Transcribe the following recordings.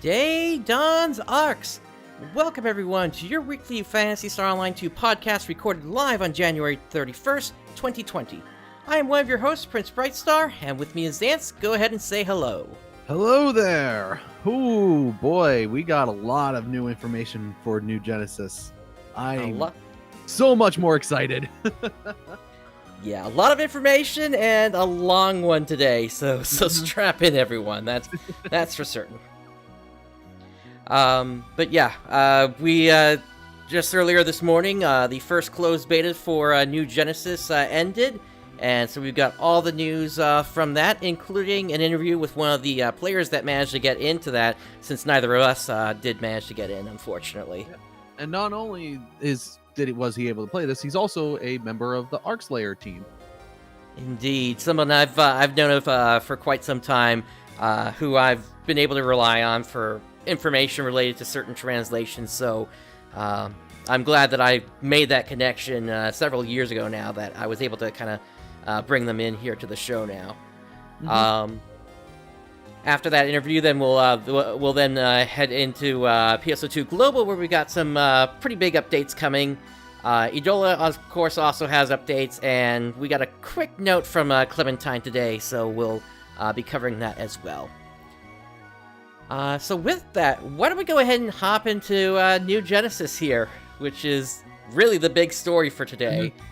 Day Dawns ARKS. Welcome everyone to your weekly Phantasy Star Online 2 podcast recorded live on January 31st, 2020. I am one of your hosts, PrinceBrightstar, and with me is Dance. Go ahead and say hello. Hello there. Ooh, boy, we got a lot of new information for New Genesis. I'm so much more excited. Yeah, a lot of information and a long one today, so strap in everyone. That's for certain. But yeah, we just earlier this morning, the first closed beta for New Genesis ended, and so we've got all the news from that, including an interview with one of the players that managed to get into that, since neither of us did manage to get in, unfortunately. And not only was he able to play this, he's also a member of the Ark Slayer team. Indeed, someone I've known of for quite some time, who I've been able to rely on for information related to certain translations, so I'm glad that I made that connection several years ago now, that I was able to kind of bring them in here to the show now. Mm-hmm. After that interview, then we'll then head into PSO2 Global, where we got some pretty big updates coming. Idola, of course, also has updates, and we got a quick note from Clementine today, so we'll be covering that as well. So with that, why don't we go ahead and hop into New Genesis here, which is really the big story for today. Mm-hmm.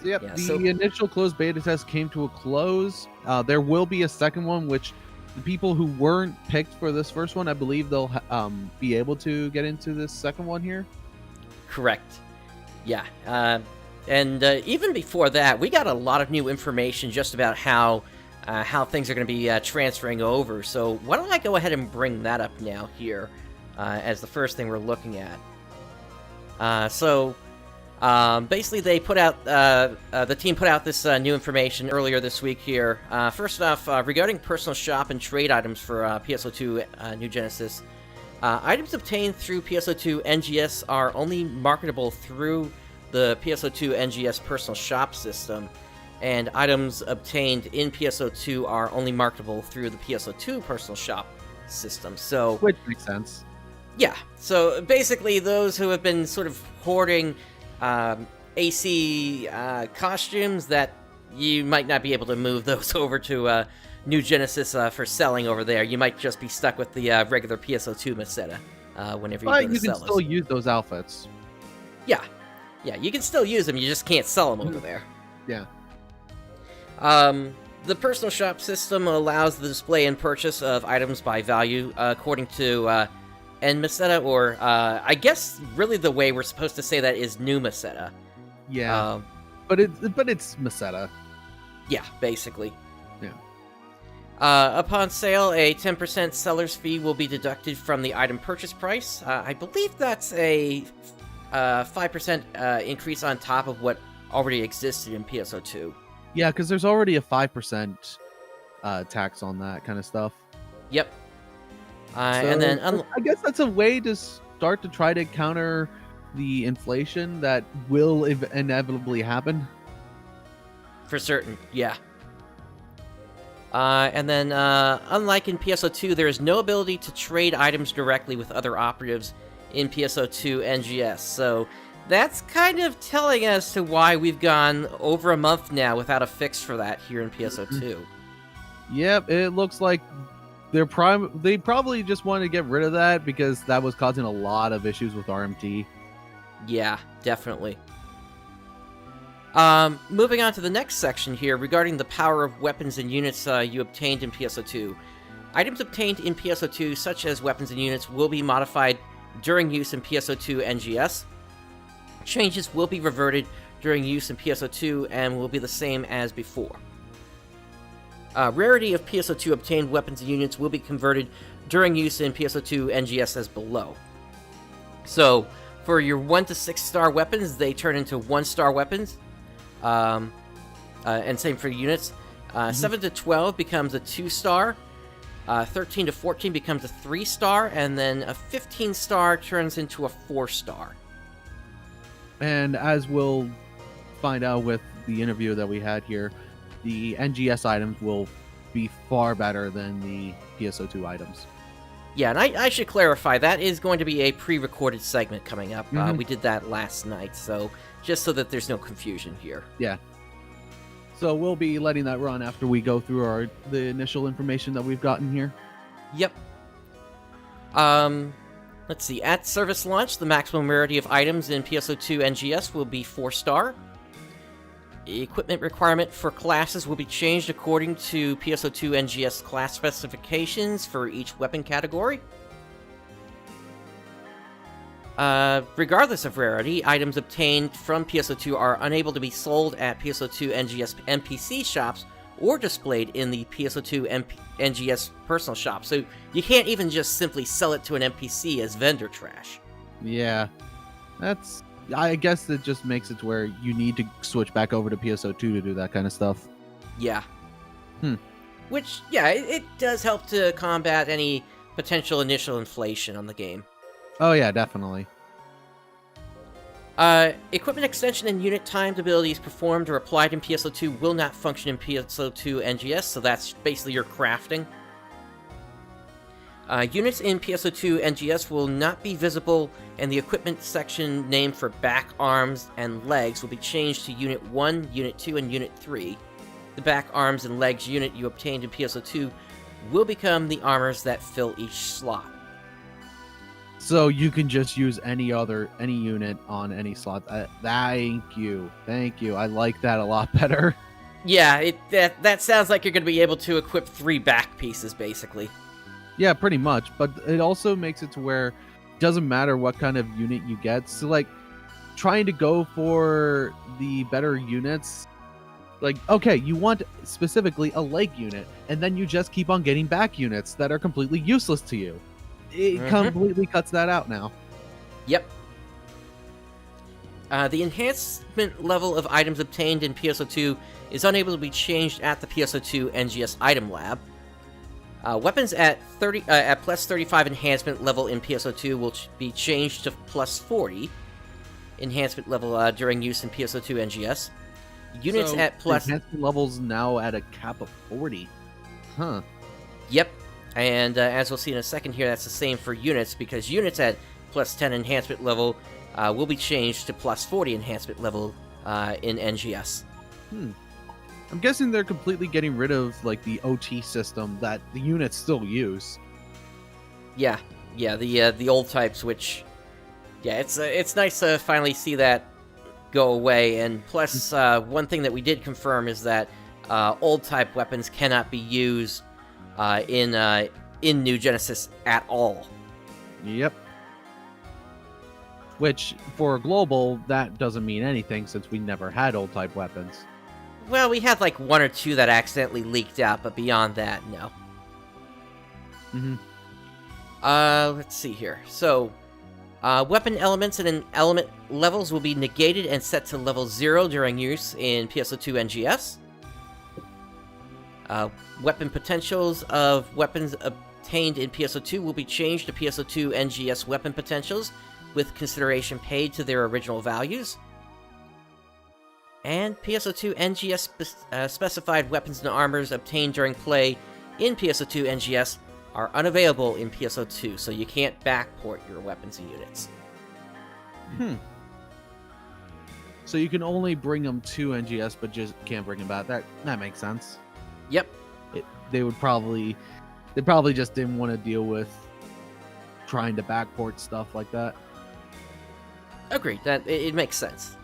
Yep, yeah, the initial closed beta test came to a close. There will be a second one, which the people who weren't picked for this first one, I believe they'll be able to get into this second one here. Correct. Yeah, and even before that, we got a lot of new information just about how things are going to be transferring over. So why don't I go ahead and bring that up now here as the first thing we're looking at. Basically, they put out the team put out this new information earlier this week here. First off, regarding personal shop and trade items for PSO2 New Genesis, items obtained through PSO2 NGS are only marketable through the PSO2 NGS personal shop system, and items obtained in PSO2 are only marketable through the PSO2 personal shop system. So, which makes sense. Yeah. So basically, those who have been sort of hoarding AC costumes, that you might not be able to move those over to New Genesis for selling over there. You might just be stuck with the regular PSO2 Meseta whenever you go to sell. But you can still use those outfits. Yeah, you can still use them. You just can't sell them over there. Yeah. The personal shop system allows the display and purchase of items by value according to N Meseta, or I guess really the way we're supposed to say that is New Meseta. Yeah, but it's Meseta. Yeah, basically. Yeah. Upon sale, a 10% seller's fee will be deducted from the item purchase price. I believe that's a 5% increase on top of what already existed in PSO2. Yeah, because there's already a 5% tax on that kind of stuff. Yep. And then I guess that's a way to start to try to counter the inflation that will inevitably happen. For certain, yeah. And then, unlike in PSO2, there is no ability to trade items directly with other operatives in PSO2 NGS. So that's kind of telling us to why we've gone over a month now without a fix for that here in PSO2. Yep, it looks like they probably just wanted to get rid of that because that was causing a lot of issues with RMT. Yeah, definitely. Moving on to the next section here, regarding the power of weapons and units you obtained in PSO2. Items obtained in PSO2, such as weapons and units, will be modified during use in PSO2 NGS. Changes will be reverted during use in PSO2 and will be the same as before. Rarity of PSO2 obtained weapons and units will be converted during use in PSO2 NGS as below. So, for your 1 to 6 star weapons, they turn into 1-star weapons. And same for units. 7 to 12 becomes a 2-star. 13 to 14 becomes a 3-star. And then a 15-star turns into a 4-star. And as we'll find out with the interview that we had here, the NGS items will be far better than the PSO2 items. Yeah, and I should clarify, that is going to be a pre-recorded segment coming up. We did that last night, so just so that there's no confusion here. Yeah. So we'll be letting that run after we go through the initial information that we've gotten here. Yep. Let's see. At service launch, the maximum rarity of items in PSO2 NGS will be 4-star. Equipment requirement for classes will be changed according to PSO2 NGS class specifications for each weapon category. Regardless of rarity, items obtained from PSO2 are unable to be sold at PSO2 NGS NPC shops or displayed in the PSO2 NGS personal shop. So you can't even just simply sell it to an NPC as vendor trash. Yeah, I guess it just makes it to where you need to switch back over to PSO2 to do that kind of stuff. Yeah. Which, yeah, it does help to combat any potential initial inflation on the game. Oh yeah, definitely. Equipment extension and unit timed abilities performed or applied in PSO2 will not function in PSO2 NGS, so that's basically your crafting. Units in PSO2 NGS will not be visible, and the equipment section named for back, arms, and legs will be changed to Unit 1, Unit 2, and Unit 3. The back, arms, and legs unit you obtained in PSO2 will become the armors that fill each slot. So you can just use any unit on any slot. Thank you. I like that a lot better. Yeah, that sounds like you're going to be able to equip 3 back pieces, basically. Yeah, pretty much. But it also makes it to where it doesn't matter what kind of unit you get. So, like, trying to go for the better units, like, okay, you want specifically a leg unit, and then you just keep on getting back units that are completely useless to you. It completely cuts that out now. Yep. The enhancement level of items obtained in PSO2 is unable to be changed at the PSO2 NGS item lab. Weapons at plus 35 enhancement level in PSO2 will be changed to plus 40 enhancement level during use in PSO2 NGS. Units at plus enhancement levels now at a cap of 40. Huh. Yep. And as we'll see in a second here, that's the same for units, because units at plus 10 enhancement level will be changed to plus 40 enhancement level in NGS. I'm guessing they're completely getting rid of, like, the OT system that the units still use. Yeah, the old types, which, yeah, it's nice to finally see that go away. And plus, one thing that we did confirm is that old type weapons cannot be used in New Genesis at all. Yep. Which, for global, that doesn't mean anything since we never had old type weapons. Well, we had like 1 or 2 that accidentally leaked out, but beyond that, no. Let's see here. So, weapon elements and element levels will be negated and set to level 0 during use in PSO2 NGS. Weapon potentials of weapons obtained in PSO2 will be changed to PSO2 NGS weapon potentials, with consideration paid to their original values. And PSO2 NGS specified weapons and armors obtained during play in PSO2 NGS are unavailable in PSO2, so you can't backport your weapons and units. So you can only bring them to NGS, but just can't bring them back. That makes sense. Yep. They probably just didn't want to deal with trying to backport stuff like that. Agreed. That it makes sense.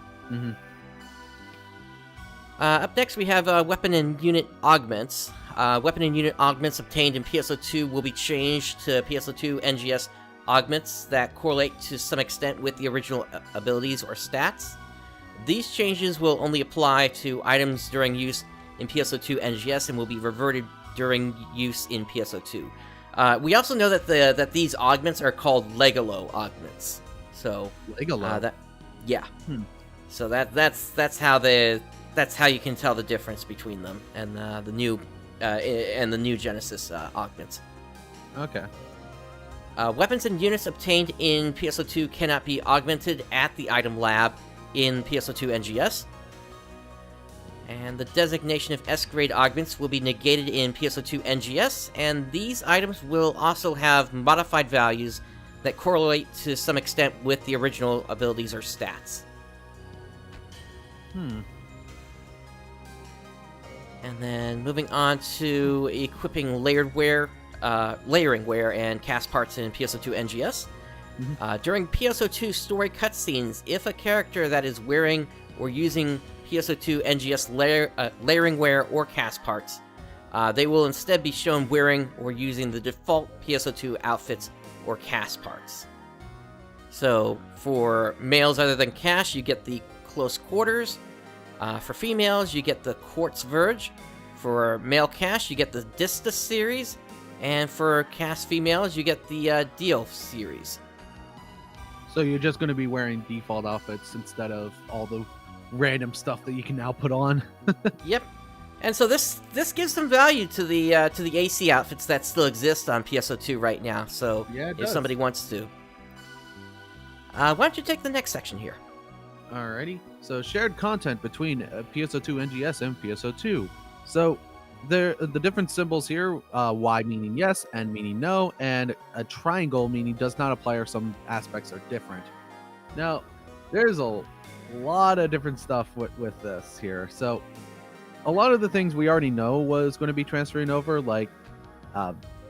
Up next, we have weapon and unit augments. Weapon and unit augments obtained in PSO2 will be changed to PSO2 NGS augments that correlate to some extent with the original abilities or stats. These changes will only apply to items during use in PSO2 NGS and will be reverted during use in PSO2. We also know that these augments are called Legolo augments. So Legolo. So that's how you can tell the difference between them and the new Genesis augments. Okay. Weapons and units obtained in PSO2 cannot be augmented at the item lab in PSO2 NGS. And the designation of S-grade augments will be negated in PSO2 NGS, and these items will also have modified values that correlate to some extent with the original abilities or stats. And then moving on to equipping layering wear and cast parts in PSO2 NGS. During PSO2 story cutscenes, if a character that is wearing or using PSO2 NGS layering wear or cast parts, they will instead be shown wearing or using the default PSO2 outfits or cast parts. So for males other than Cash, you get the Close Quarters. For females, you get the Quartz Verge. For male Cash, you get the Dista series. And for cast females, you get the Deal series. So you're just going to be wearing default outfits instead of all the random stuff that you can now put on. Yep. And so this gives some value to the AC outfits that still exist on PSO2 right now. So yeah, if somebody wants to, why don't you take the next section here? Alrighty. So shared content between PSO2 NGS and PSO2. So the different symbols here, Y meaning yes, N meaning no, and a triangle meaning does not apply or some aspects are different. Now, there's a lot of different stuff with this here. So a lot of the things we already know was going to be transferring over, like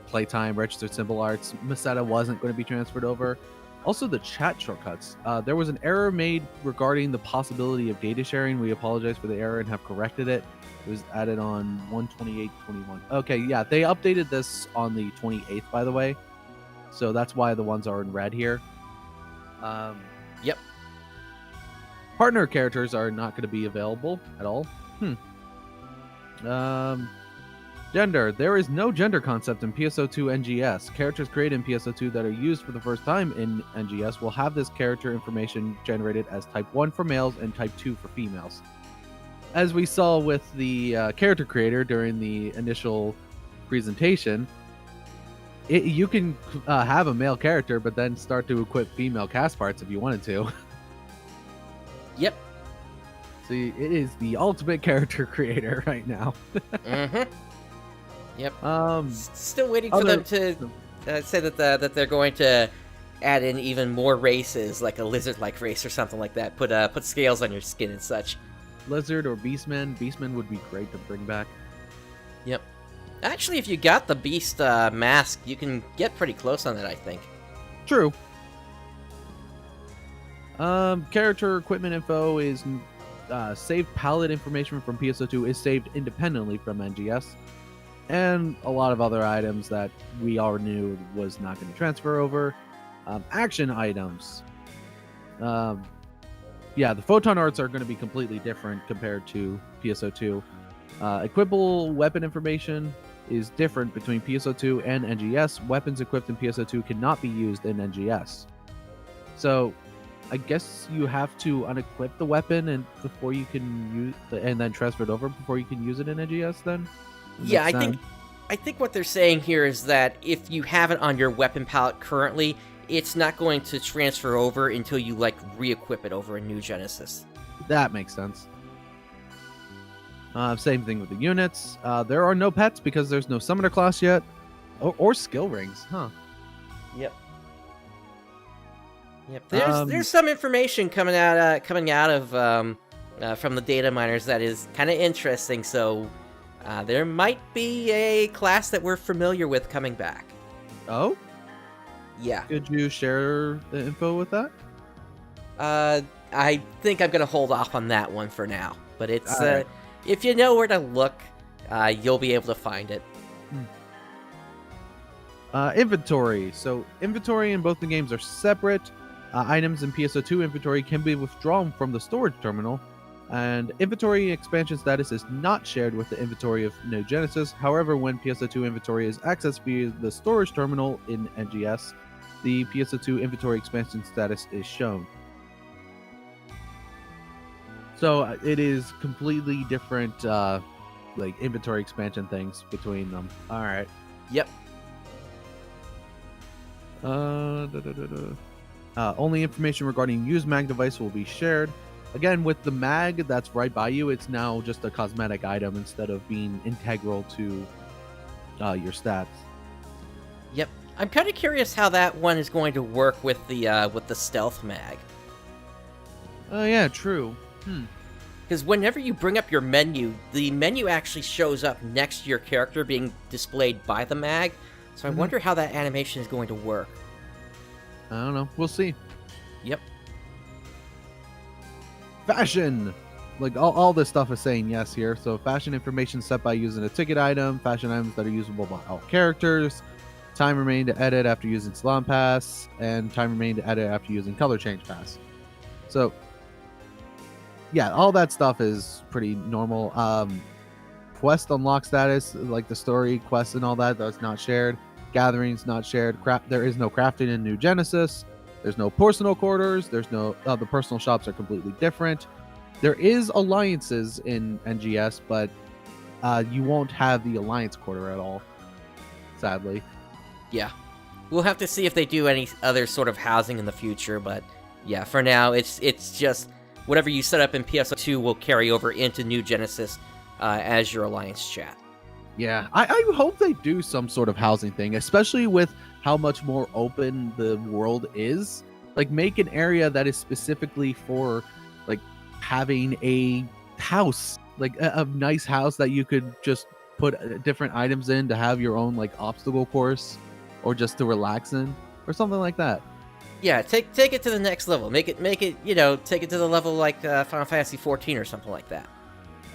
playtime, registered symbol arts. Meseta wasn't going to be transferred over. Also, the chat shortcuts. There was an error made regarding the possibility of data sharing. We apologize for the error and have corrected it. It was added on 1/28/21. Okay, yeah, they updated this on the 28th, by the way. So that's why the ones are in red here. Yep. Partner characters are not going to be available at all. Gender. There is no gender concept in PSO2 NGS. Characters created in PSO2 that are used for the first time in NGS will have this character information generated as Type 1 for males and Type 2 for females. As we saw with the character creator during the initial presentation, you can have a male character, but then start to equip female cast parts if you wanted to. Yep. See, it is the ultimate character creator right now. Yep. Still waiting for them to say that they're going to add in even more races, like a lizard-like race or something like that. Put scales on your skin and such. Lizard or Beastman. Beastman would be great to bring back. Yep. Actually, if you got the Beast mask, you can get pretty close on it, I think. True. Character equipment info is saved palette information from PSO2 is saved independently from NGS. And a lot of other items that we already knew was not going to transfer over. Action items. Yeah, the photon arts are going to be completely different compared to PSO2. Equipable weapon information is different between PSO2 and NGS. Weapons equipped in PSO2 cannot be used in NGS. So, I guess you have to unequip the weapon and before you can use, and then transfer it over before you can use it in NGS. Then. Yeah, I think what they're saying here is that if you have it on your weapon palette currently, it's not going to transfer over until you re-equip it over a new Genesis. That makes sense. Same thing with the units. There are no pets because there's no summoner class yet, or skill rings, huh? Yep. There's some information coming out of from the data miners that is kind of interesting. So. There might be a class that we're familiar with coming back. Oh? Yeah. Could you share the info with that? I think I'm going to hold off on that one for now. But it's right. If you know where to look, you'll be able to find it. Inventory. So inventory in both the games are separate. Items in PSO2 inventory can be withdrawn from the storage terminal. And inventory expansion status is not shared with the inventory of No Genesis. However, when PSO2 inventory is accessed via the storage terminal in NGS, the PSO2 inventory expansion status is shown. So it is completely different, inventory expansion things between them. All right. Yep. Only information regarding used mag device will be shared. again, with the mag that's right by you, it's now just a cosmetic item instead of being integral to your stats. Yep. I'm kind of curious how that one is going to work with the stealth mag. Oh yeah, true. Because whenever you bring up your menu, the menu actually shows up next to your character being displayed by the mag. So I wonder how that animation is going to work. I don't know. We'll see. Yep. Fashion! Like, all this stuff is saying yes here. So fashion information set by using a ticket item, fashion items that are usable by all characters, time remaining to edit after using Salon Pass, and time remaining to edit after using Color Change Pass. So, yeah, all that stuff is pretty normal. Quest unlock status, like the story quest and all that, that's not shared. Gatherings not shared. There is no crafting in New Genesis. There's no personal quarters. There's no the personal shops are completely different. There is alliances in NGS, but you won't have the alliance quarter at all, sadly. Yeah. We'll have to see if they do any other sort of housing in the future, but yeah, for now, it's just whatever you set up in PSO2 will carry over into New Genesis as your alliance chat. Yeah, I hope they do some sort of housing thing, especially with how much more open the world is. Like, make an area that is specifically for, like, having a house, like a nice house that you could just put different items in to have your own, like, obstacle course, or just to relax in, or something like that. Yeah, take it to the next level. Make it, take it to the level like Final Fantasy 14 or something like that.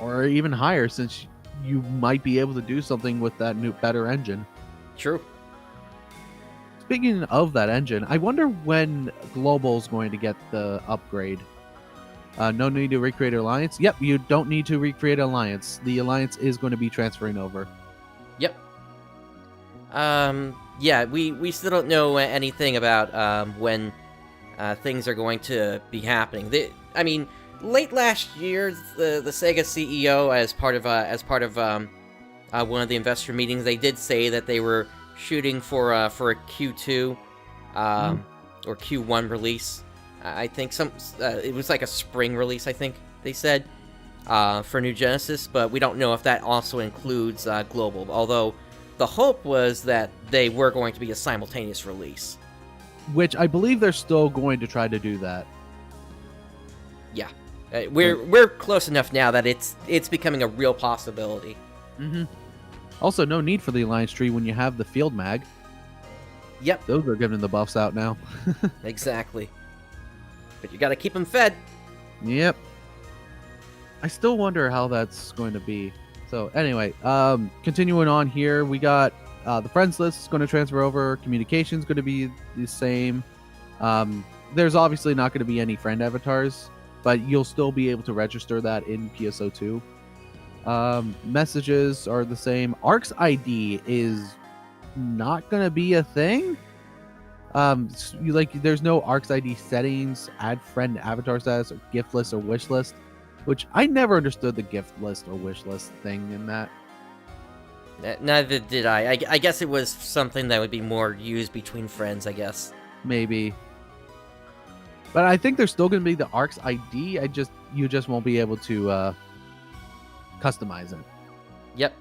Or even higher, since you might be able to do something with that new, better engine. True. Speaking of that engine, I wonder when Global's going to get the upgrade. No need to recreate Alliance. Yep, you don't need to recreate Alliance. The Alliance is going to be transferring over. Yep. Yeah, we still don't know anything about when things are going to be happening. Late last year, the Sega CEO, as part of one of the investor meetings, they did say that they were shooting for a Q2 or Q1 release. I think it was like a spring release, I think they said, for New Genesis, but we don't know if that also includes Global, although the hope was that they were going to be a simultaneous release. Which I believe they're still going to try to do that. Yeah. We're close enough now that it's becoming a real possibility. Also, no need for the Alliance tree when you have the Field Mag. Yep. Those are giving the buffs out now. Exactly. But you gotta keep them fed. Yep. I still wonder how that's going to be. So anyway, continuing on here, we got the friends list is going to transfer over. Communication's going to be the same. There's obviously not going to be any friend avatars, but you'll still be able to register that in PSO2. Messages are the same. ARKS ID is not going to be a thing. There's no ARKS ID settings, add friend avatar status, or gift list or wish list, which I never understood the gift list or wish list thing in that. Neither did I. I guess it was something that would be more used between friends, I guess. Maybe. But I think there's still going to be the ARKS ID. You just won't be able to customize it. Yep.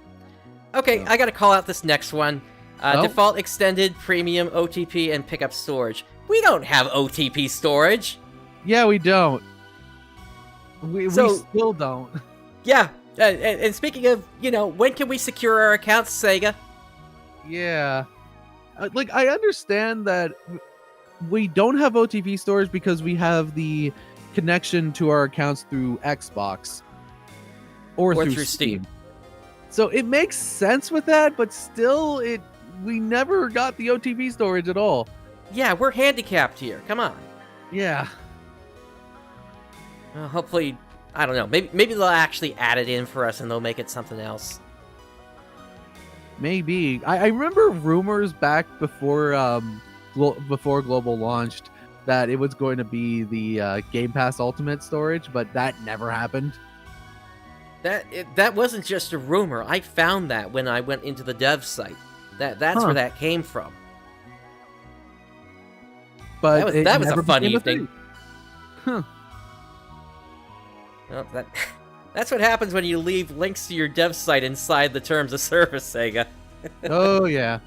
Okay, I got to call out this next one. Default extended, premium, OTP, and pickup storage. We don't have OTP storage. Yeah, we don't. We still don't. Yeah. And speaking of, when can we secure our accounts, Sega? Yeah. I understand that we don't have OTP storage because we have the connection to our accounts through Xbox or through Steam. So it makes sense with that, but still, we never got the OTP storage at all. Yeah, we're handicapped here. Come on. Yeah. Well, hopefully, I don't know. Maybe they'll actually add it in for us and they'll make it something else. Maybe. I remember rumors back before Global launched that it was going to be the Game Pass Ultimate storage, but that never happened. That wasn't just a rumor. I found that when I went into the dev site. That's where that came from. But that was a fun evening. Huh. Well, that's what happens when you leave links to your dev site inside the terms of service, Sega. Oh yeah,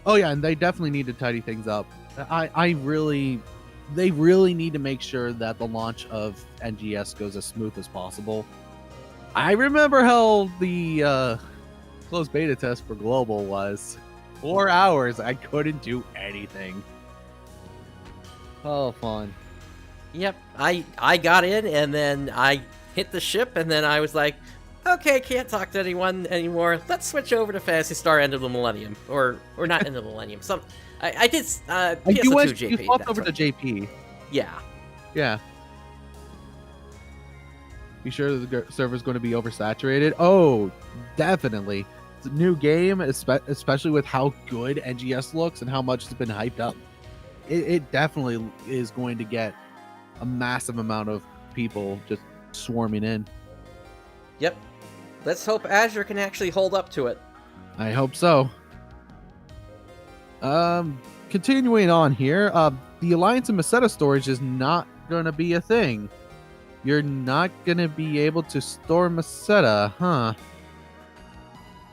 and they definitely need to tidy things up. They really need to make sure that the launch of NGS goes as smooth as possible. I remember how the closed beta test for global was 4 hours. I couldn't do anything. Oh, fun. Yep, I got in, and then I hit the ship, and then I was like, okay, can't talk to anyone anymore. Let's switch over to Phantasy Star End of the Millennium. Or not End of the Millennium. I did PSO2 JP. You swapped over to JP. Yeah. Yeah. You sure the server's going to be oversaturated? Oh, definitely. It's a new game, especially with how good NGS looks and how much it's been hyped up. It definitely is going to get a massive amount of people just swarming in. Yep. Let's hope Azure can actually hold up to it. I hope so. Continuing on here, the Alliance and Meseta storage is not going to be a thing. You're not going to be able to store Meseta, huh?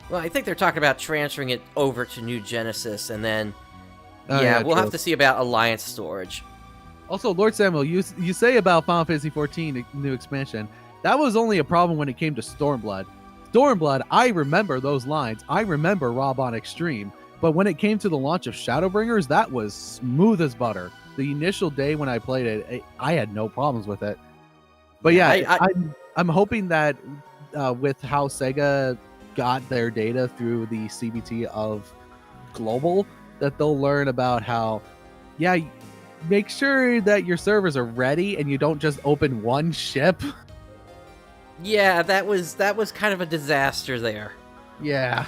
Well, I think they're talking about transferring it over to New Genesis, and then we'll true. have to see about Alliance storage. Also, Lord Samuel, you say about Final Fantasy XIV new expansion, that was only a problem when it came to Stormblood. Stormblood, I remember those lines. I remember Rob on Extreme. But when it came to the launch of Shadowbringers, that was smooth as butter. The initial day when I played it, I had no problems with it. But yeah, I'm hoping that with how Sega got their data through the CBT of Global, that they'll learn about how, make sure that your servers are ready and you don't just open one ship. Yeah, that was kind of a disaster there. Yeah.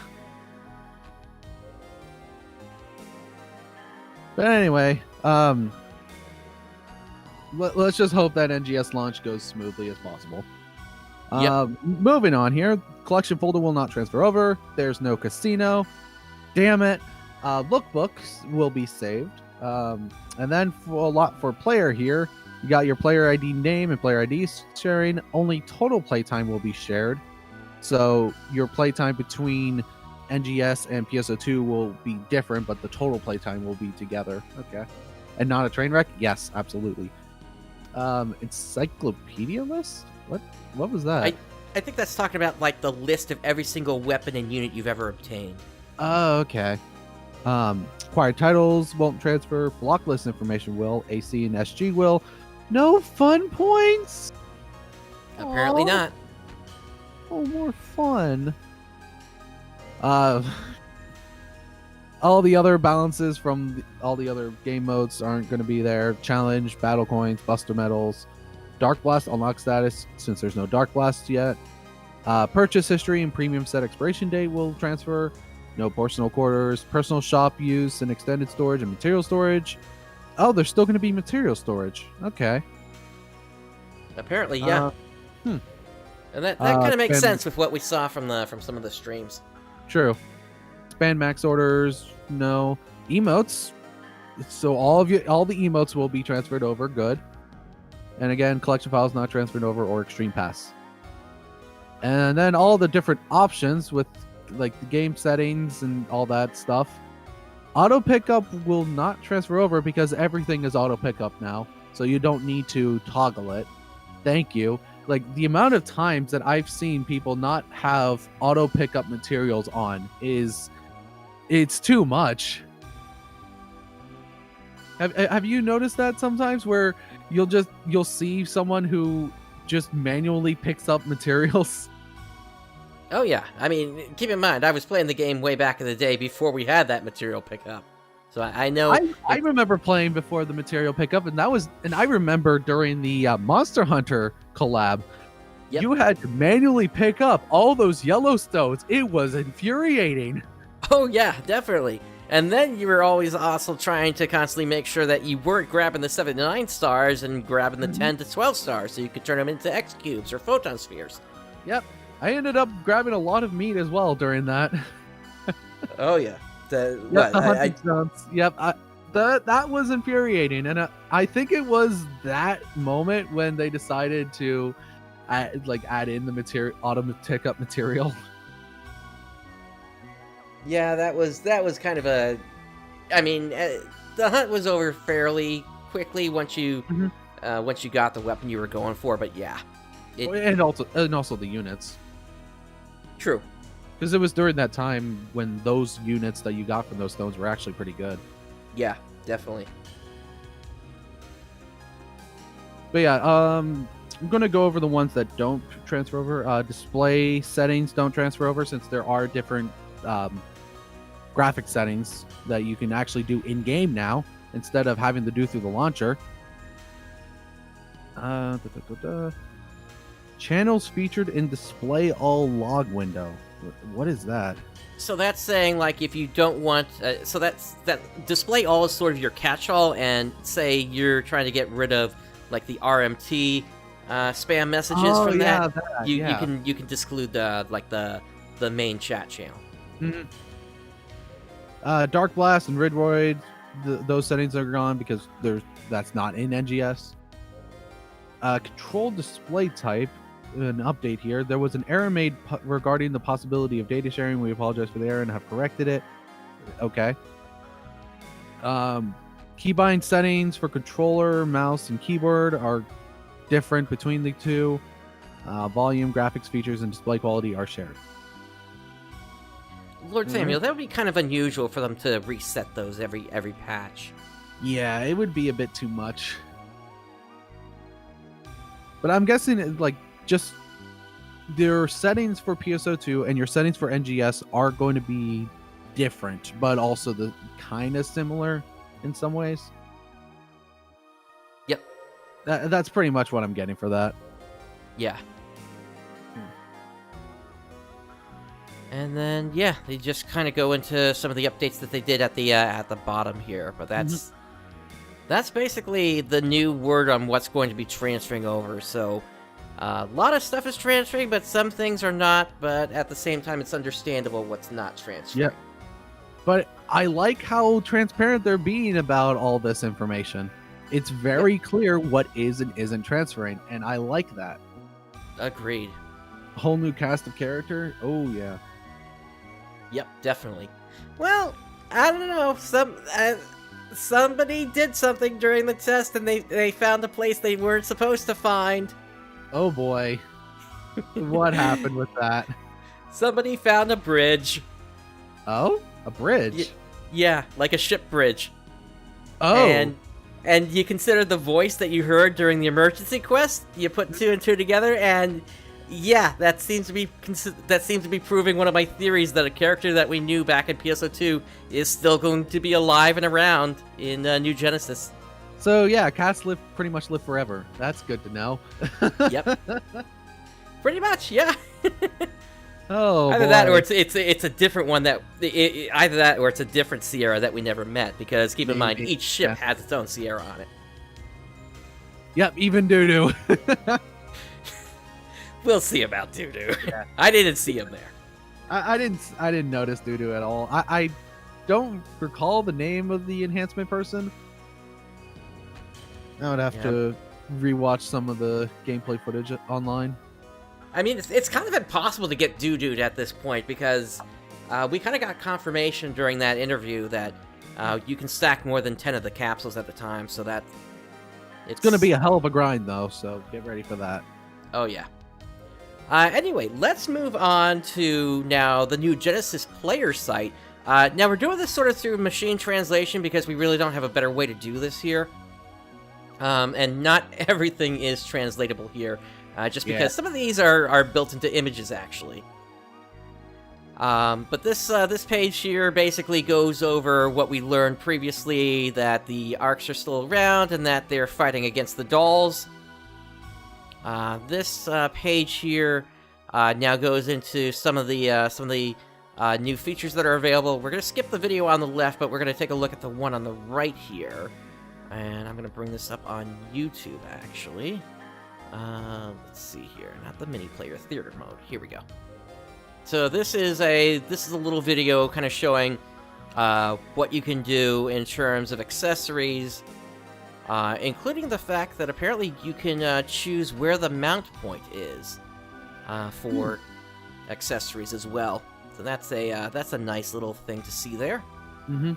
But anyway, let's just hope that NGS launch goes smoothly as possible. Yep. Moving on here, collection folder will not transfer over. There's no casino. Damn it. Lookbooks will be saved. And then for player here, you got your player ID name and player ID sharing. Only total playtime will be shared. So your playtime between NGS and PSO2 will be different, but the total playtime will be together. Okay. And not a train wreck? Yes, absolutely. Encyclopedia list? What was that? I think that's talking about like the list of every single weapon and unit you've ever obtained. Oh, okay. Acquired titles won't transfer. Block list information will. AC and SG will. No fun points? Apparently not. Oh, more fun. All the other balances from all the other game modes aren't going to be there. Challenge, battle coins, buster medals, Dark Blast unlock status since there's no Dark Blast yet. Purchase history and premium set expiration date will transfer. No personal quarters, personal shop use and extended storage and material storage. Oh, there's still going to be material storage. Okay. Apparently, yeah. And that kind of makes sense with what we saw from some of the streams. True. Expand max orders, no. Emotes. So all the emotes will be transferred over. Good. And again, collection files not transferred over or Extreme Pass. And then all the different options with like the game settings and all that stuff. Auto pickup will not transfer over because everything is auto pickup now. So you don't need to toggle it. Thank you. Like the amount of times that I've seen people not have auto pickup materials on it's too much. Have you noticed that sometimes where you'll see someone who just manually picks up materials? Oh yeah, I mean, keep in mind, I was playing the game way back in the day before we had that material pickup. So I know. I remember playing before the material pickup, and I remember during the Monster Hunter collab, you had to manually pick up all those Yellowstones. It was infuriating. Oh yeah, definitely. And then you were always also trying to constantly make sure that you weren't grabbing the 7 to 9 stars and grabbing the 10 to 12 stars, so you could turn them into X cubes or photon spheres. Yep. I ended up grabbing a lot of meat as well during that. Oh yeah. That was infuriating, and I think it was that moment when they decided to add in the material, automatic up material. Yeah, that was kind of a. I mean, the hunt was over fairly quickly once you got the weapon you were going for. But yeah, and also the units. True. Because it was during that time when those units that you got from those stones were actually pretty good. Yeah, definitely. But yeah, I'm going to go over the ones that don't transfer over. Display settings don't transfer over since there are different graphic settings that you can actually do in-game now instead of having to do through the launcher. Channels featured in display all log window. What is that? So that's saying, like, if you don't want... so that display all is sort of your catch-all, and say you're trying to get rid of, like, the RMT spam messages from that. You can exclude the main chat channel. Mm-hmm. Dark Blast and Ridroid, those settings are gone because that's not in NGS. Control display type, an update here. There was an error made regarding the possibility of data sharing. We apologize for the error and have corrected it. Okay. Keybind settings for controller, mouse, and keyboard are different between the two. Volume, graphics, features, and display quality are shared. Lord Samuel, that would be kind of unusual for them to reset those every patch. Yeah, it would be a bit too much. But I'm guessing, like, just their settings for PSO2 and your settings for NGS are going to be different, but also the kind of similar in some ways. Yep. That's pretty much what I'm getting for that. Yeah. And then, yeah, they just kind of go into some of the updates that they did at the bottom here. But that's basically the new word on what's going to be transferring over. So a lot of stuff is transferring, but some things are not. But at the same time, it's understandable what's not transferring. Yeah. But I like how transparent they're being about all this information. It's very clear what is and isn't transferring, and I like that. Agreed. A whole new cast of character? Oh, yeah. Yep, definitely. Well, I don't know. Somebody did something during the test, and they found a place they weren't supposed to find. Oh boy, what happened with that? Somebody found a bridge. Oh, a bridge? Yeah, like a ship bridge. Oh, and you consider the voice that you heard during the emergency quest. You put two and two together, and yeah, that seems to be proving one of my theories that a character that we knew back in PSO2 is still going to be alive and around in New Genesis. So yeah, cats pretty much live forever. That's good to know. Yep. Pretty much, yeah. Oh, either boy. that or it's a different one either that or it's a different Sierra that we never met, because keep in mind each ship has its own Sierra on it. Yep, even Doodoo. We'll see about Doodoo. Yeah. I didn't see him there. I didn't notice Doodoo at all. I don't recall the name of the enhancement person. I would have to rewatch some of the gameplay footage online. I mean, it's kind of impossible to get Doodoo at this point, because we kind of got confirmation during that interview that you can stack more than 10 of the capsules at the time, so that it's going to be a hell of a grind, though, so get ready for that. Oh, yeah. Anyway, let's move on to now the new Genesis player site. Now, we're doing this sort of through machine translation because we really don't have a better way to do this here. And not everything is translatable here, just because some of these are built into images, actually. But this page here basically goes over what we learned previously, that the ARKS are still around and that they're fighting against the dolls. This page here now goes into some of the new features that are available. We're going to skip the video on the left, but we're going to take a look at the one on the right here. And I'm going to bring this up on YouTube, actually. Let's see here. Not the mini player, theater mode. Here we go. So this is a little video kind of showing what you can do in terms of accessories including the fact that apparently you can choose where the mount point is for accessories as well. So that's a nice little thing to see there. Mm-hmm.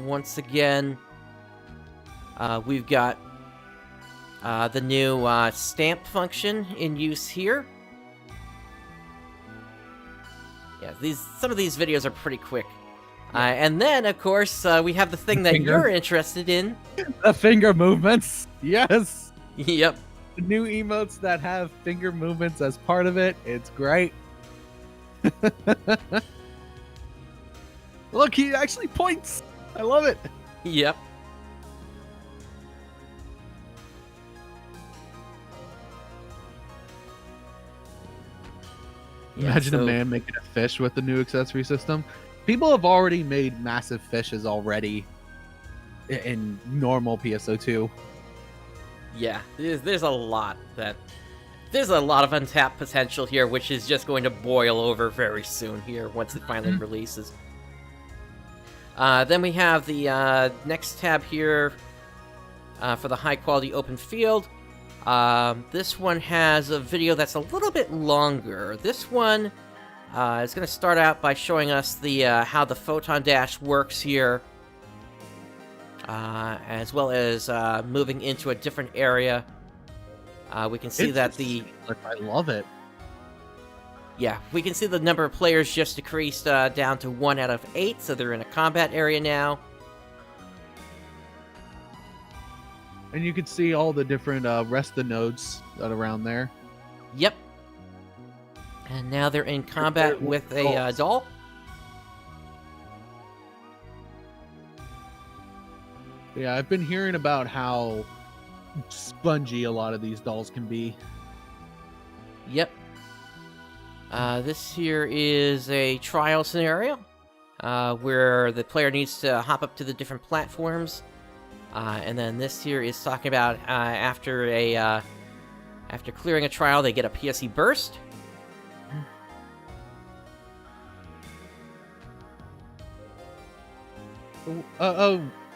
Once again, we've got the new stamp function in use here. Yeah, some of these videos are pretty quick. And then, of course, we have the thing that you're interested in. The finger movements. Yes. Yep. The new emotes that have finger movements as part of it. It's great. Look, he actually points. I love it. Yep. Imagine a man making a fish with the new accessory system. People have already made massive fishes already in normal PSO2. Yeah, there's a lot of untapped potential here, which is just going to boil over very soon here once it finally releases. Then we have the next tab here for the high-quality open field. This one has a video that's a little bit longer. This one is going to start out by showing us the how the photon dash works here, as well as moving into a different area. We can see that I love it. Yeah, we can see the number of players just decreased down to 1 out of 8, so they're in a combat area now. And you can see all the different rest of the nodes that are around there. Yep. And now they're in combat with a doll. Yeah, I've been hearing about how spongy a lot of these dolls can be. Yep. This here is a trial scenario where the player needs to hop up to the different platforms. And then this here is talking about after clearing a trial, they get a PSE burst.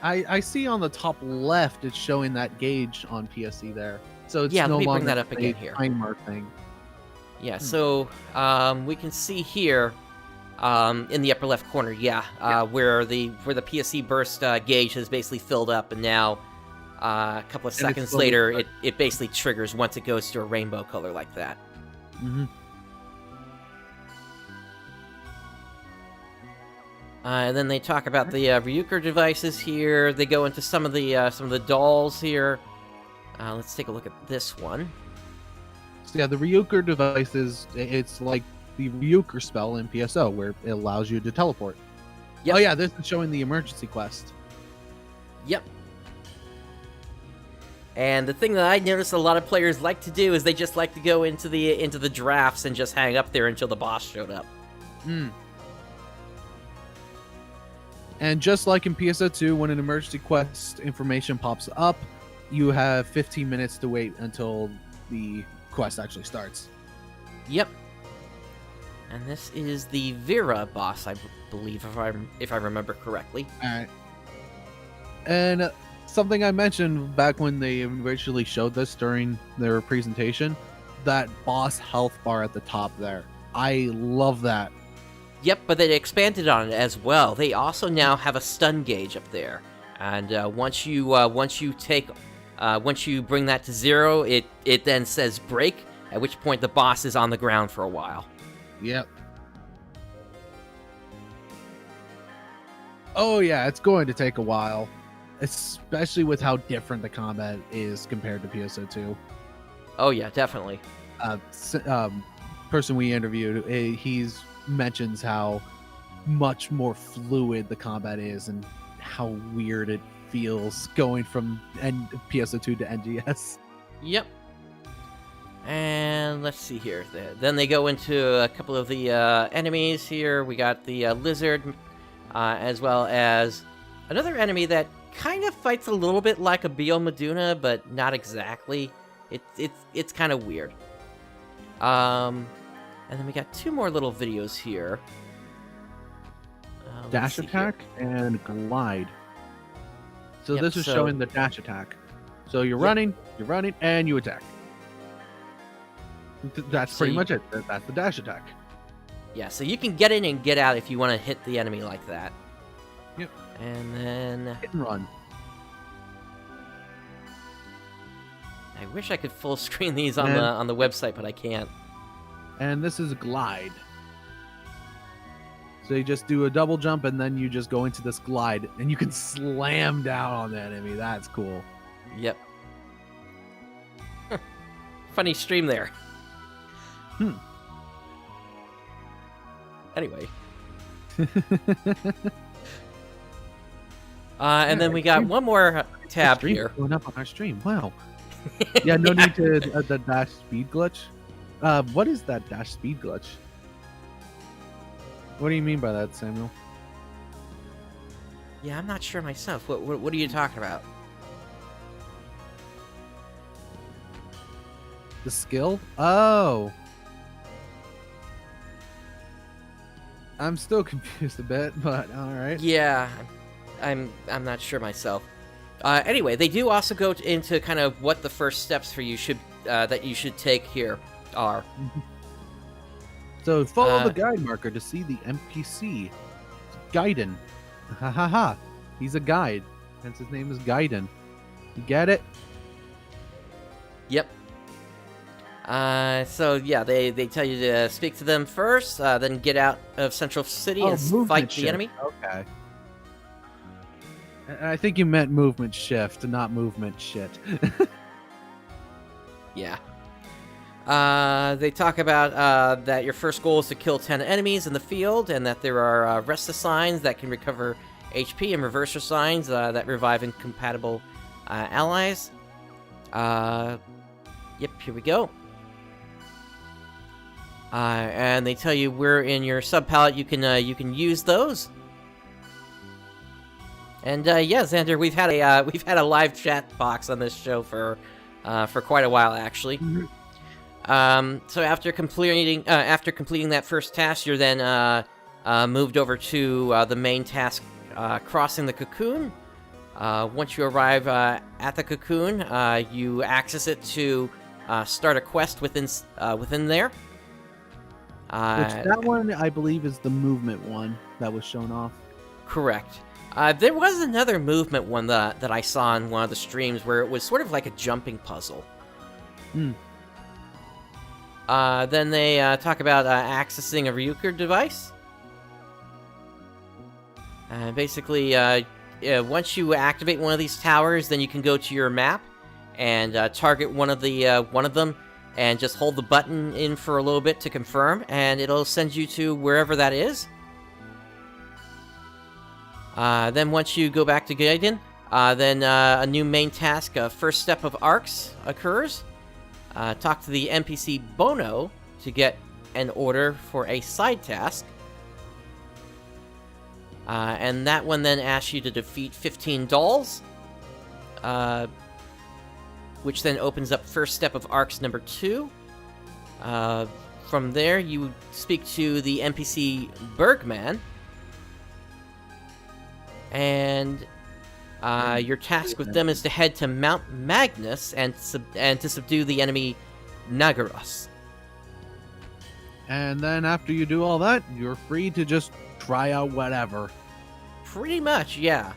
I see on the top left it's showing that gauge on PSE there. So it's yeah, no let me longer bring that up again here. timer thing. Yeah, so we can see here in the upper left corner, where the PSE burst gauge has basically filled up, and now a couple of seconds later, it basically triggers once it goes to a rainbow color like that. Mm-hmm. And then they talk about the Ryuker devices here. They go into some of the dolls here. Let's take a look at this one. So yeah, the Ryuker devices, it's like the Ryuker spell in PSO, where it allows you to teleport. Yep. Oh yeah, this is showing the emergency quest. Yep. And the thing that I noticed a lot of players like to do is they just like to go into the drafts and just hang up there until the boss showed up. Hmm. And just like in PSO2, when an emergency quest information pops up, you have 15 minutes to wait until the quest actually starts. Yep. And this is the Vera boss, I believe, if I remember correctly. All right. And something I mentioned back when they originally showed this during their presentation, that boss health bar at the top there. I love that. Yep, but they expanded on it as well. They also now have a stun gauge up there, and once you bring that to 0, it then says break. At which point the boss is on the ground for a while. Yep. Oh yeah, it's going to take a while, especially with how different the combat is compared to PSO2. Oh yeah, definitely. Person we interviewed, he's mentions how much more fluid the combat is and how weird it feels going from PSO2 to NGS. Yep. And let's see here. Then they go into a couple of the enemies here. We got the lizard, as well as another enemy that kind of fights a little bit like a Bio Meduna, but not exactly. It's kind of weird. And then we got 2 more little videos here. Dash attack and glide. So this is showing the dash attack. So you're running, and you attack. That's pretty much it. That's the dash attack. Yeah, so you can get in and get out if you want to hit the enemy like that. Yep. And then... hit and run. I wish I could full screen these on the website, but I can't. And this is glide. So you just do a double jump, and then you just go into this glide, and you can slam down on the enemy. That's cool. Yep. Funny stream there. Anyway. And then we got one more tab here. Going up on our stream. Wow. Yeah, no need to the dash speed glitch. What is that dash speed glitch? What do you mean by that, Samuel? Yeah, I'm not sure myself. What are you talking about? The skill? Oh. I'm still confused a bit, but all right. Yeah, I'm not sure myself. Anyway, they do also go into kind of what the first steps for you should that you should take here are. So follow the guide marker to see the NPC. Gaiden. Ha ha ha. He's a guide. Hence his name is Gaiden. You get it? Yep. So yeah, they tell you to speak to them first, then get out of Central City and fight the enemy. Okay. I think you meant movement shift, not movement shit. Yeah. They talk about that your first goal is to kill 10 enemies in the field, and that there are rest assigns that can recover HP and reverse assigns that revive incompatible allies. Yep, here we go. And they tell you where in your sub palette you can use those. And yeah, Xander, we've had a live chat box on this show for quite a while actually. Mm-hmm. So after completing that first task, you're then moved over to the main task, crossing the cocoon. Once you arrive at the cocoon, you access it to start a quest within there. Which that one, I believe, is the movement one that was shown off. Correct. There was another movement one that I saw in one of the streams where it was sort of like a jumping puzzle. Then they talk about accessing a Ryuker device. Basically, once you activate one of these towers, then you can go to your map and target one of them, and just hold the button in for a little bit to confirm, and it'll send you to wherever that is. Then once you go back to Gaiden, then a new main task, first step of ARKS, occurs. Talk to the NPC Bono to get an order for a side task. And that one then asks you to defeat 15 dolls, which then opens up first step of ARKS number 2. From there, you speak to the NPC Bergman, and your task with them is to head to Mount Magnus and to subdue the enemy Nagaros. And then after you do all that, you're free to just try out whatever. Pretty much, yeah.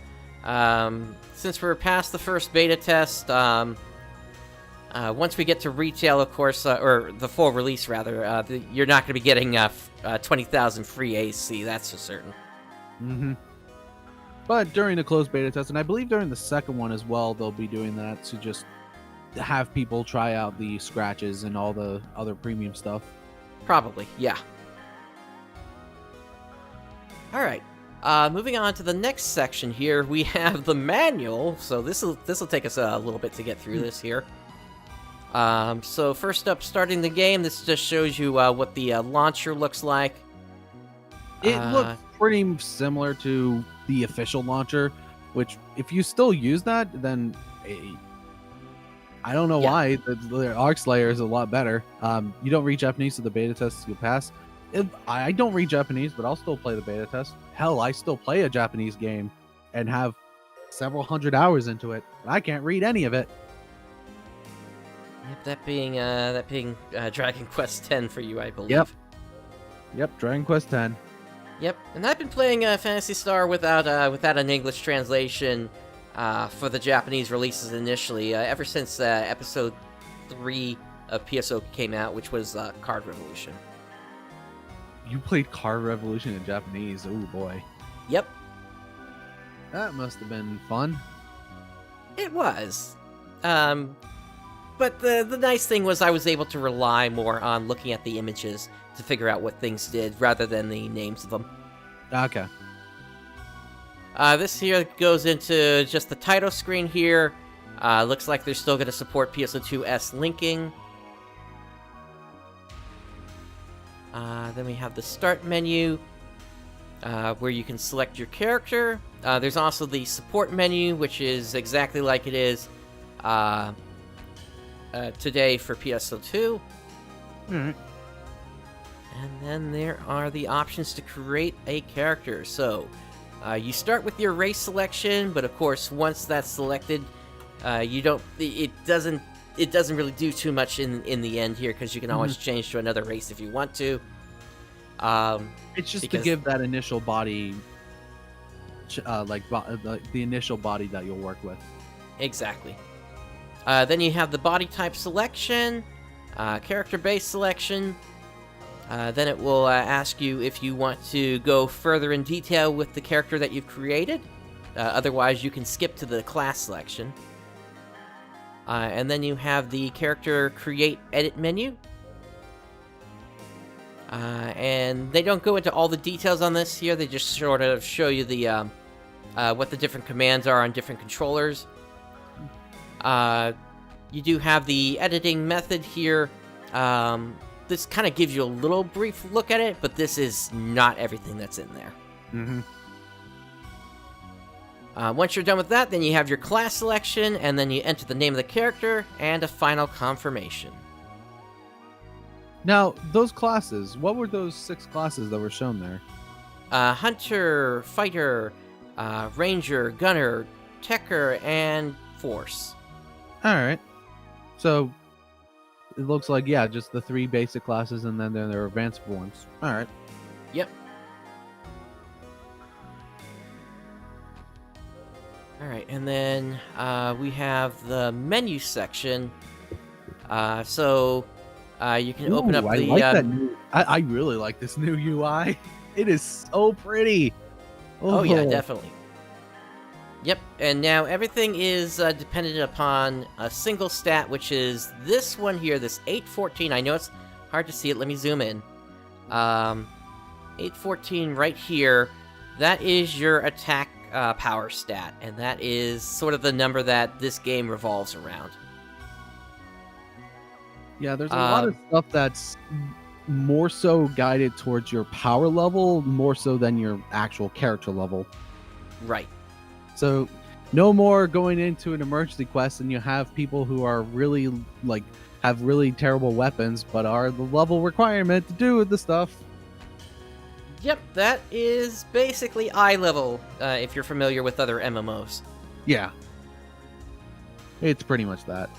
Since we're past the first beta test, once we get to retail, of course, or the full release, rather, you're not going to be getting 20,000 free AC, that's for certain. Mm-hmm. But during the closed beta test, and I believe during the second one as well, they'll be doing that to just have people try out the scratches and all the other premium stuff. Probably, yeah. Alright, moving on to the next section here, we have the manual, so this'll take us a little bit to get through this here. So first up, starting the game, this just shows you what the launcher looks like. It looks pretty similar to the official launcher, which if you still use that, then I don't know why the ARKS layer is a lot better. You don't read Japanese, so the beta test you'll pass. I don't read Japanese, but I'll still play the beta test. Hell, I still play a Japanese game and have several hundred hours into it. I can't read any of it. Yep, that being Dragon Quest X for you, I believe. Yep, Dragon Quest X. Yep, and I've been playing Phantasy Star without an English translation for the Japanese releases initially, ever since Episode 3 of PSO came out, which was Card Revolution. You played Card Revolution in Japanese. Oh boy. Yep. That must have been fun. It was. But the nice thing was I was able to rely more on looking at the images to figure out what things did, rather than the names of them. Okay. This here goes into just the title screen here. Looks like they're still going to support PSO2S linking. Then we have the start menu, where you can select your character. There's also the support menu, which is exactly like it is today for PSO2. Alright. And then there are the options to create a character. So, you start with your race selection, but of course, once that's selected, it doesn't really do too much in the end here, because you can always change to another race if you want to. It's just to give that initial body, the initial body that you'll work with. Exactly. Then you have the body type selection, character base selection. Then it will ask you if you want to go further in detail with the character that you've created. Otherwise, you can skip to the class selection. And then you have the character create edit menu. And they don't go into all the details on this here. They just sort of show you the what the different commands are on different controllers. You do have the editing method here. This kind of gives you a little brief look at it, but this is not everything that's in there. Once you're done with that, then you have your class selection, and then you enter the name of the character and a final confirmation. Now, those classes, what were those 6 classes that were shown there? Hunter, Fighter, Ranger, Gunner, Techer, and Force. Alright. So, it looks like, yeah, just the 3 basic classes, and then there are advanced forms. Alright. Yep. Alright, and then we have the menu section. You can open up the... I really like this new UI. It is so pretty. Oh yeah, definitely. Yep, and now everything is dependent upon a single stat, which is this one here, this 814. I know it's hard to see it. Let me zoom in. 814 right here. That is your attack power stat, and that is sort of the number that this game revolves around. Yeah, there's a lot of stuff that's more so guided towards your power level, more so than your actual character level. Right. So, no more going into an emergency quest and you have people who are really, have really terrible weapons, but are the level requirement to do the stuff. Yep, that is basically eye level, if you're familiar with other MMOs. Yeah. It's pretty much that.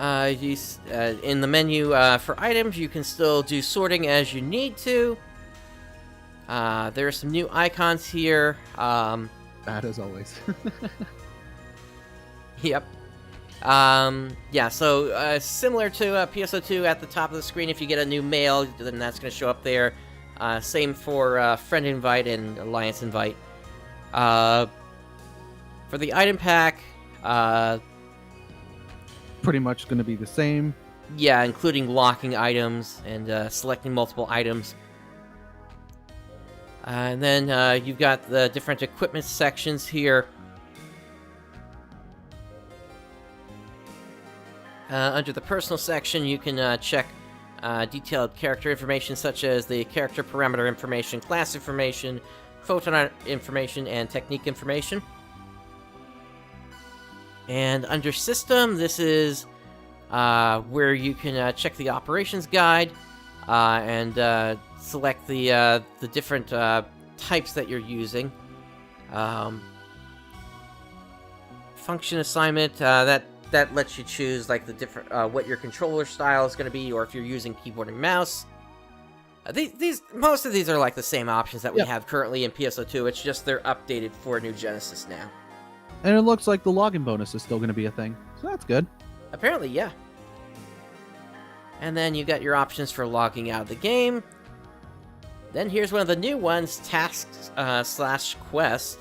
In the menu for items, you can still do sorting as you need to. There are some new icons here. Bad as always. Yep. Yeah, so similar to PSO2 at the top of the screen, if you get a new mail, then that's going to show up there. Same for Friend Invite and Alliance Invite. For the item pack... pretty much going to be the same. Yeah, including locking items and selecting multiple items. And then you've got the different equipment sections here. Under the personal section, you can check detailed character information such as the character parameter information, class information, photon information, and technique information. And under System, this is where you can check the operations guide and select the different types that you're using. Function assignment, that lets you choose like the different what your controller style is going to be, or if you're using keyboard and mouse. Most of these are like the same options that we have currently in PSO2. It's just they're updated for New Genesis now. And it looks like the login bonus is still going to be a thing, so that's good. Apparently, yeah. And then you got your options for logging out of the game. Then here's one of the new ones, tasks /quest.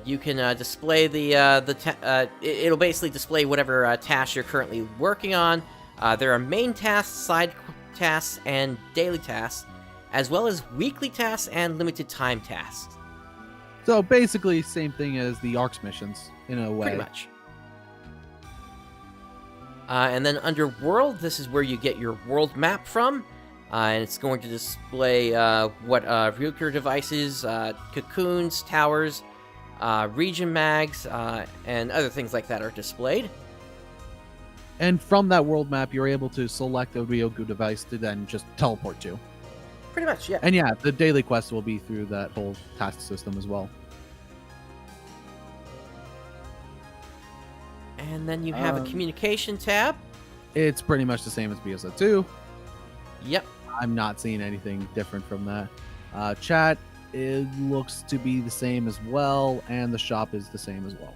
You can display it'll basically display whatever task you're currently working on. There are main tasks, side tasks, and daily tasks, as well as weekly tasks and limited time tasks. So basically, same thing as the ARKS missions, in a way. Pretty much. And then under World, this is where you get your world map from. And it's going to display what Ryuker devices, cocoons, towers, region mags, and other things like that are displayed. And from that world map, you're able to select a Ryuker device to then just teleport to. Pretty much, yeah. And yeah, the daily quest will be through that whole task system as well. And then you have a communication tab. It's pretty much the same as PSO2. Yep. I'm not seeing anything different from that. Chat, it looks to be the same as well, and the shop is the same as well.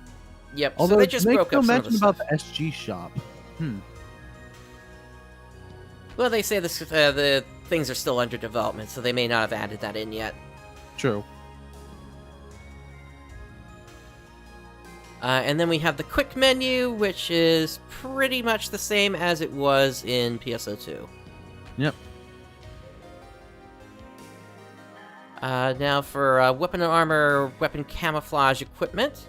Yep. Although so they just broke up some of the mention about stuff. the SG shop. Well, they say the things are still under development, so they may not have added that in yet. True. And then we have the quick menu, which is pretty much the same as it was in PSO2. Yep. Now for weapon and armor, weapon camouflage equipment.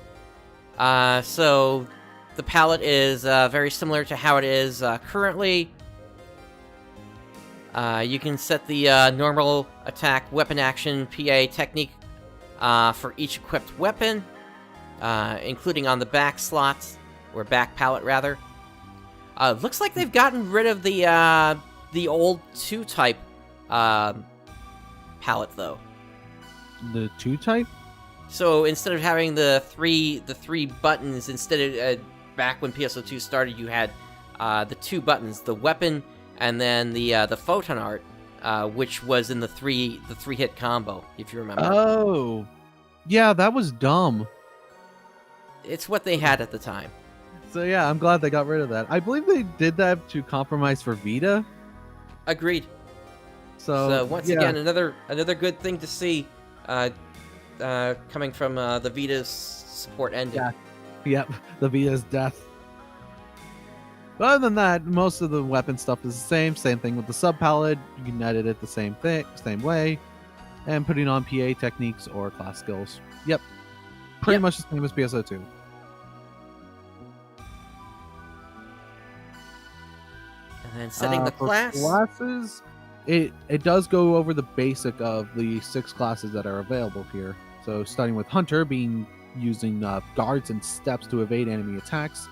So the palette is very similar to how it is currently. You can set the normal attack, weapon action, PA technique for each equipped weapon, including on the back slots, or back palette rather. Looks like they've gotten rid of the old 2-type palette though. The 2-type? So instead of having the three buttons, instead of back when PSO2 started, you had the 2 buttons, the weapon and then the photon art, which was in the three hit combo, if you remember. Oh, yeah, that was dumb. It's what they had at the time. So yeah, I'm glad they got rid of that. I believe they did that to compromise for Vita. Agreed. So once again, another good thing to see coming from the Vita's support ending. Yeah. Yep, the Vita's death. But other than that, most of the weapon stuff is the same. Same thing with the sub palette. You can edit it the same way, and putting on PA techniques or class skills. Yep, pretty much the same as PSO2. And then setting the class. Classes, it does go over the basic of the 6 classes that are available here. So starting with Hunter, using guards and steps to evade enemy attacks,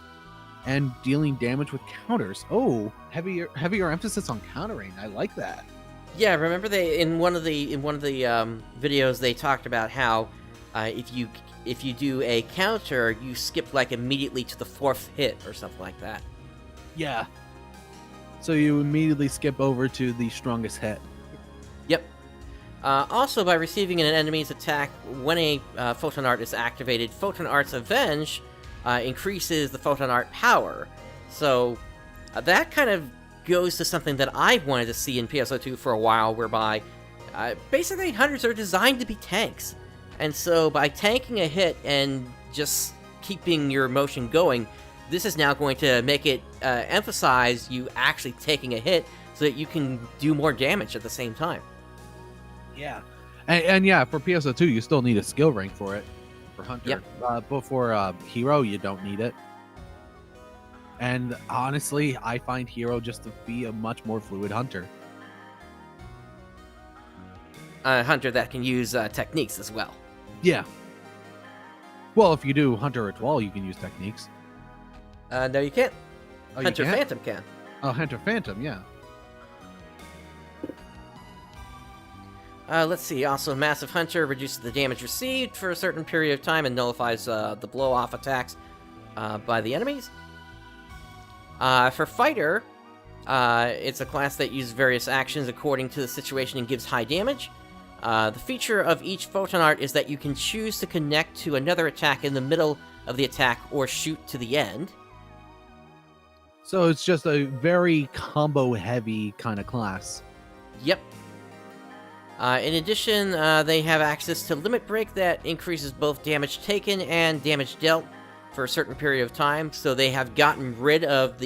and dealing damage with counters. Oh, heavier emphasis on countering. I like that. Yeah, remember they in one of the videos they talked about how if you do a counter, you skip like immediately to the 4th hit or something like that. Yeah. So you immediately skip over to the strongest hit. Yep. Also, by receiving an enemy's attack when a Photon Art is activated, Photon Art's Avenge increases the Photon Art power. So that kind of goes to something that I wanted to see in PSO2 for a while, whereby basically Hunters are designed to be tanks. And so by tanking a hit and just keeping your motion going, this is now going to make it emphasize you actually taking a hit so that you can do more damage at the same time. Yeah. And yeah, for PSO2, you still need a skill rank for it. For Hunter. Yep. But for Hero, you don't need it. And honestly, I find Hero just to be a much more fluid Hunter. A Hunter that can use techniques as well. Yeah. Well, if you do Hunter at all, you can use techniques. No, you can't. Oh, Hunter you can't? Phantom can. Oh, Hunter Phantom, yeah. Let's see. Also, Massive Hunter reduces the damage received for a certain period of time and nullifies the blow-off attacks by the enemies. For Fighter, it's a class that uses various actions according to the situation and gives high damage. The feature of each photon art is that you can choose to connect to another attack in the middle of the attack or shoot to the end. So it's just a very combo-heavy kind of class. Yep. In addition, they have access to Limit Break that increases both damage taken and damage dealt for a certain period of time, so they have gotten rid of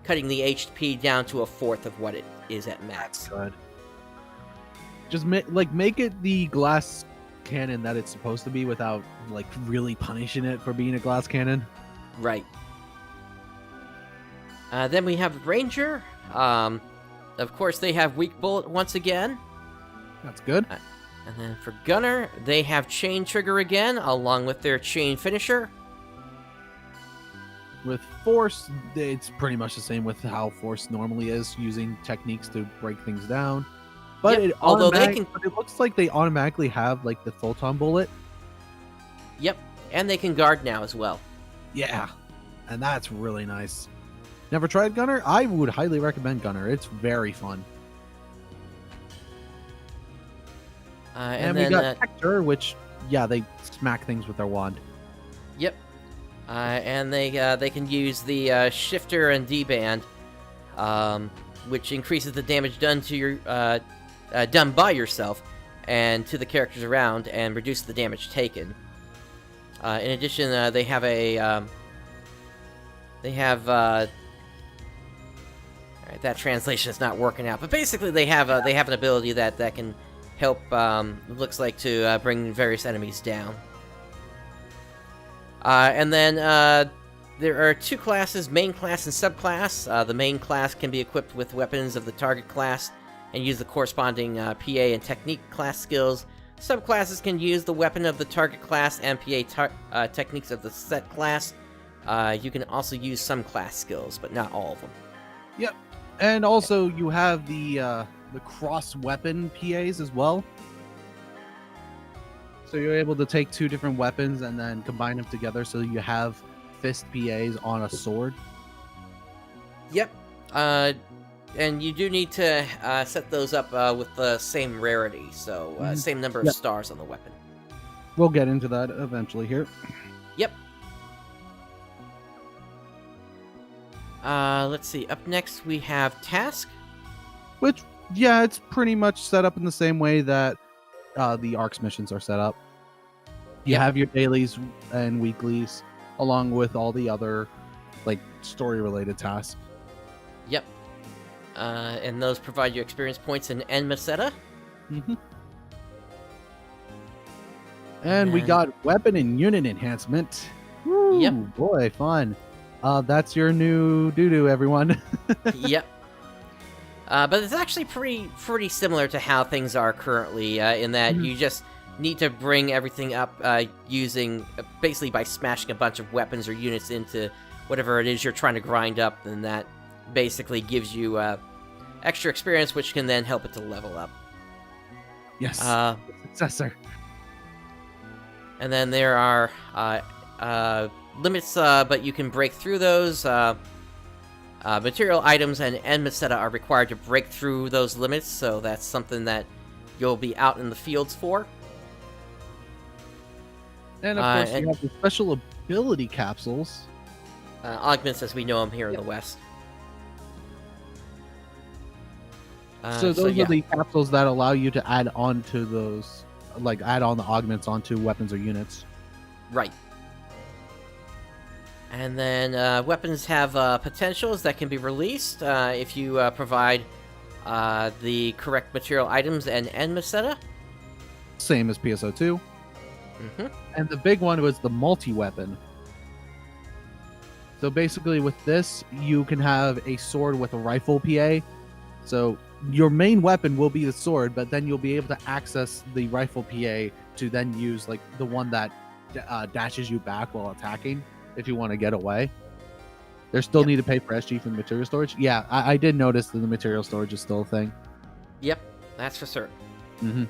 cutting the HP down to a fourth of what it is at max. That's good. Just make it the glass cannon that it's supposed to be without like really punishing it for being a glass cannon. Right. Then we have Ranger. Of course, they have Weak Bullet once again. That's good. And then for Gunner, they have Chain Trigger again, along with their Chain Finisher. With Force, it's pretty much the same with how Force normally is, using techniques to break things down. But yep, although it looks like they automatically have like the Photon Bullet. Yep, and they can guard now as well. Yeah, and that's really nice. Never tried Gunner? I would highly recommend Gunner. It's very fun. And then we got Hector, which, yeah, they smack things with their wand. Yep. And they can use the Shifter and D-Band, which increases the damage done to your done by yourself and to the characters around, and reduce the damage taken. In addition, they have a alright, that translation is not working out, but basically they have an ability that can help, looks like, to bring various enemies down. And then there are two classes, main class and subclass. The main class can be equipped with weapons of the target class and use the corresponding PA and technique class skills. Subclasses can use the weapon of the target class and PA techniques of the set class. You can also use some class skills, but not all of them. Yep. And also you have the cross weapon PAs as well. So you're able to take two different weapons and then combine them together so you have fist PAs on a sword. Yep. And you do need to set those up with the same rarity, so same number of stars on the weapon. We'll get into that eventually here. Yep. Let's see. Up next we have Task. Which, yeah, it's pretty much set up in the same way that the ARKS missions are set up. You have your dailies and weeklies, along with all the other, like, story-related tasks. Yep. And those provide you experience points in Meseta. Mm-hmm. And we got weapon and unit enhancement. Woo, yep. Boy, fun. That's your new doo-doo, everyone. Yep. But it's actually pretty similar to how things are currently, in that you just need to bring everything up using, basically by smashing a bunch of weapons or units into whatever it is you're trying to grind up, and that basically gives you extra experience, which can then help it to level up. Yes, successor. And then there are limits, but you can break through those. Material items and Meseta are required to break through those limits, so that's something that you'll be out in the fields for. And of course, you have the special ability capsules. Augments as we know them here in the West. So those are the capsules that allow you to add on to those, like add on the augments onto weapons or units. Right. And then weapons have potentials that can be released if you provide the correct material items and Meseta. Same as PSO2. Mm-hmm. And the big one was the multi-weapon. So basically with this, you can have a sword with a rifle PA. So your main weapon will be the sword, but then you'll be able to access the rifle PA to then use like the one that dashes you back while attacking if you want to get away. They still need to pay for SG for the material storage. Yeah, I did notice that the material storage is still a thing. Yep, that's for certain. Mm-hmm.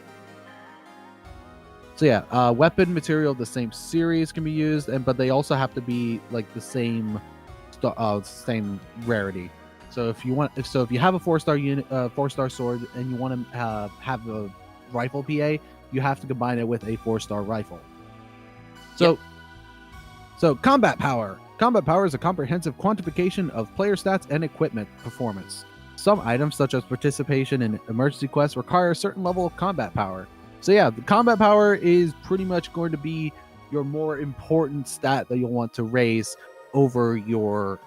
So yeah, weapon material of the same series can be used, but they also have to be like the same rarity. So if you have a 4-star unit, 4-star sword, and you want to have a rifle PA, you have to combine it with a 4-star rifle. So combat power. Combat power is a comprehensive quantification of player stats and equipment performance. Some items, such as participation in emergency quests, require a certain level of combat power. So yeah, the combat power is pretty much going to be your more important stat that you'll want to raise over your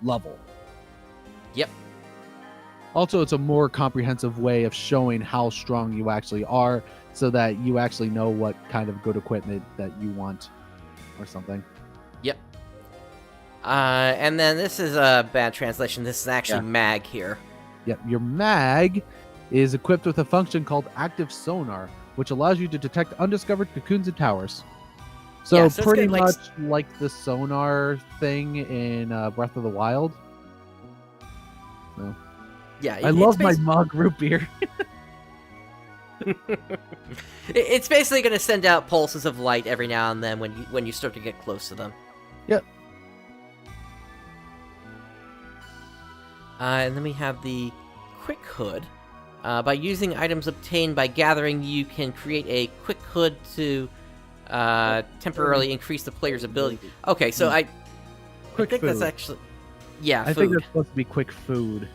level. Yep. Also, it's a more comprehensive way of showing how strong you actually are, so that you actually know what kind of good equipment that you want or something. Yep. And then this is a bad translation. This is actually mag here. Yep. Your mag is equipped with a function called active sonar, which allows you to detect undiscovered cocoons and towers. So pretty much like the sonar thing in Breath of the Wild. So. Yeah, I love my mug root beer. It's basically going to send out pulses of light every now and then when you start to get close to them. Yep. And then we have the quick hood. By using items obtained by gathering, you can create a quick hood to temporarily increase the player's ability. Okay, so I think that's actually... Yeah, I think that's supposed to be quick food.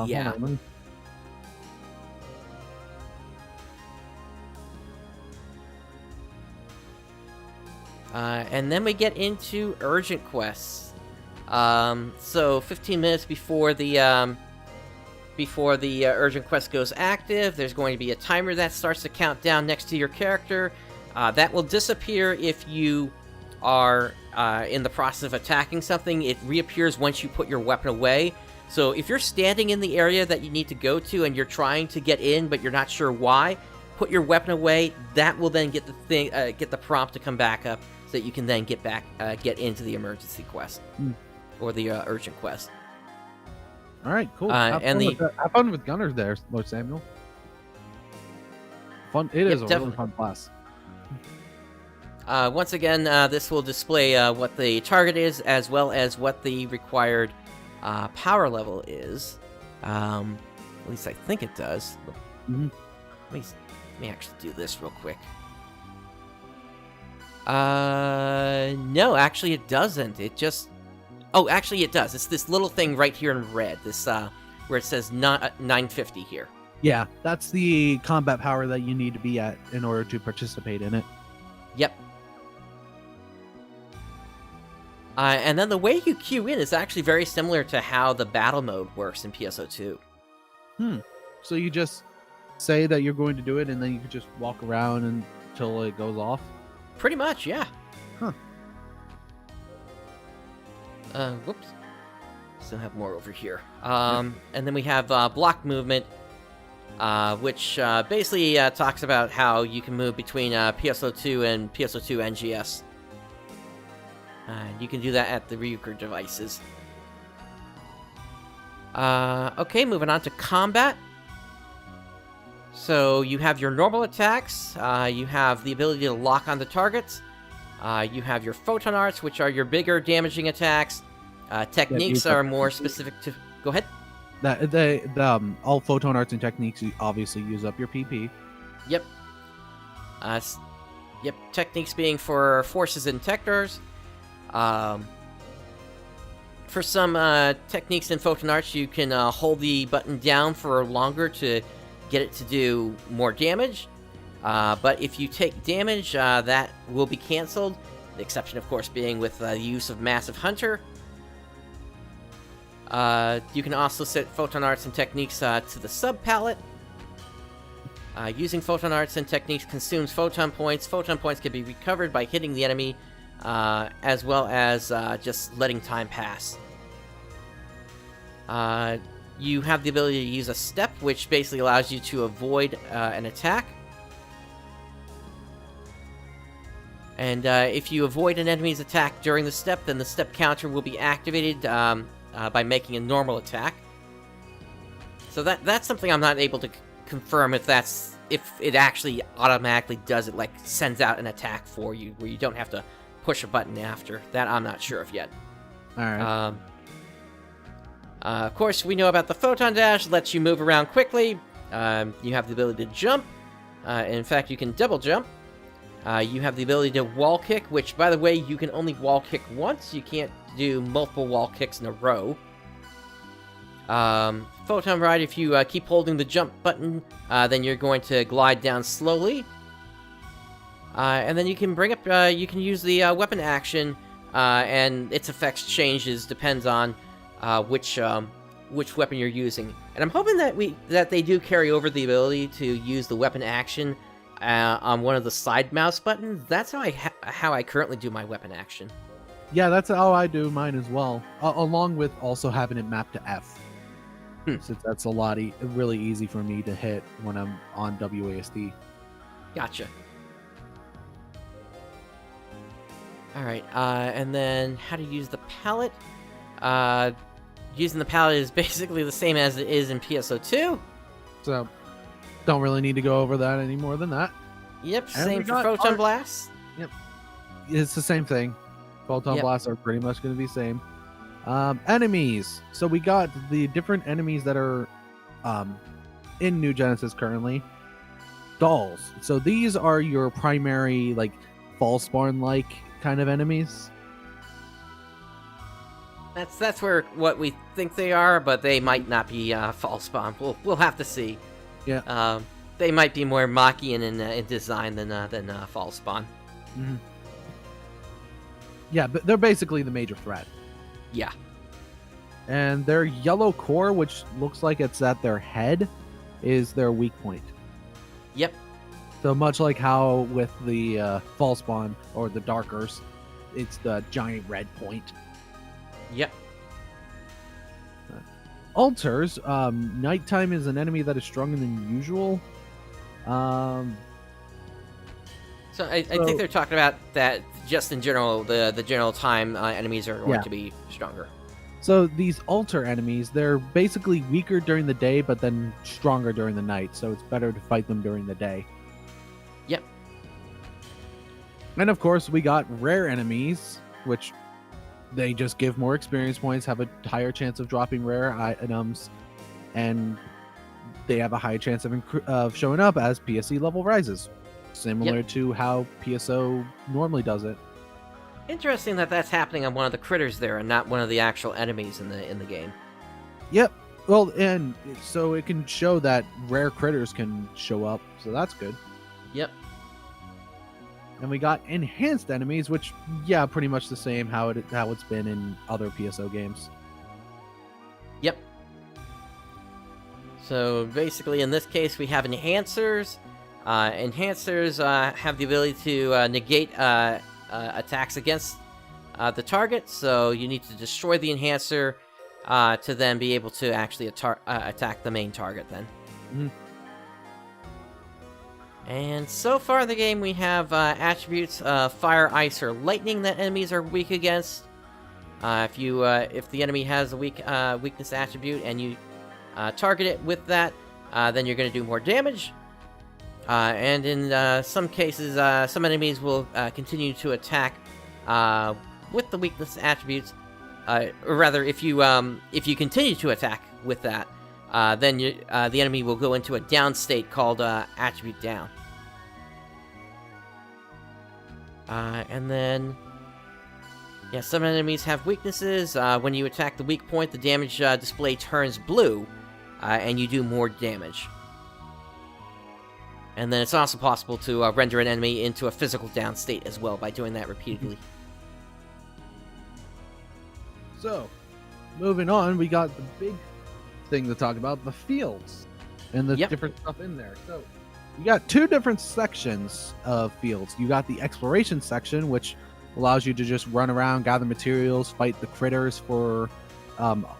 Yeah. And then we get into urgent quests. So 15 minutes before the urgent quest goes active, there's going to be a timer that starts to count down next to your character. That will disappear if you are in the process of attacking something. It reappears once you put your weapon away. So if you're standing in the area that you need to go to and you're trying to get in but you're not sure why, put your weapon away. That will then get the prompt to come back up, so that you can then get into the emergency quest or the urgent quest. All right, cool. Have fun with Gunners there, Lord Samuel. Fun. It is a really fun class. Once again, this will display what the target is, as well as what the required power level is. At least I think it does. Mm-hmm. Let me actually do this real quick. No, actually it doesn't. It just... Oh, actually it does. It's this little thing right here in red. This, where it says 950 here. Yeah, that's the combat power that you need to be at in order to participate in it. Yep. And then the way you queue in is actually very similar to how the battle mode works in PSO2. So you just say that you're going to do it, and then you can just walk around until it goes off? Pretty much, yeah. Huh. Whoops. Still have more over here. And then we have block movement, which basically talks about how you can move between PSO2 and PSO2 NGS. You can do that at the Ryuker devices. Okay, moving on to combat. So you have your normal attacks, you have the ability to lock onto targets, you have your photon arts, which are your bigger damaging attacks. Techniques are more specific to... Go ahead. All photon arts and techniques obviously use up your PP. Yep. Yep, techniques being for forces and detectors. For some techniques in photon arts, you can hold the button down for longer to get it to do more damage. But if you take damage, that will be canceled. The exception, of course, being with the use of Massive Hunter. You can also set photon arts and techniques to the sub-palette. Using photon arts and techniques consumes photon points. Photon points can be recovered by hitting the enemy, as well as just letting time pass. You have the ability to use a step, which basically allows you to avoid an attack. And if you avoid an enemy's attack during the step, then the step counter will be activated by making a normal attack. So that's something I'm not able to confirm if if it actually automatically does it, like sends out an attack for you, where you don't have to push a button after. That I'm not sure of yet. All right. Of course, we know about the Photon Dash, lets you move around quickly. You have the ability to jump. In fact, you can double jump. You have the ability to wall kick, which, by the way, you can only wall kick once. You can't do multiple wall kicks in a row. Photon Ride, if you keep holding the jump button, then you're going to glide down slowly. And then you can bring up, you can use the weapon action, and its effects changes, depends on which weapon you're using. And I'm hoping that they do carry over the ability to use the weapon action on one of the side mouse buttons. That's how I currently do my weapon action. Yeah, that's how I do mine as well, along with also having it mapped to F. Since that's a lot really easy for me to hit when I'm on WASD. Gotcha. All right, and then how to use the palette. Using the palette is basically the same as it is in PSO2. So, don't really need to go over that any more than that. Yep, same for Photon Blasts. Yep, it's the same thing. Photon Blasts are pretty much going to be the same. Enemies. So we got the different enemies that are in New Genesis currently. Dolls. So these are your primary, like, fall spawn-like kind of enemies. That's what we think they are, but they might not be fall spawn. We'll have to see. Yeah. They might be more Machian in design than fall spawn. Mm-hmm. Yeah, but they're basically the major threat. Yeah. And their yellow core, which looks like it's at their head, is their weak point. Yep. So much like how with the fall spawn or the Darkers, it's the giant red point. Yep. Altars. Nighttime is an enemy that is stronger than usual. So I think they're talking about that just in general. The general time enemies are going to be stronger. So these altar enemies, they're basically weaker during the day, but then stronger during the night. So it's better to fight them during the day. Yep. And of course, we got rare enemies, which they just give more experience points, have a higher chance of dropping rare items, and they have a high chance of showing up as PSE level rises. Similar to how PSO normally does it. Interesting that that's happening on one of the critters there and not one of the actual enemies in the game. Yep. Well, and so it can show that rare critters can show up, so that's good. Yep. And we got enhanced enemies, which, yeah, pretty much the same how it's been in other PSO games. Yep. So basically, in this case, we have enhancers. Enhancers have the ability to negate attacks against the target, so you need to destroy the enhancer to then be able to actually attack the main target then. Mm-hmm. And so far in the game, we have attributes fire, ice, or lightning that enemies are weak against. If the enemy has a weakness attribute and you target it with that, then you're going to do more damage. And in some cases, some enemies will continue to attack with the weakness attributes. Or rather, if you continue to attack with that, then the enemy will go into a down state called attribute down. And then, some enemies have weaknesses. When you attack the weak point, the damage display turns blue, and you do more damage. And then it's also possible to render an enemy into a physical down state as well by doing that repeatedly. So, moving on, we got the big thing to talk about, the fields and the different stuff in there. So, you got two different sections of fields. You got the exploration section, which allows you to just run around, gather materials, fight the critters for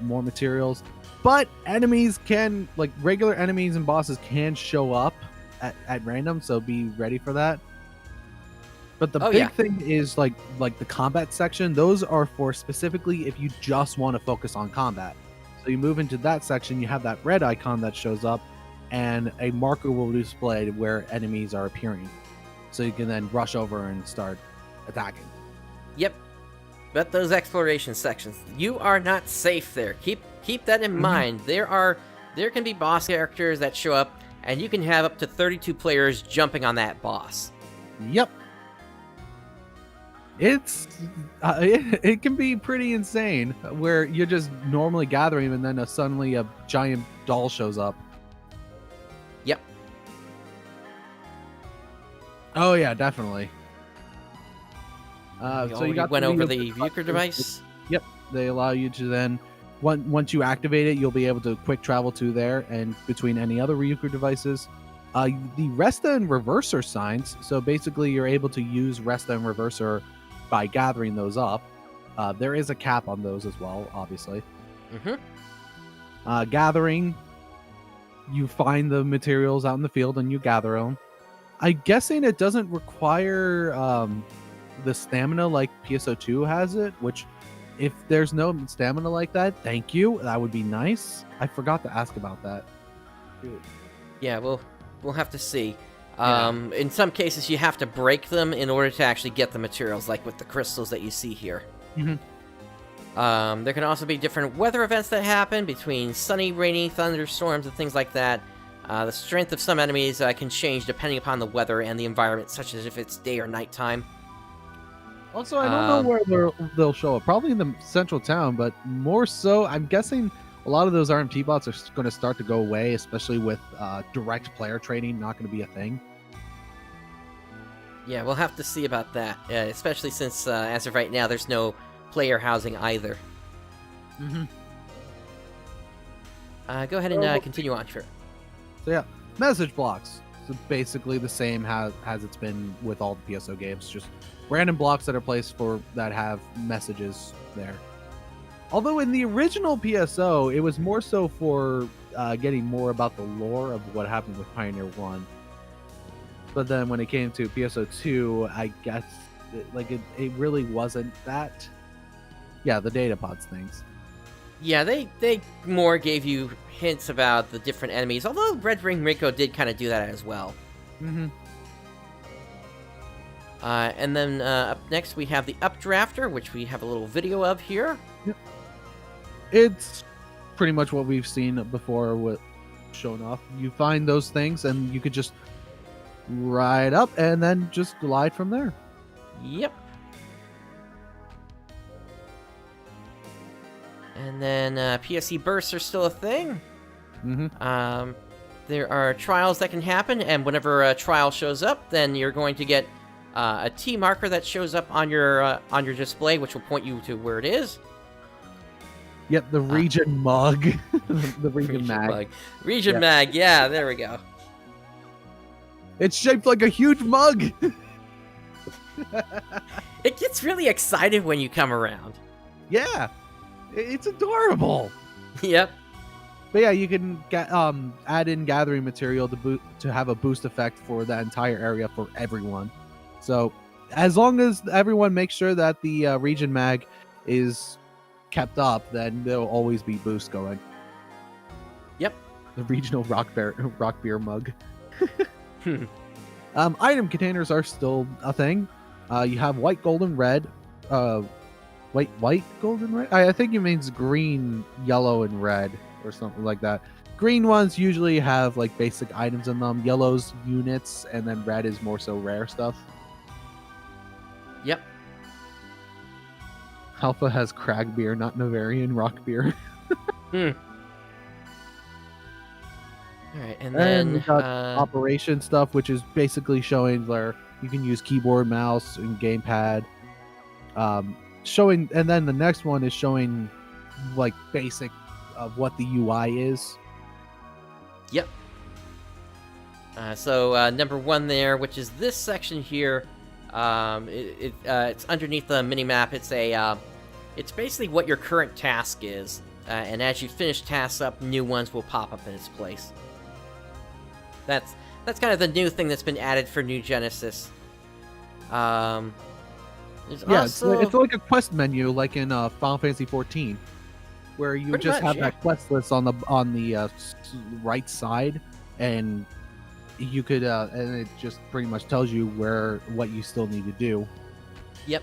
more materials. But enemies can, like regular enemies and bosses can show up at random, so be ready for that. But the big thing is like the combat section. Those are for specifically if you just want to focus on combat. So you move into that section, you have that red icon that shows up, and a marker will be displayed where enemies are appearing. So you can then rush over and start attacking. Yep. But those exploration sections, you are not safe there. Keep that in mind. There can be boss characters that show up, and you can have up to 32 players jumping on that boss. Yep. It can be pretty insane where you're just normally gathering and then suddenly a giant doll shows up. Yep. Oh yeah, definitely. So you went over the Euchre device? Yep. They allow you to then, once you activate it, you'll be able to quick travel to there and between any other Euchre devices. The Resta and Reverser signs, so basically you're able to use Resta and Reverser by gathering those up. There is a cap on those as well, obviously. Gathering, you find the materials out in the field and you gather them. I'm guessing it doesn't require the stamina like PSO2 has it, which if there's no stamina like that, thank you. That would be nice. I forgot to ask about that. Yeah, we'll have to see. In some cases, you have to break them in order to actually get the materials, like with the crystals that you see here. There can also be different weather events that happen between sunny, rainy, thunderstorms, and things like that. The strength of some enemies can change depending upon the weather and the environment, such as if it's day or nighttime. Also, I don't know where they'll show up. Probably in the central town, but more so, I'm guessing a lot of those RMT bots are going to start to go away, especially with direct player trading not going to be a thing. Yeah, we'll have to see about that, especially since, as of right now, there's no player housing either. Go ahead and continue on, sure. So yeah, message blocks. So basically the same as it's been with all the PSO games, just random blocks that are placed that have messages there. Although in the original PSO, it was more so for getting more about the lore of what happened with Pioneer 1. But then when it came to PSO2, I guess it really wasn't that. Yeah, the data pods things. Yeah, they more gave you hints about the different enemies, although Red Ring Rico did kind of do that as well. And then up next we have the Updrafter, which we have a little video of here. Yep. It's pretty much what we've seen before with shown off. You find those things and you could just ride up and then just glide from there. Yep. And then PSE bursts are still a thing. There are trials that can happen, and whenever a trial shows up, then you're going to get a T marker that shows up on your display, which will point you to where it is. Yep, the region mug. The region mag. Region mag, yeah, there we go. It's shaped like a huge mug. It gets really excited when you come around. Yeah, it's adorable. Yep. But yeah, you can add in gathering material to have a boost effect for that entire area for everyone. So as long as everyone makes sure that the region mag is kept up, then there'll always be boost going. Yep. The regional rock beer mug. Item containers are still a thing. You have white, gold, and red. White, gold, and red? I think it means green, yellow, and red, or something like that. Green ones usually have like basic items in them. Yellow's units, and then red is more so rare stuff. Yep. Alpha has crag beer, not Navarian rock beer. Alright, and then we got operation stuff, which is basically showing where you can use keyboard, mouse, and gamepad. Showing, and then the next one is showing like basic of what the UI is. Yep. So number one there, which is this section here, it's underneath the minimap. It's basically what your current task is, and as you finish tasks up, new ones will pop up in its place. That's kind of the new thing that's been added for New Genesis. Yeah, it's like a quest menu, like in Final Fantasy 14, where you just have that quest list on the right side, and you could and it just pretty much tells you what you still need to do. Yep.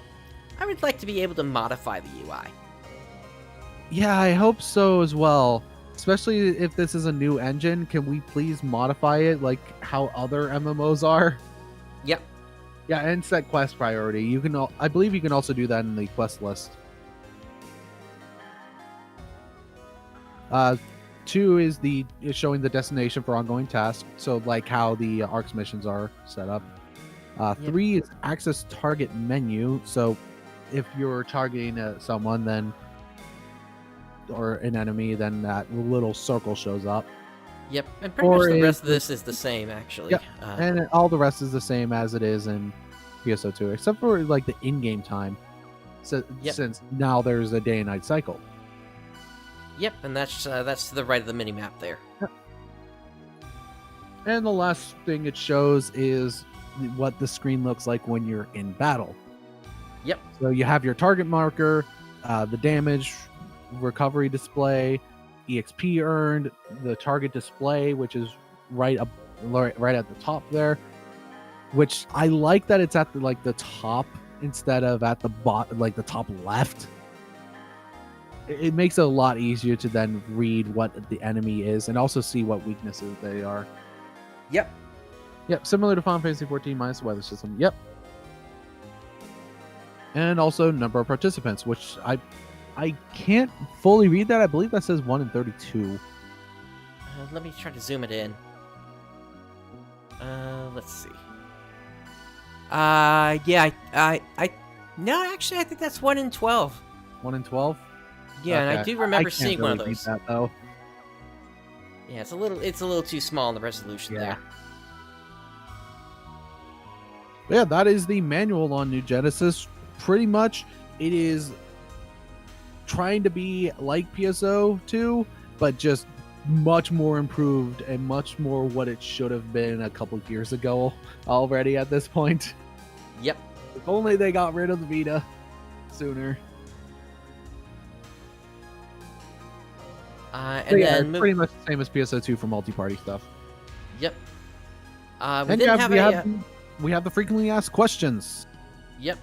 I would like to be able to modify the UI. Yeah, I hope so as well. Especially if this is a new engine, can we please modify it like how other MMOs are? Yep. Yeah, and set quest priority. You can, I believe, you can also do that in the quest list. 2 is showing the destination for ongoing tasks. So like how the ARKS missions are set up. 3 is access target menu. So if you're targeting someone, then or an enemy, then that little circle shows up. Yep, and pretty much the rest of this is the same, actually. Yep, and all the rest is the same as it is in PSO2, except for like the in-game time, since now there's a day and night cycle. Yep, and that's to the right of the minimap there. Yep. And the last thing it shows is what the screen looks like when you're in battle. Yep. So you have your target marker, the damage recovery display, EXP earned, the target display, which is right at the top there, which I like that it's at the top instead of at the bottom, like the top left. It makes it a lot easier to then read what the enemy is and also see what weaknesses they are. Yep. Similar to Final Fantasy 14 minus the weather system. Yep. And also number of participants, which I can't fully read that. I believe that says 1 in 32. Let me try to zoom it in. Let's see. Yeah, no, actually, I think that's 1 in 12. 1 in 12? Yeah, okay. And I do remember seeing really one of those. That, though. Yeah, it's a little too small in the resolution there. Yeah, that is the manual on New Genesis. Pretty much, it is trying to be like PSO2, but just much more improved and much more what it should have been a couple years ago already at this point. Yep. If only they got rid of the Vita sooner. And then pretty much the same as PSO2 for multi-party stuff. Yep. We have the frequently asked questions. Yep.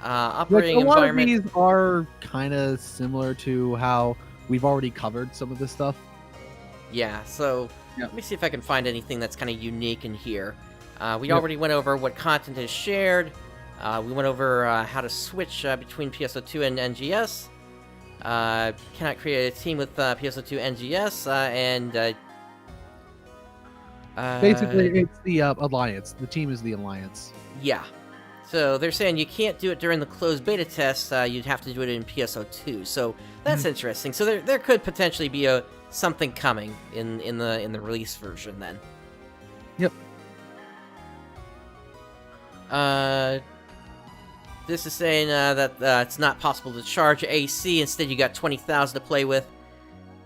Operating a lot environment. of these are kind of similar to how we've already covered some of this stuff. Yeah, so let me see if I can find anything that's kind of unique in here. We already went over what content is shared. We went over how to switch between PSO2 and NGS. Cannot create a team with PSO2 NGS, and basically it's the alliance. The team is the alliance. Yeah. So they're saying you can't do it during the closed beta test. You'd have to do it in PSO2. So that's interesting. So there could potentially be something coming in the release version then. Yep. This is saying that it's not possible to charge AC. Instead, you got 20,000 to play with.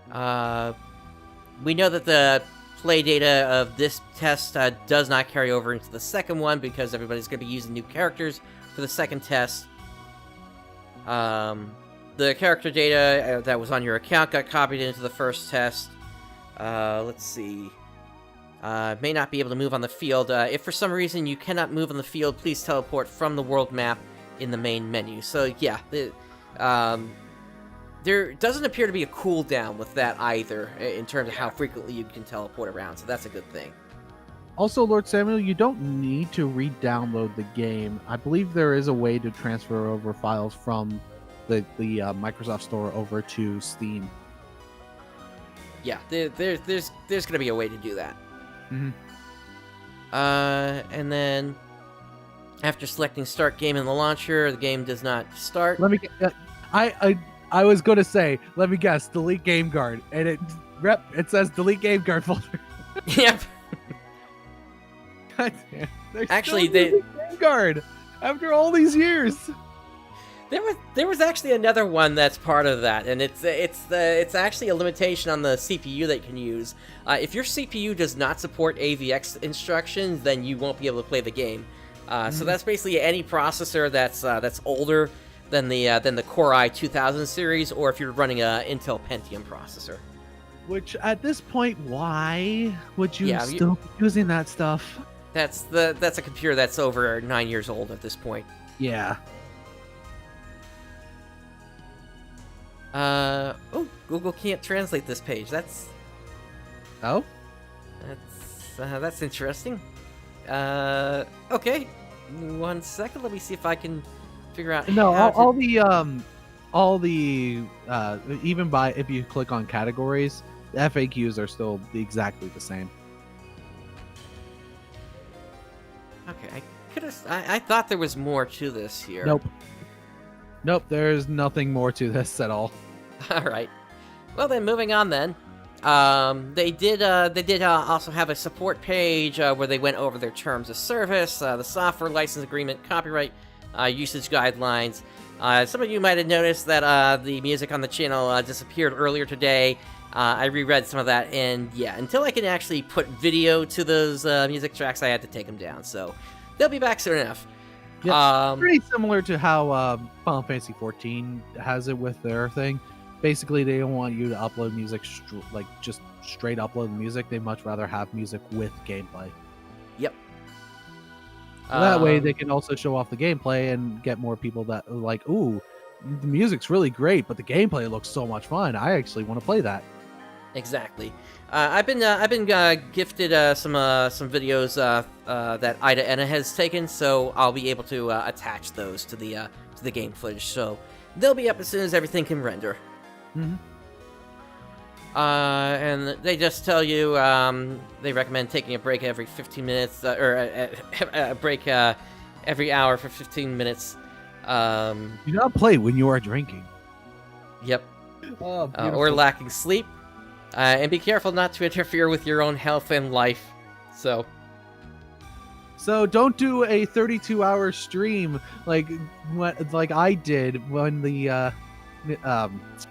We know that the play data of this test does not carry over into the second one because everybody's going to be using new characters for the second test. The character data that was on your account got copied into the first test. Let's see. May not be able to move on the field. If for some reason you cannot move on the field, please teleport from the world map in the main menu. So yeah, there doesn't appear to be a cooldown with that either, in terms of how frequently you can teleport around, so that's a good thing. Also, Lord Samuel, you don't need to re-download the game. I believe there is a way to transfer over files from the Microsoft Store over to Steam. Yeah, there's going to be a way to do that. Mm-hmm. And then, after selecting Start Game in the launcher, the game does not start. Let me get... I was going to say, let me guess, delete game guard, and it says delete game guard folder. Yep. God damn. Actually, game guard after all these years. There was actually another one that's part of that, and it's actually a limitation on the CPU that you can use. If your CPU does not support AVX instructions, then you won't be able to play the game. So that's basically any processor that's older than the Core i 2000 series, or if you're running a Intel Pentium processor. Which at this point, why would you Yeah, still be using that stuff? That's a computer that's over 9 years old at this point. Yeah. Oh, Google can't translate this page. Oh? That's interesting. Okay. 1 second. Let me see if I can figure out No, how all the even by if you click on categories, the FAQs are still exactly the same. Okay, I thought there was more to this here. Nope, there's nothing more to this at all. All right. Well then, moving on then. They did also have a support page where they went over their terms of service, the software license agreement, copyright, usage guidelines. Some of you might have noticed that the music on the channel disappeared earlier today. I reread some of that, and yeah, until I can actually put video to those music tracks, I had to take them down. So they'll be back soon enough. Yeah, pretty similar to how Final Fantasy 14 has it with their thing. Basically, they don't want you to upload music just straight upload the music. They much rather have music with gameplay. Yep. So that way, they can also show off the gameplay and get more people that are like, ooh, the music's really great, but the gameplay looks so much fun. I actually want to play that. Exactly. I've been gifted some videos that Idola has taken, so I'll be able to attach those to the game footage. So they'll be up as soon as everything can render. Mm-hmm. And they just tell you they recommend taking a break every 15 minutes, or a break every hour for 15 minutes. Do not play when you are drinking. Yep. Oh, or lacking sleep. And be careful not to interfere with your own health and life. So don't do a 32-hour stream like I did when the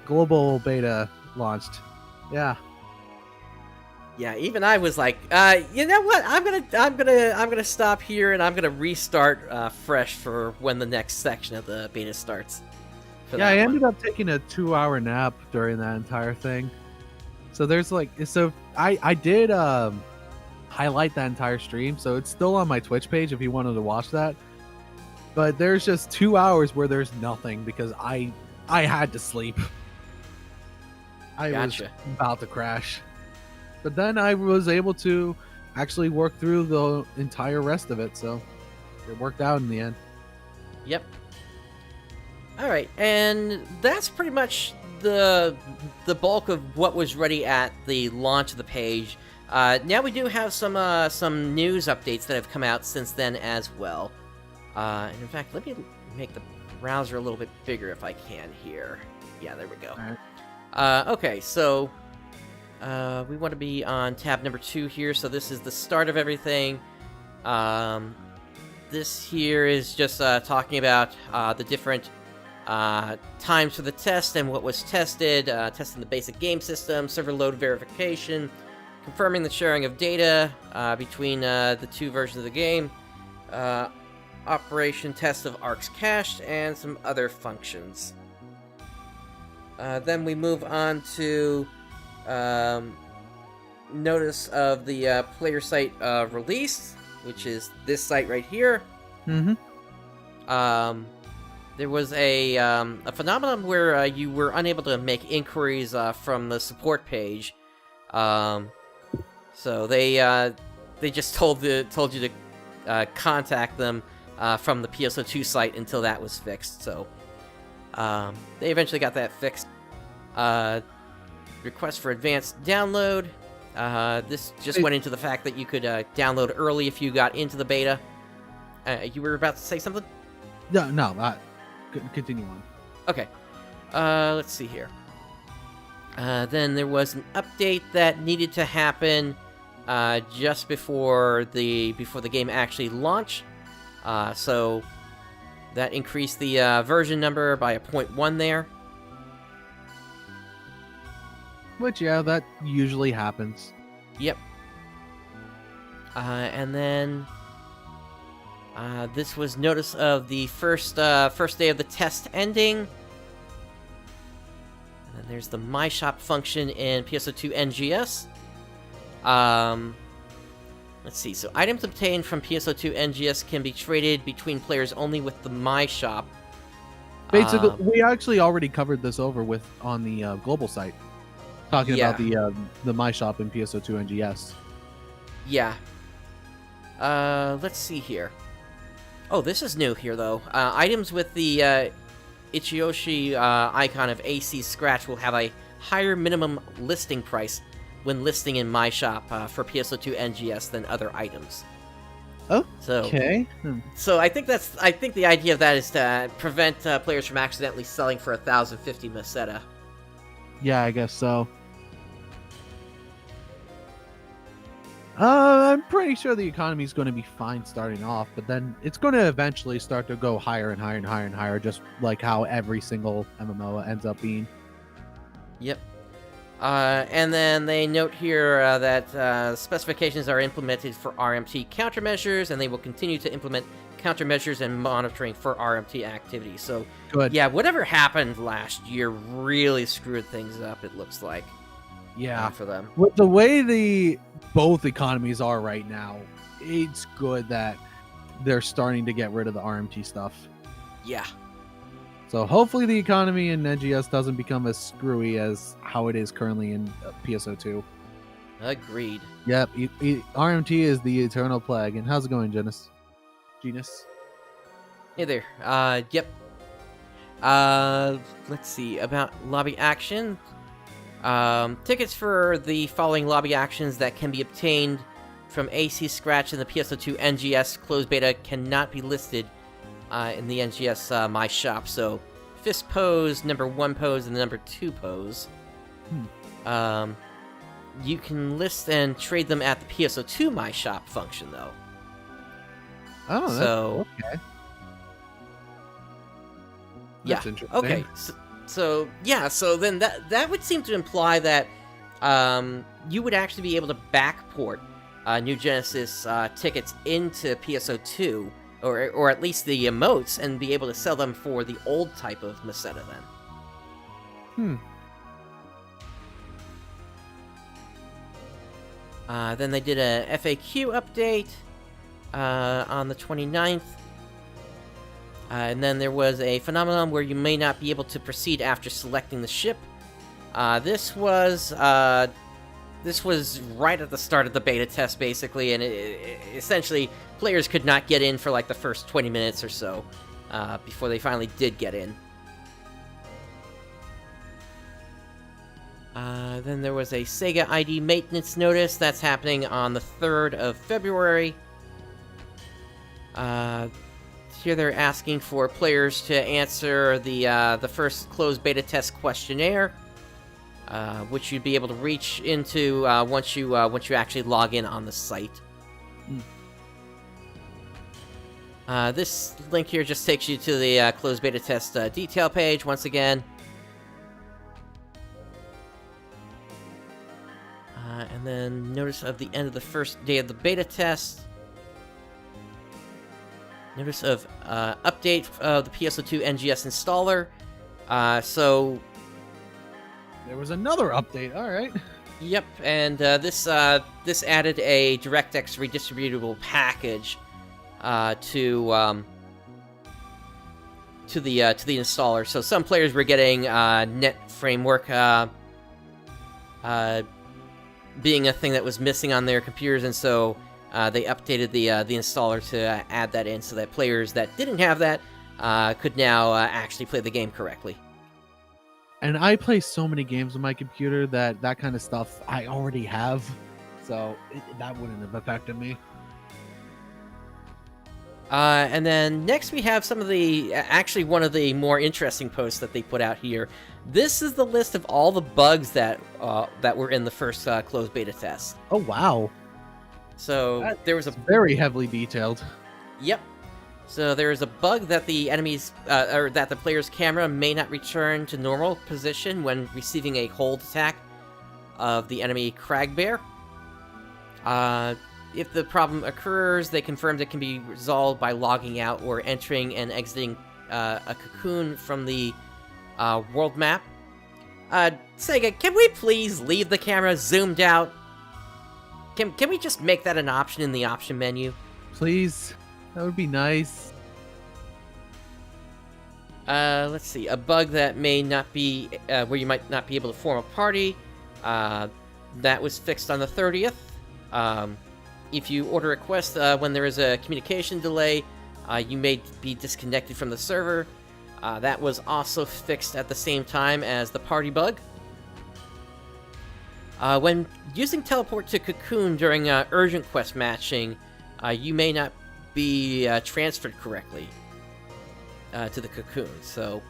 global beta launched. Yeah, even I was like, you know what? I'm gonna stop here and I'm gonna restart fresh for when the next section of the beta starts. Yeah, I ended up taking a 2-hour nap during that entire thing. So there's I did highlight that entire stream, so it's still on my Twitch page if you wanted to watch that. But there's just 2 hours where there's nothing because I had to sleep. I was about to crash. But then I was able to actually work through the entire rest of it, so it worked out in the end. Yep. Alright, and that's pretty much the bulk of what was ready at the launch of the page. Now we do have some news updates that have come out since then as well. And in fact, let me make the browser a little bit bigger if I can here. Yeah, there we go. All right. Okay, so we want to be on tab number 2 here. So this is the start of everything. This here is just talking about the different times for the test and what was tested, testing the basic game system, server load verification, confirming the sharing of data between the two versions of the game, operation test of ARKS cached, and some other functions. Then we move on to notice of the player site release, which is this site right here. Mm-hmm. There was a phenomenon where you were unable to make inquiries from the support page. So they just told you to contact them from the PSO2 site until that was fixed. So they eventually got that fixed. Request for advanced download. This just went into the fact that you could download early if you got into the beta. You were about to say something? No. Continue on. Okay. Let's see here. Then there was an update that needed to happen just before the game actually launched. So that increased the version number by a 0.1 there. Which, yeah, that usually happens. Yep. And then this was notice of the first day of the test ending. And there's the My Shop function in PSO2 NGS. Let's see. So items obtained from PSO2 NGS can be traded between players only with the My Shop. Basically, we actually already covered this over with on the global site, talking about the My Shop in PSO2 NGS. Yeah. Let's see here. Oh, this is new here, though. Items with the Ichiyoshi icon of AC Scratch will have a higher minimum listing price when listing in My Shop for PSO2 NGS than other items. Oh, so, okay. So I think the idea of that is to prevent players from accidentally selling for 1,050 Meseta. Yeah, I guess so. I'm pretty sure the economy is going to be fine starting off, but then it's going to eventually start to go higher and higher and higher and higher, just like how every single MMO ends up being. Yep. And then they note here that specifications are implemented for RMT countermeasures, and they will continue to implement countermeasures and monitoring for RMT activity. So, good. Yeah, whatever happened last year really screwed things up, it looks like. Yeah. For them. With the way both economies are right now, it's good that they're starting to get rid of the RMT stuff. Yeah. So hopefully the economy in NGS doesn't become as screwy as how it is currently in PSO2. Agreed. Yep, RMT is the eternal plague. And how's it going, Genus? Hey there. Yep. Let's see about lobby action. Tickets for the following lobby actions that can be obtained from AC Scratch in the PSO2 NGS closed beta cannot be listed in the NGS My Shop. So, Fist Pose, number 1 pose, and the number 2 pose. You can list and trade them at the PSO2 My Shop function, though. Oh, so okay. That's interesting. Okay. So then that would seem to imply that you would actually be able to backport New Genesis tickets into PSO2, or at least the emotes, and be able to sell them for the old type of Meseta then. Then they did a FAQ update on the 29th. And then there was a phenomenon where you may not be able to proceed after selecting the ship. This was right at the start of the beta test, basically, and essentially players could not get in for like the first 20 minutes or so before they finally did get in. Then there was a Sega ID maintenance notice that's happening on the 3rd of February. Here they're asking for players to answer the first closed beta test questionnaire, which you'd be able to reach into once you actually log in on the site. This link here just takes you to the closed beta test detail page once again. And then notice of the end of the first day of the beta test. Notice of update of the PSO2 NGS installer. So there was another update. All right. Yep, and this added a DirectX redistributable package to the installer. So some players were getting Net Framework being a thing that was missing on their computers, and so they updated the installer to add that in, so that players that didn't have that could now actually play the game correctly. And I play so many games on my computer that kind of stuff I already have, so that wouldn't have affected me. And then next we have some of actually one of the more interesting posts that they put out here. This is the list of all the bugs that were in the first closed beta test. Oh, wow. So there was very heavily detailed. Yep. So there is a bug that the enemies, or that the player's camera may not return to normal position when receiving a hold attack of the enemy Cragbear. If the problem occurs, they confirmed it can be resolved by logging out or entering and exiting a cocoon from the world map. Sega, can we please leave the camera zoomed out? Can we just make that an option in the option menu? Please, that would be nice. Let's see. A bug that may not be, where you might not be able to form a party. That was fixed on the 30th. If you order a quest when there is a communication delay, you may be disconnected from the server. That was also fixed at the same time as the party bug. When using teleport to Cocoon during urgent quest matching, you may not be transferred correctly to the Cocoon, so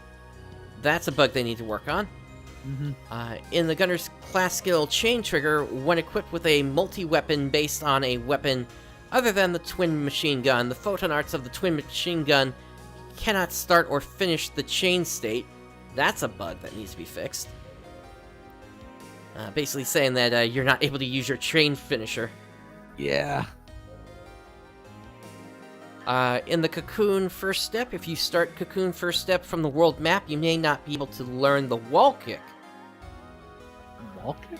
that's a bug they need to work on. In the Gunner's class skill Chain Trigger, when equipped with a multi-weapon based on a weapon other than the twin machine gun, the photon arts of the twin machine gun cannot start or finish the chain state. That's a bug that needs to be fixed. Basically saying that you're not able to use your chain finisher. Yeah. In the Cocoon First Step, if you start Cocoon First Step from the world map, you may not be able to learn the wall kick. Wall kick?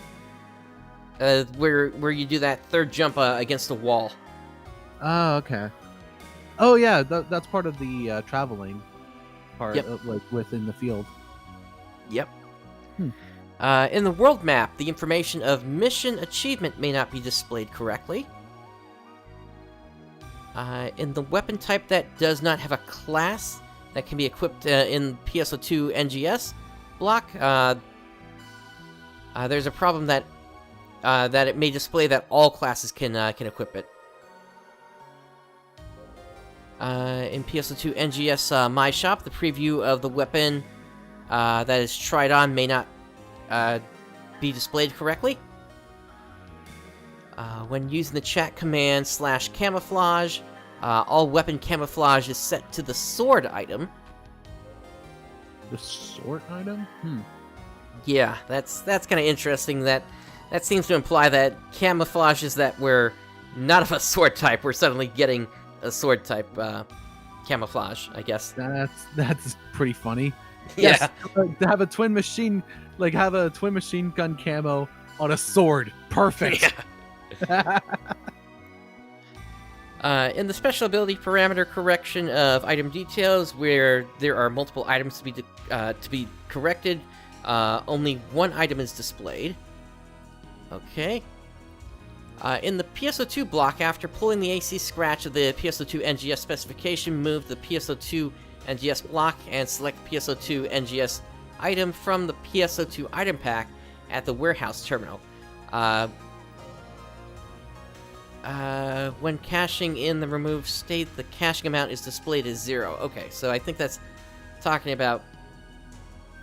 Where you do that third jump against the wall. Oh, okay. Oh, yeah, that's part of the traveling part, Yep. Like within the field. Yep. In the world map, the information of mission achievement may not be displayed correctly. In the weapon type that does not have a class that can be equipped in PSO2 NGS block, there's a problem that it may display that all classes can equip it. In PSO2 NGS My Shop, the preview of the weapon that is tried on may not be displayed correctly. When using the chat command /camouflage, all weapon camouflage is set to the sword item. The sword item? Yeah, that's kind of interesting. That seems to imply that camouflage is that we're not of a sword type. We're suddenly getting a sword type camouflage, I guess. That's pretty funny. Yeah. Yes, to have a twin machine, like have a twin machine gun camo on a sword. Perfect. Yeah. In the special ability parameter correction of item details, where there are multiple items to be corrected, only one item is displayed. Okay. In the PSO2 block, after pulling the AC scratch of the PSO2 NGS specification, move the PSO2 NGS block and select PSO2 NGS item from the PSO2 item pack at the warehouse terminal. When caching in the removed state, the caching amount is displayed as 0. Okay, so I think that's talking about...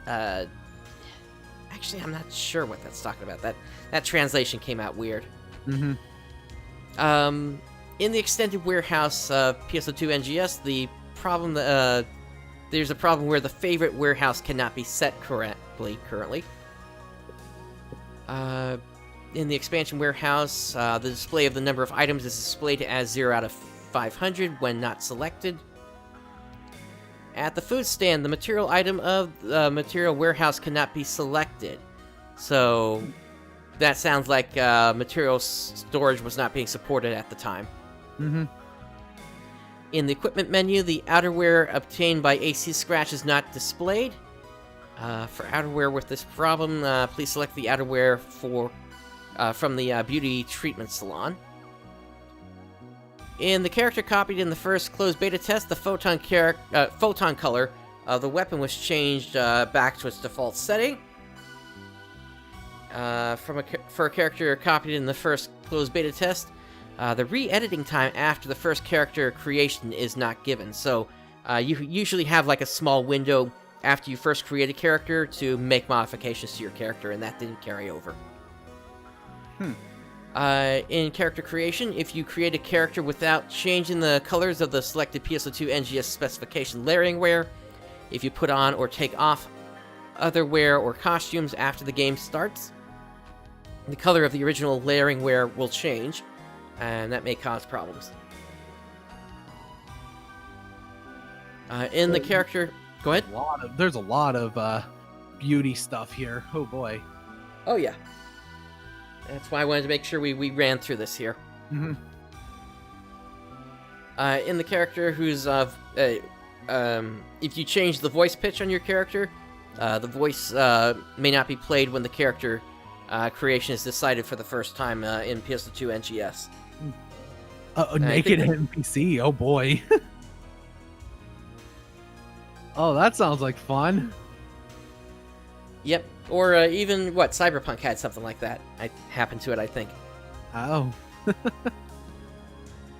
Actually, I'm not sure what that's talking about. That translation came out weird. Mm-hmm. In the extended warehouse PSO2 NGS, the problem there's a problem where the favorite warehouse cannot be set correctly currently. In the expansion warehouse, the display of the number of items is displayed as 0 out of 500 when not selected. At the food stand, the material item of the material warehouse cannot be selected. So that sounds like material storage was not being supported at the time. Mm-hmm. In the equipment menu, the outerwear obtained by AC Scratch is not displayed. For outerwear with this problem, please select the outerwear from the beauty treatment salon. In the character copied in the first closed beta test, the photon color of the weapon was changed back to its default setting. For a character copied in the first closed beta test, the re-editing time after the first character creation is not given. So you usually have like a small window after you first create a character to make modifications to your character, and that didn't carry over. In character creation, if you create a character without changing the colors of the selected PSO2 NGS specification layering wear, if you put on or take off other wear or costumes after the game starts, the color of the original layering wear will change, and that may cause problems. In the character... Go ahead. There's a lot of beauty stuff here. Oh boy. Oh yeah. That's why I wanted to make sure we ran through this here. Mm-hmm. In the character who's if you change the voice pitch on your character, the voice may not be played when the character creation is decided for the first time in PSO2 NGS. Naked NPC. Oh boy. Oh, that sounds like fun. Yep. Or even Cyberpunk had something like that. I happened to it, I think. Oh.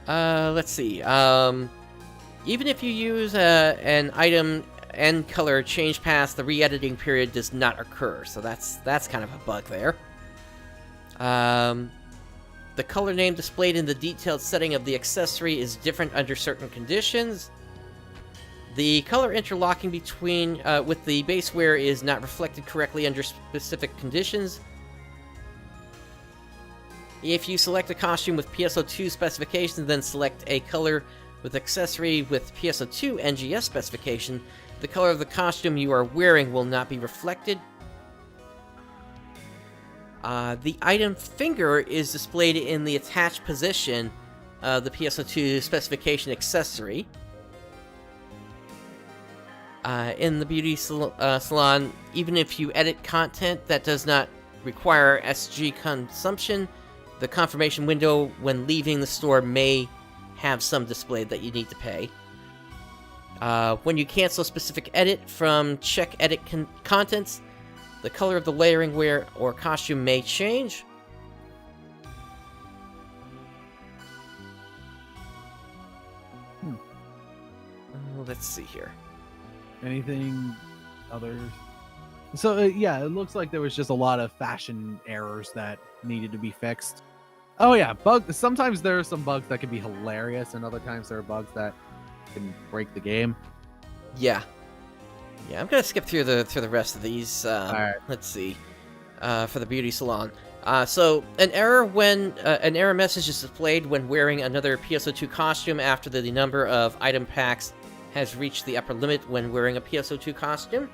Let's see. Even if you use an item and color change pass, the re-editing period does not occur. So that's kind of a bug there. The color name displayed in the detailed setting of the accessory is different under certain conditions. The color interlocking between with the base wear is not reflected correctly under specific conditions. If you select a costume with PSO2 specifications, then select a color with accessory with PSO2 NGS specification, the color of the costume you are wearing will not be reflected. The item finger is displayed in the attached position of the PSO2 specification accessory. In the beauty salon, even if you edit content that does not require SG consumption, the confirmation window when leaving the store may have some display that you need to pay. When you cancel a specific edit from check edit contents, the color of the layering wear or costume may change. Let's see here. Anything other? So yeah, it looks like there was just a lot of fashion errors that needed to be fixed. Oh yeah, sometimes there are some bugs that can be hilarious, and other times there are bugs that can break the game. Yeah, I'm gonna skip through the rest of these. Right. Let's see. For the beauty salon. So an error message is displayed when wearing another PSO2 costume after the number of item packs has reached the upper limit when wearing a PSO2 costume.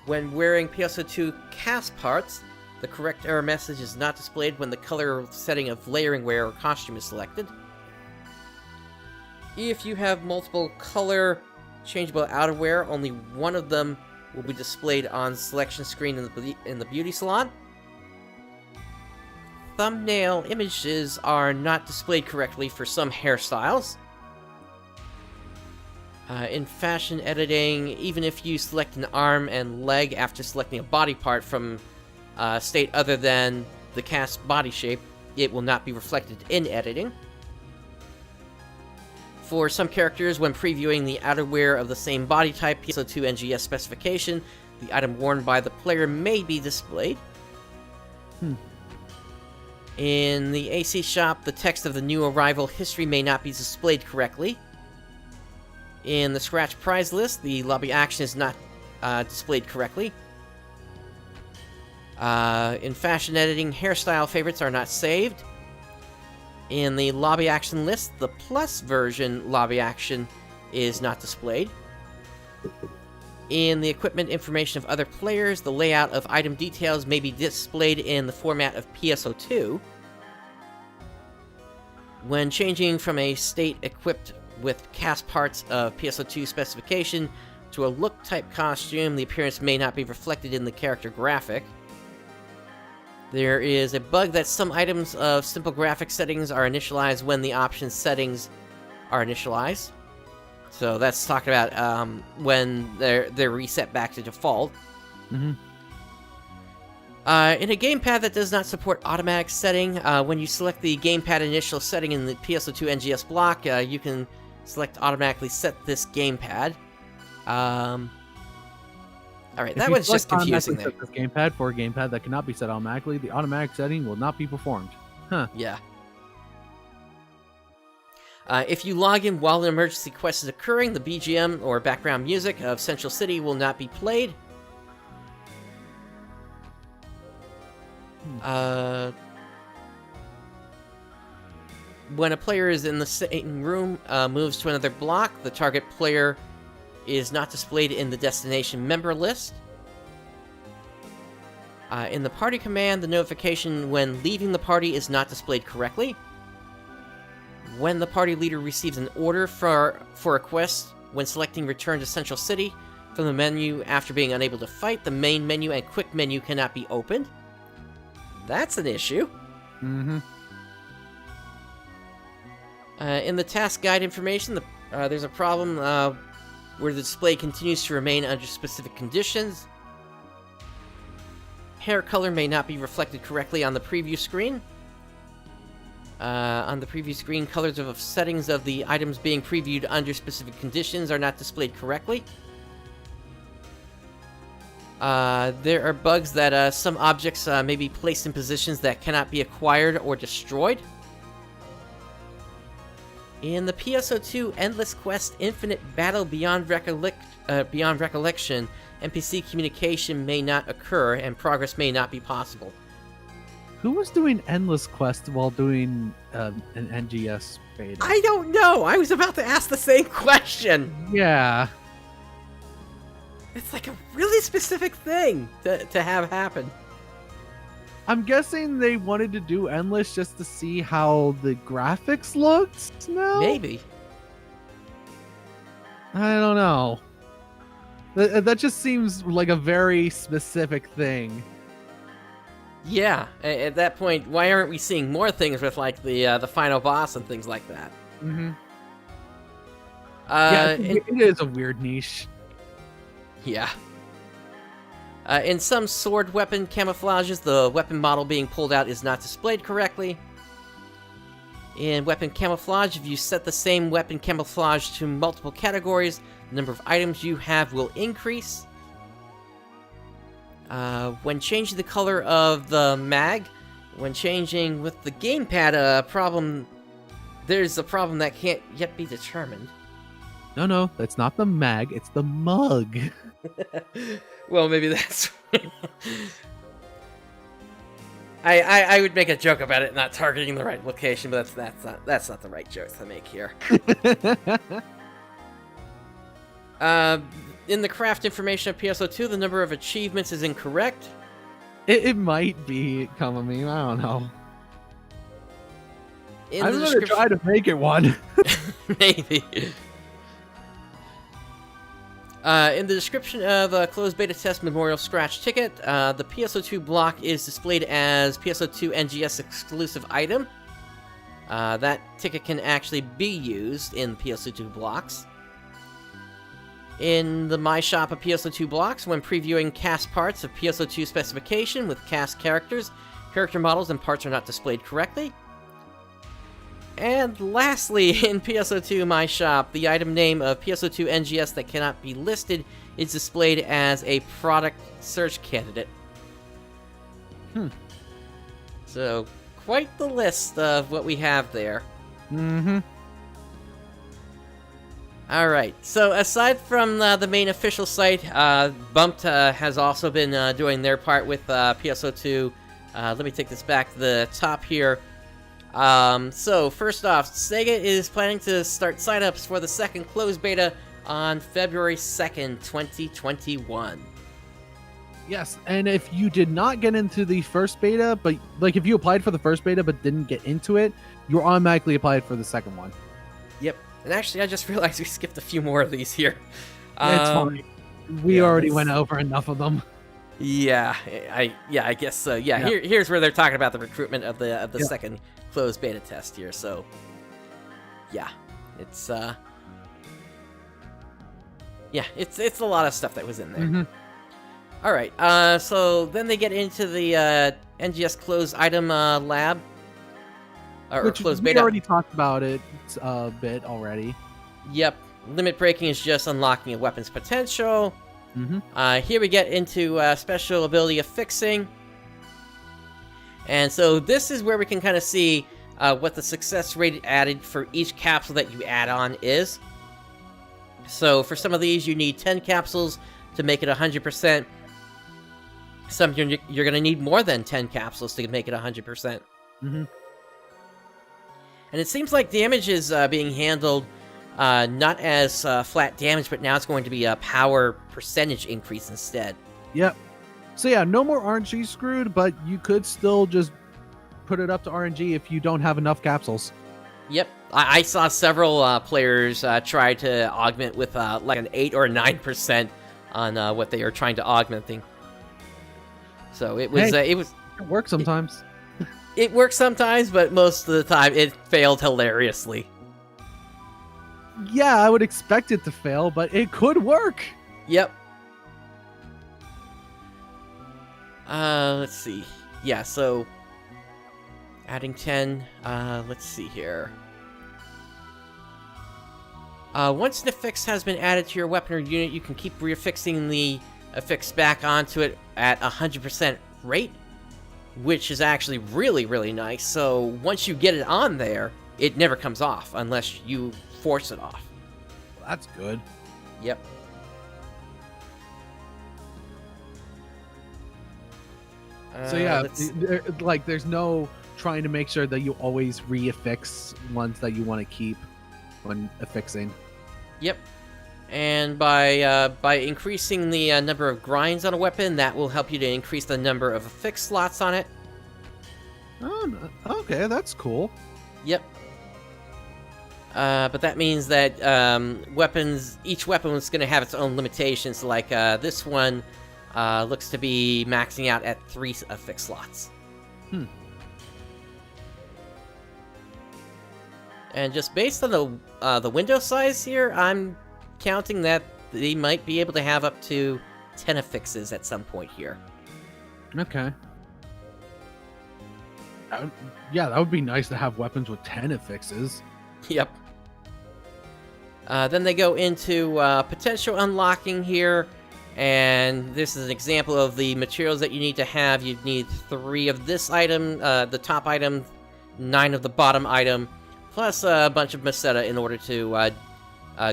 When wearing PSO2 cast parts, the correct error message is not displayed when the color setting of layering wear or costume is selected. If you have multiple color changeable outerwear, only one of them will be displayed on selection screen in the beauty salon. Thumbnail images are not displayed correctly for some hairstyles. In fashion editing, even if you select an arm and leg after selecting a body part from a state other than the cast body shape, it will not be reflected in editing. For some characters, when previewing the outerwear of the same body type PSO2 NGS specification, the item worn by the player may be displayed. In the AC shop, the text of the new arrival history may not be displayed correctly. In the scratch prize list, the lobby action is not displayed correctly. In fashion editing, hairstyle favorites are not saved. In the lobby action list, the plus version lobby action is not displayed. In the equipment information of other players, the layout of item details may be displayed in the format of PSO2. When changing from a state equipped with cast parts of PSO2 specification to a look-type costume, the appearance may not be reflected in the character graphic. There is a bug that some items of simple graphic settings are initialized when the option settings are initialized. So that's talking about when they're reset back to default. In a gamepad that does not support automatic setting, when you select the gamepad initial setting in the PSO2 NGS block, you can select automatically set this gamepad. Alright, that was just confusing there. Set this gamepad for a gamepad that cannot be set automatically, the automatic setting will not be performed. Huh. Yeah. If you log in while an emergency quest is occurring, the BGM or background music of Central City will not be played. When a player is in the same room, moves to another block, the target player is not displayed in the destination member list. In the party command, the notification when leaving the party is not displayed correctly. When the party leader receives an order for a quest, when selecting Return to Central City from the menu after being unable to fight, the main menu and quick menu cannot be opened. That's an issue. Mm-hmm. In the task guide information, there's a problem where the display continues to remain under specific conditions. Hair color may not be reflected correctly on the preview screen. On the preview screen, colors of settings of the items being previewed under specific conditions are not displayed correctly. There are bugs that some objects may be placed in positions that cannot be acquired or destroyed. In the PSO2 Endless Quest Infinite Battle Beyond Recollection, NPC communication may not occur and progress may not be possible. Who was doing Endless Quest while doing an NGS beta? I don't know! I was about to ask the same question! Yeah. It's like a really specific thing to have happen. I'm guessing they wanted to do Endless just to see how the graphics looked now? Maybe. I don't know. That just seems like a very specific thing. Yeah, at that point, why aren't we seeing more things with, like, the final boss and things like that? Mm-hmm. Yeah, it is a weird niche. Yeah. In some sword weapon camouflages, the weapon model being pulled out is not displayed correctly. In weapon camouflage, if you set the same weapon camouflage to multiple categories, the number of items you have will increase. When changing the color of the mag, when changing with the gamepad, there's a problem that can't yet be determined. No, that's not the mag, it's the mug. Well, maybe that's... I would make a joke about it not targeting the right location, but that's not the right joke to make here. In the craft information of PSO2, the number of achievements is incorrect. It might be coming. I don't know. I'm gonna try to make it one. Maybe. In the description of a closed beta test memorial scratch ticket, the PSO2 block is displayed as PSO2 NGS exclusive item. That ticket can actually be used in PSO2 blocks. In the My Shop of PSO2 blocks, when previewing cast parts of PSO2 specification with cast characters, character models and parts are not displayed correctly. And lastly, in PSO2 My Shop, the item name of PSO2 NGS that cannot be listed is displayed as a product search candidate. So, quite the list of what we have there. Mm-hmm. Alright, so aside from the main official site, Bumped has also been doing their part with PSO2. Let me take this back to the top here. So, first off, Sega is planning to start signups for the second closed beta on February 2nd, 2021. Yes, and if you did not get into the first beta, but like if you applied for the first beta but didn't get into it, you're automatically applied for the second one. Yep, and actually I just realized we skipped a few more of these here. It's fine. We already went over enough of them. Yeah, I guess so. Yeah, here's where they're talking about the recruitment of the second closed beta test here. So, yeah, it's it's a lot of stuff that was in there. Mm-hmm. All right, so then they get into the NGS closed item lab, or closed beta. We already talked about it a bit already. Yep, limit breaking is just unlocking a weapon's potential. Mm-hmm. Here we get into special ability of fixing. And so this is where we can kind of see what the success rate added for each capsule that you add on is. So for some of these, you need 10 capsules to make it 100%. Some you're going to need more than 10 capsules to make it 100%. Mm-hmm. And it seems like damage is being handled not as flat damage, but now it's going to be a power percentage increase instead. Yep. So yeah, no more RNG screwed, but you could still just put it up to RNG if you don't have enough capsules. Yep, I saw several players try to augment with like an 8 or 9% on what they are trying to augmenting. So it was It works sometimes. It works sometimes, but most of the time it failed hilariously. Yeah, I would expect it to fail, but it could work. Yep. Let's see. Yeah, so adding 10. Let's see here. Once an affix has been added to your weapon or unit, you can keep reaffixing the affix back onto it at 100% rate, which is actually really, really nice. So once you get it on there, it never comes off unless you force it off. That's good. Yep. So yeah, there's no trying to make sure that you always reaffix ones that you want to keep when affixing. Yep. And by increasing the number of grinds on a weapon, that will help you to increase the number of affix slots on it. Oh, okay, that's cool. Yep. But that means that each weapon is going to have its own limitations. Like this one looks to be maxing out at 3 affix slots. And just based on the window size here, I'm counting that they might be able to have up to 10 affixes at some point here. Okay. Yeah, that would be nice to have weapons with 10 affixes. Yep. Then they go into potential unlocking here, and this is an example of the materials that you need to have. You'd need 3 of this item, the top item, 9 of the bottom item, plus a bunch of Meseta in order to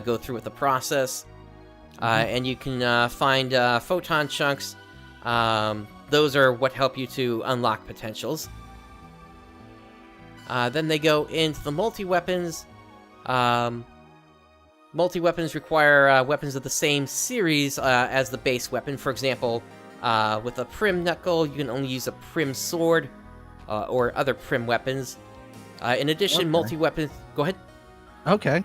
go through with the process. And you can find photon chunks. Those are what help you to unlock potentials. Then they go into the multi-weapons. Multi-weapons require weapons of the same series as the base weapon. For example, with a Prim Knuckle, you can only use a Prim Sword or other Prim weapons. In addition, multi-weapons... Go ahead. Okay,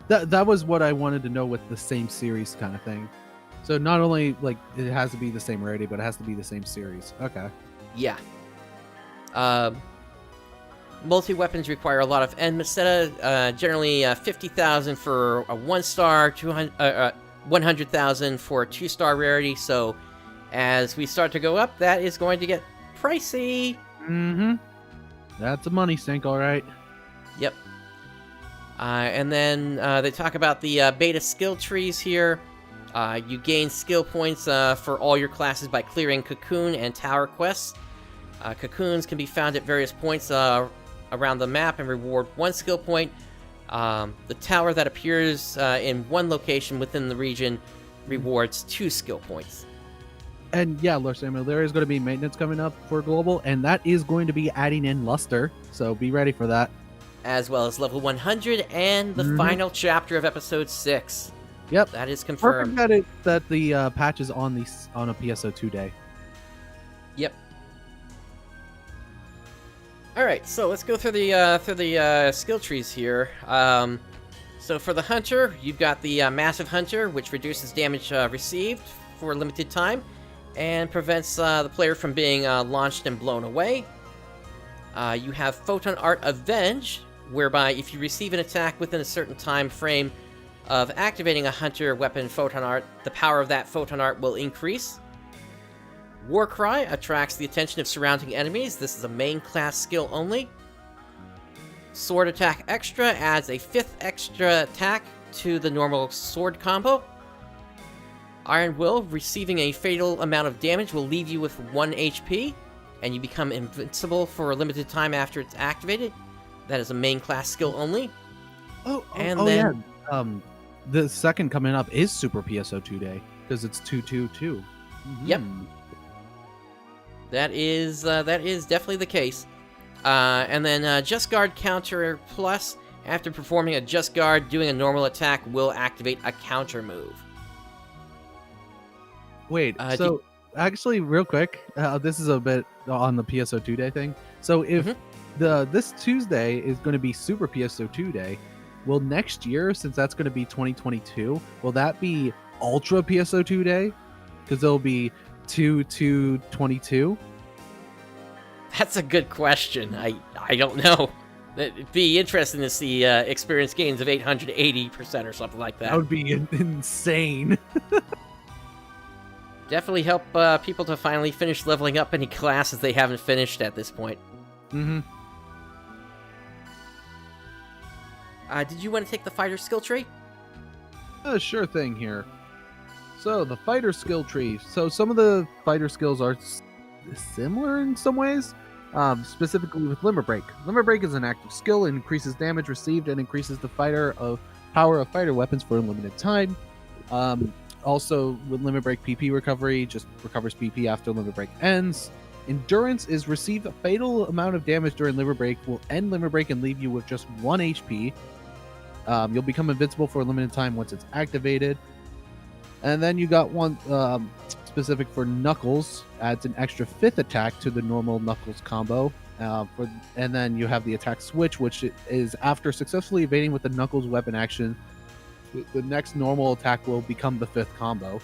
that was what I wanted to know with the same series kind of thing. So not only, like, it has to be the same rarity, but it has to be the same series. Okay. Yeah. Multi-weapons require a lot of end Meseta, generally 50,000 for a 1-star, 100,000 for a 2-star rarity, so as we start to go up, that is going to get pricey. Mm-hmm. That's a money sink, all right. Yep. And then they talk about the beta skill trees here. You gain skill points for all your classes by clearing Cocoon and Tower quests. Cocoons can be found at various points around the map and reward 1 skill point. The tower that appears in one location within the region rewards 2 skill points. And yeah, Lord Samuel, there is going to be maintenance coming up for Global, and that is going to be adding in Luster, so be ready for that. As well as level 100 and the final chapter of episode 6. Yep. That is confirmed. Perfect that the patch is on a PSO2 day. Yep. All right, so let's go through the skill trees here. So for the Hunter, you've got the Massive Hunter, which reduces damage received for a limited time and prevents the player from being launched and blown away. You have Photon Art Avenge, whereby if you receive an attack within a certain time frame of activating a Hunter weapon Photon Art, the power of that Photon Art will increase. Warcry attracts the attention of surrounding enemies. This is a main class skill only. Sword Attack Extra adds a 5th extra attack to the normal sword combo. Iron Will, receiving a fatal amount of damage, will leave you with 1 HP, and you become invincible for a limited time after it's activated. That is a main class skill only. Yeah. The second coming up is Super PSO2 Day, because it's 222. Yep. That is definitely the case. And then Just Guard Counter Plus, after performing a Just Guard, doing a normal attack will activate a counter move. Wait, actually, real quick, this is a bit on the PSO2 day thing. So if this Tuesday is going to be Super PSO2 day, will next year, since that's going to be 2022, will that be Ultra PSO2 day? Because there'll be 2/2/22. That's a good question. I don't know. It'd be interesting to see experience gains of 880% or something like that. That would be insane. Definitely help people to finally finish leveling up any classes they haven't finished at this point. Mm-hmm. Did you want to take the fighter skill tree? Sure thing here. So the fighter skill tree. So some of the fighter skills are similar in some ways. Specifically with Limber Break. Limber Break is an active skill, and increases damage received and increases the power of fighter weapons for a limited time. Also, with Limber Break, PP recovery just recovers PP after Limber Break ends. Endurance is receive a fatal amount of damage during Limber Break, will end Limber Break and leave you with just 1 HP. You'll become invincible for a limited time once it's activated. And then you got one specific for Knuckles, adds an extra 5th attack to the normal Knuckles combo. And then you have the attack switch, which is after successfully evading with the Knuckles weapon action, the next normal attack will become the 5th combo.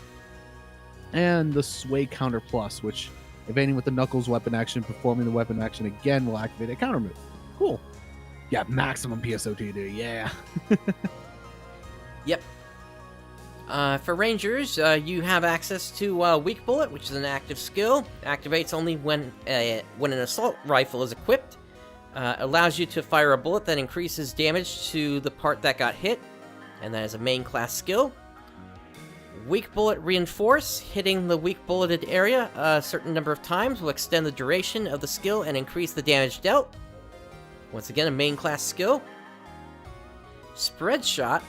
And the Sway Counter Plus, which evading with the Knuckles weapon action, performing the weapon action again will activate a counter move. Cool. Yeah, maximum PSO2, dude. Yeah. Yep. For Rangers, you have access to Weak Bullet, which is an active skill. Activates only when an assault rifle is equipped. Allows you to fire a bullet that increases damage to the part that got hit, and that is a main class skill. Weak Bullet Reinforce, hitting the weak bulleted area a certain number of times will extend the duration of the skill and increase the damage dealt. Once again, a main class skill. Spread Shot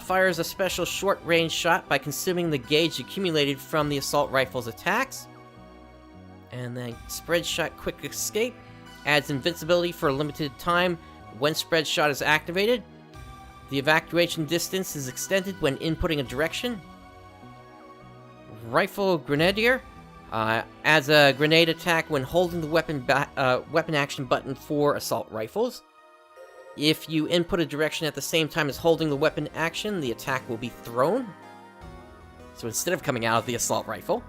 fires a special short-range shot by consuming the gauge accumulated from the assault rifle's attacks. And then Spread Shot Quick Escape adds invincibility for a limited time when Spread Shot is activated. The evacuation distance is extended when inputting a direction. Rifle Grenadier adds a grenade attack when holding the weapon action button for assault rifles. If you input a direction at the same time as holding the weapon action, the attack will be thrown. So instead of coming out of the assault rifle.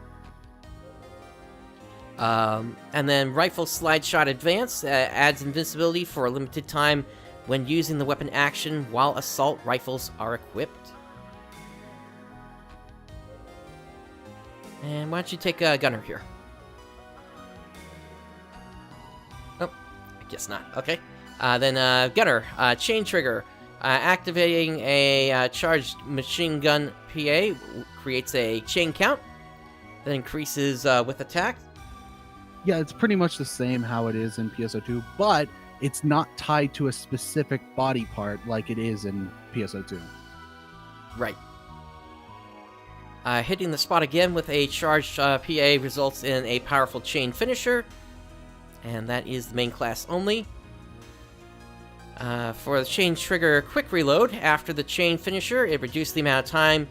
And then Rifle Slide Shot Advance adds invincibility for a limited time when using the weapon action while assault rifles are equipped. And why don't you take a Gunner here? Oh, I guess not. Okay. Then Gunner, Chain Trigger, activating a charged machine gun PA creates a chain count that increases with attack. Yeah, it's pretty much the same how it is in PSO2, but it's not tied to a specific body part like it is in PSO2. Right. Hitting the spot again with a charged PA results in a powerful chain finisher, and that is the main class only. For the Chain Trigger Quick Reload, after the chain finisher, it reduces the amount of time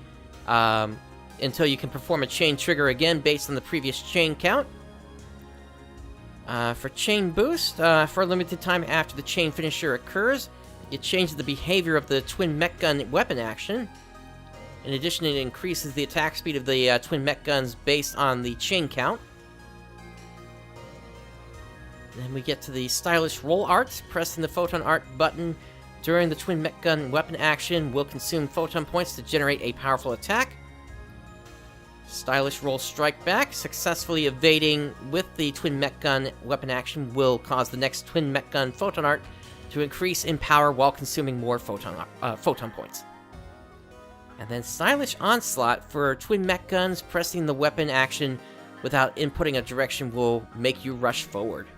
until you can perform a chain trigger again based on the previous chain count. For Chain Boost, for a limited time after the chain finisher occurs, it changes the behavior of the Twin Mech Gun weapon action. In addition, it increases the attack speed of the Twin Mech Guns based on the chain count. Then we get to the Stylish Roll Art. Pressing the Photon Art button during the Twin Mech Gun weapon action will consume photon points to generate a powerful attack. Stylish Roll Strike Back. Successfully evading with the Twin Mech Gun weapon action will cause the next Twin Mech Gun Photon Art to increase in power while consuming more photon points. And then Stylish Onslaught. For Twin Mech Guns, pressing the weapon action without inputting a direction will make you rush forward.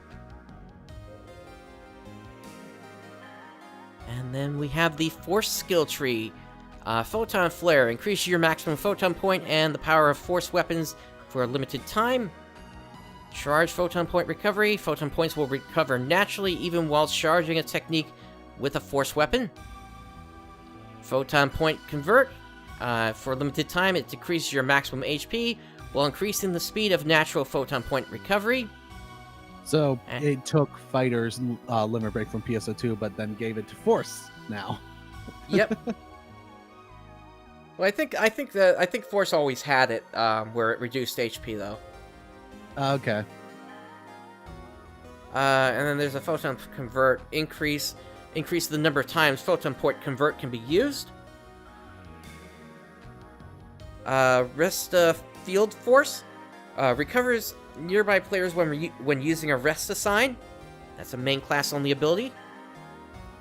And then we have the Force skill tree. Photon Flare. Increase your maximum photon point and the power of force weapons for a limited time. Charge Photon Point Recovery. Photon points will recover naturally even while charging a technique with a force weapon. Photon Point Convert. For a limited time, it decreases your maximum HP while increasing the speed of natural photon point recovery. So it took Fighter's limit break from PSO2, but then gave it to Force now. Yep. Well, I think Force always had it where it reduced HP though. Okay. And then there's a photon convert increase the number of times photon point convert can be used. Rest field force recovers nearby players when using a rest assign. That's a main class only ability.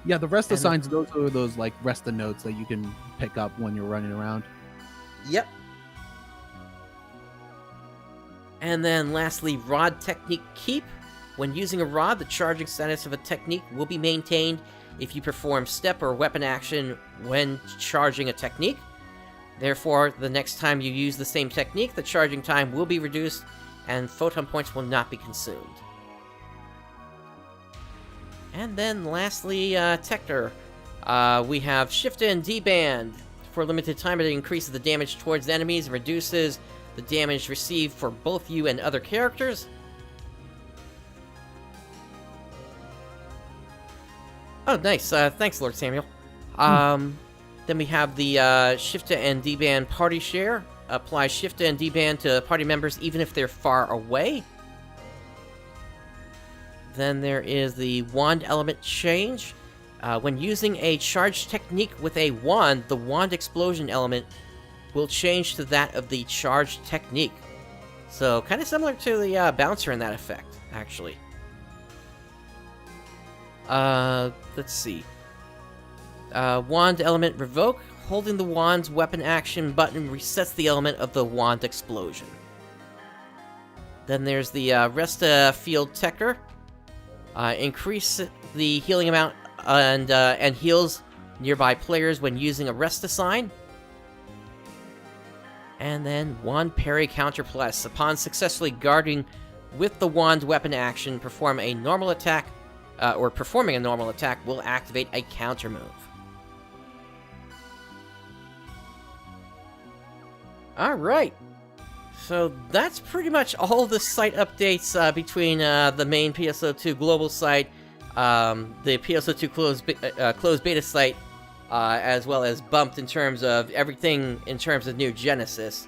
Yeah, the rest assigns, those are those like resta nodes that you can pick up when you're running around. Yep. And then lastly, rod technique keep. When using a rod, the charging status of a technique will be maintained if you perform step or weapon action when charging a technique. Therefore, the next time you use the same technique, the charging time will be reduced and photon points will not be consumed. And then lastly, Tector. We have Shift and D-Band. For a limited time, it increases the damage towards enemies and reduces the damage received for both you and other characters. Oh, nice. Thanks, Lord Samuel. Then we have the Shift and D-Band Party Share. Apply Shift and D-Band to party members even if they're far away. Then there is the Wand Element Change. When using a charge technique with a wand, the wand explosion element will change to that of the charged technique. So, kind of similar to the bouncer in that effect, actually. Let's see. Wand Element Revoke. Holding the wand's weapon action button resets the element of the wand explosion. Then there's the Resta Field Tector. Increase the healing amount and heals nearby players when using a Resta sign. And then Wand Parry Counter Plus. Upon successfully guarding with the wand weapon action, performing a normal attack will activate a counter move. Alright, so that's pretty much all the site updates between the main PSO2 global site, the PSO2 closed beta site, as well as bumped in terms of everything in terms of New Genesis.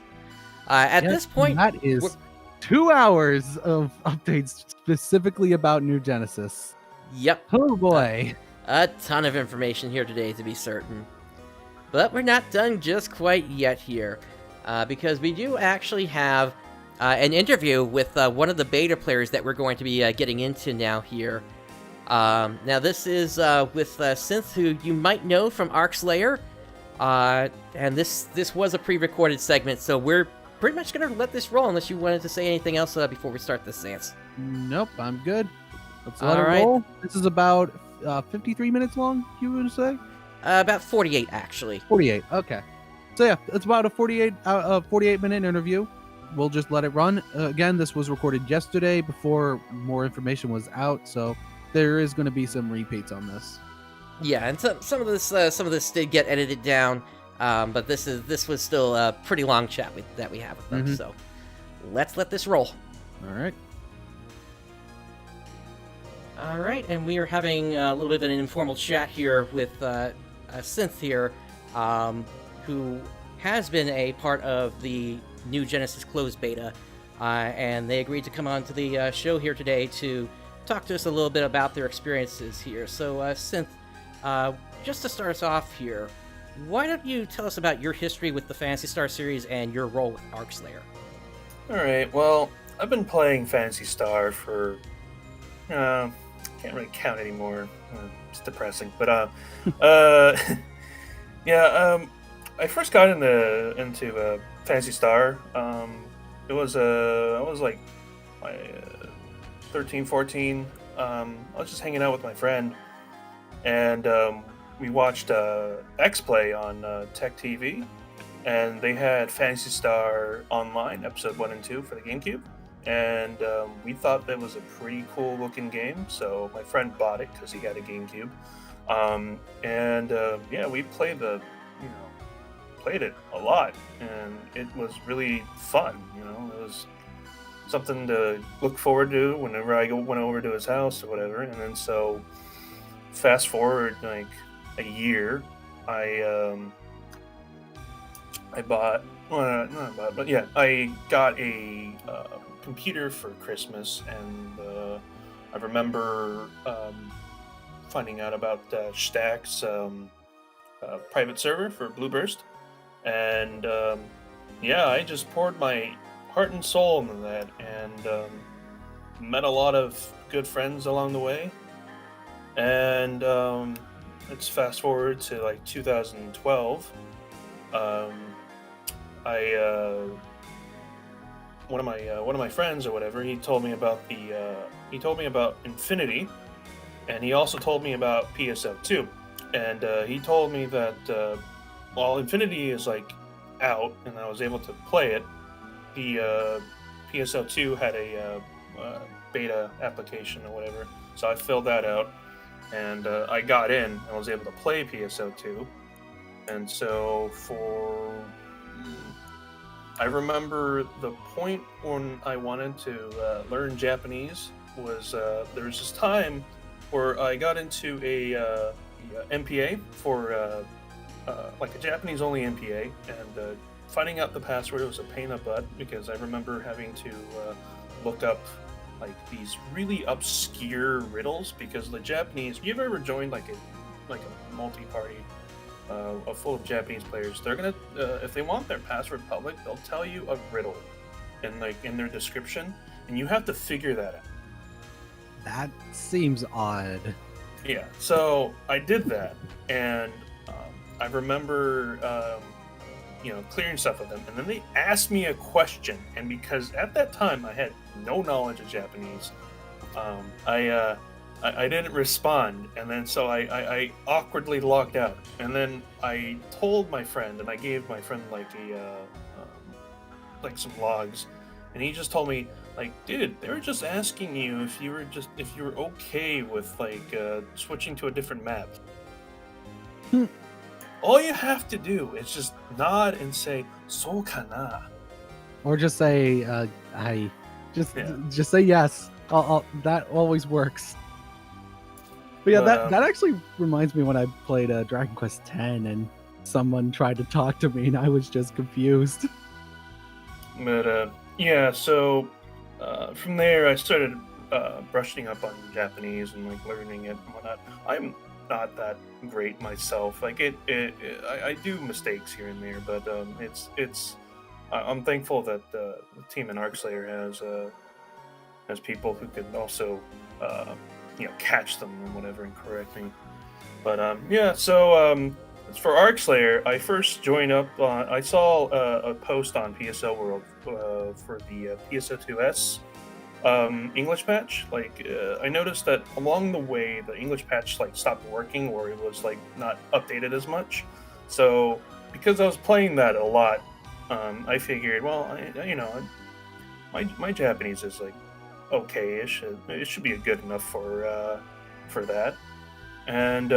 This point, that is 2 hours of updates specifically about New Genesis. Yep. Oh boy. A ton of information here today, to be certain. But we're not done just quite yet here. Because we do actually have an interview with one of the beta players that we're going to be getting into now here. Now this is with Synth, who you might know from ARKS Lair. And this was a pre-recorded segment, so we're pretty much going to let this roll unless you wanted to say anything else before we start this, Sans. Nope, I'm good. Let's let it roll. This is about 53 minutes long, you would say? About 48, actually. 48, okay. So yeah, it's about a 48-minute interview. We'll just let it run. Again, this was recorded yesterday before more information was out, so there is going to be some repeats on this. Yeah, and some of this did get edited down, but this was still a pretty long chat that we have with them. So let's let this roll. All right, and we are having a little bit of an informal chat here with Synth here. Who has been a part of the New Genesis closed beta, and they agreed to come on to the show here today to talk to us a little bit about their experiences here. So, Synth, just to start us off here, why don't you tell us about your history with the Phantasy Star series and your role with ARKS Lair? Alright, well, I've been playing Phantasy Star for... can't really count anymore. It's depressing, but, yeah, I first got into Phantasy Star. It was I was like 13, 14. I was just hanging out with my friend, and we watched X-Play on Tech TV, and they had Phantasy Star Online, episode 1 and 2 for the GameCube, and we thought that was a pretty cool looking game, so my friend bought it because he had a GameCube. Yeah, we played the played it a lot, and it was really fun. You know, it was something to look forward to whenever went over to his house or whatever. And then so fast forward like a year, I bought, well, not bought, but yeah, I got a computer for Christmas, and I remember finding out about Stack's private server for Blueburst, and yeah, I just poured my heart and soul into that, and met a lot of good friends along the way. And let's fast forward to like 2012. I one of my friends or whatever, he told me about Infinity, and he also told me about PSO2, and he told me that while Infinity is like out and I was able to play it, the PSO2 had a beta application or whatever, so I filled that out, and I got in and was able to play PSO2. And so I remember the point when I wanted to learn Japanese was there was this time where I got into a MPA for like a Japanese-only MPA, and finding out the password was a pain in the butt, because I remember having to look up like these really obscure riddles, because the Japanese. You've ever joined like a multi-party full of Japanese players? They're gonna if they want their password public, they'll tell you a riddle in their description, and you have to figure that out. That seems odd. Yeah, so I did that, and I remember clearing stuff with them, and then they asked me a question, and because at that time I had no knowledge of Japanese, I didn't respond, and then so I awkwardly logged out, and then I told my friend, and I gave my friend like like some logs, and he just told me, like, dude, they were just asking you if you were okay with like switching to a different map. All you have to do is just nod and say "so kana," or just say I just say yes. That always works. But yeah, that actually reminds me when I played Dragon Quest X, and someone tried to talk to me, and I was just confused. But yeah, so from there I started brushing up on Japanese and like learning it and whatnot. I'm not that great myself. Like I do mistakes here and there, but I'm thankful that the team in Arkslayer has people who can also catch them and whatever and correct me. But yeah, so for Arkslayer, I first joined up on. I saw a post on PSO World for the PSO2S English patch. Like I noticed that along the way, the English patch like stopped working, or it was like not updated as much. So because I was playing that a lot, I figured, well, my Japanese is like okay-ish. It should be good enough for that. And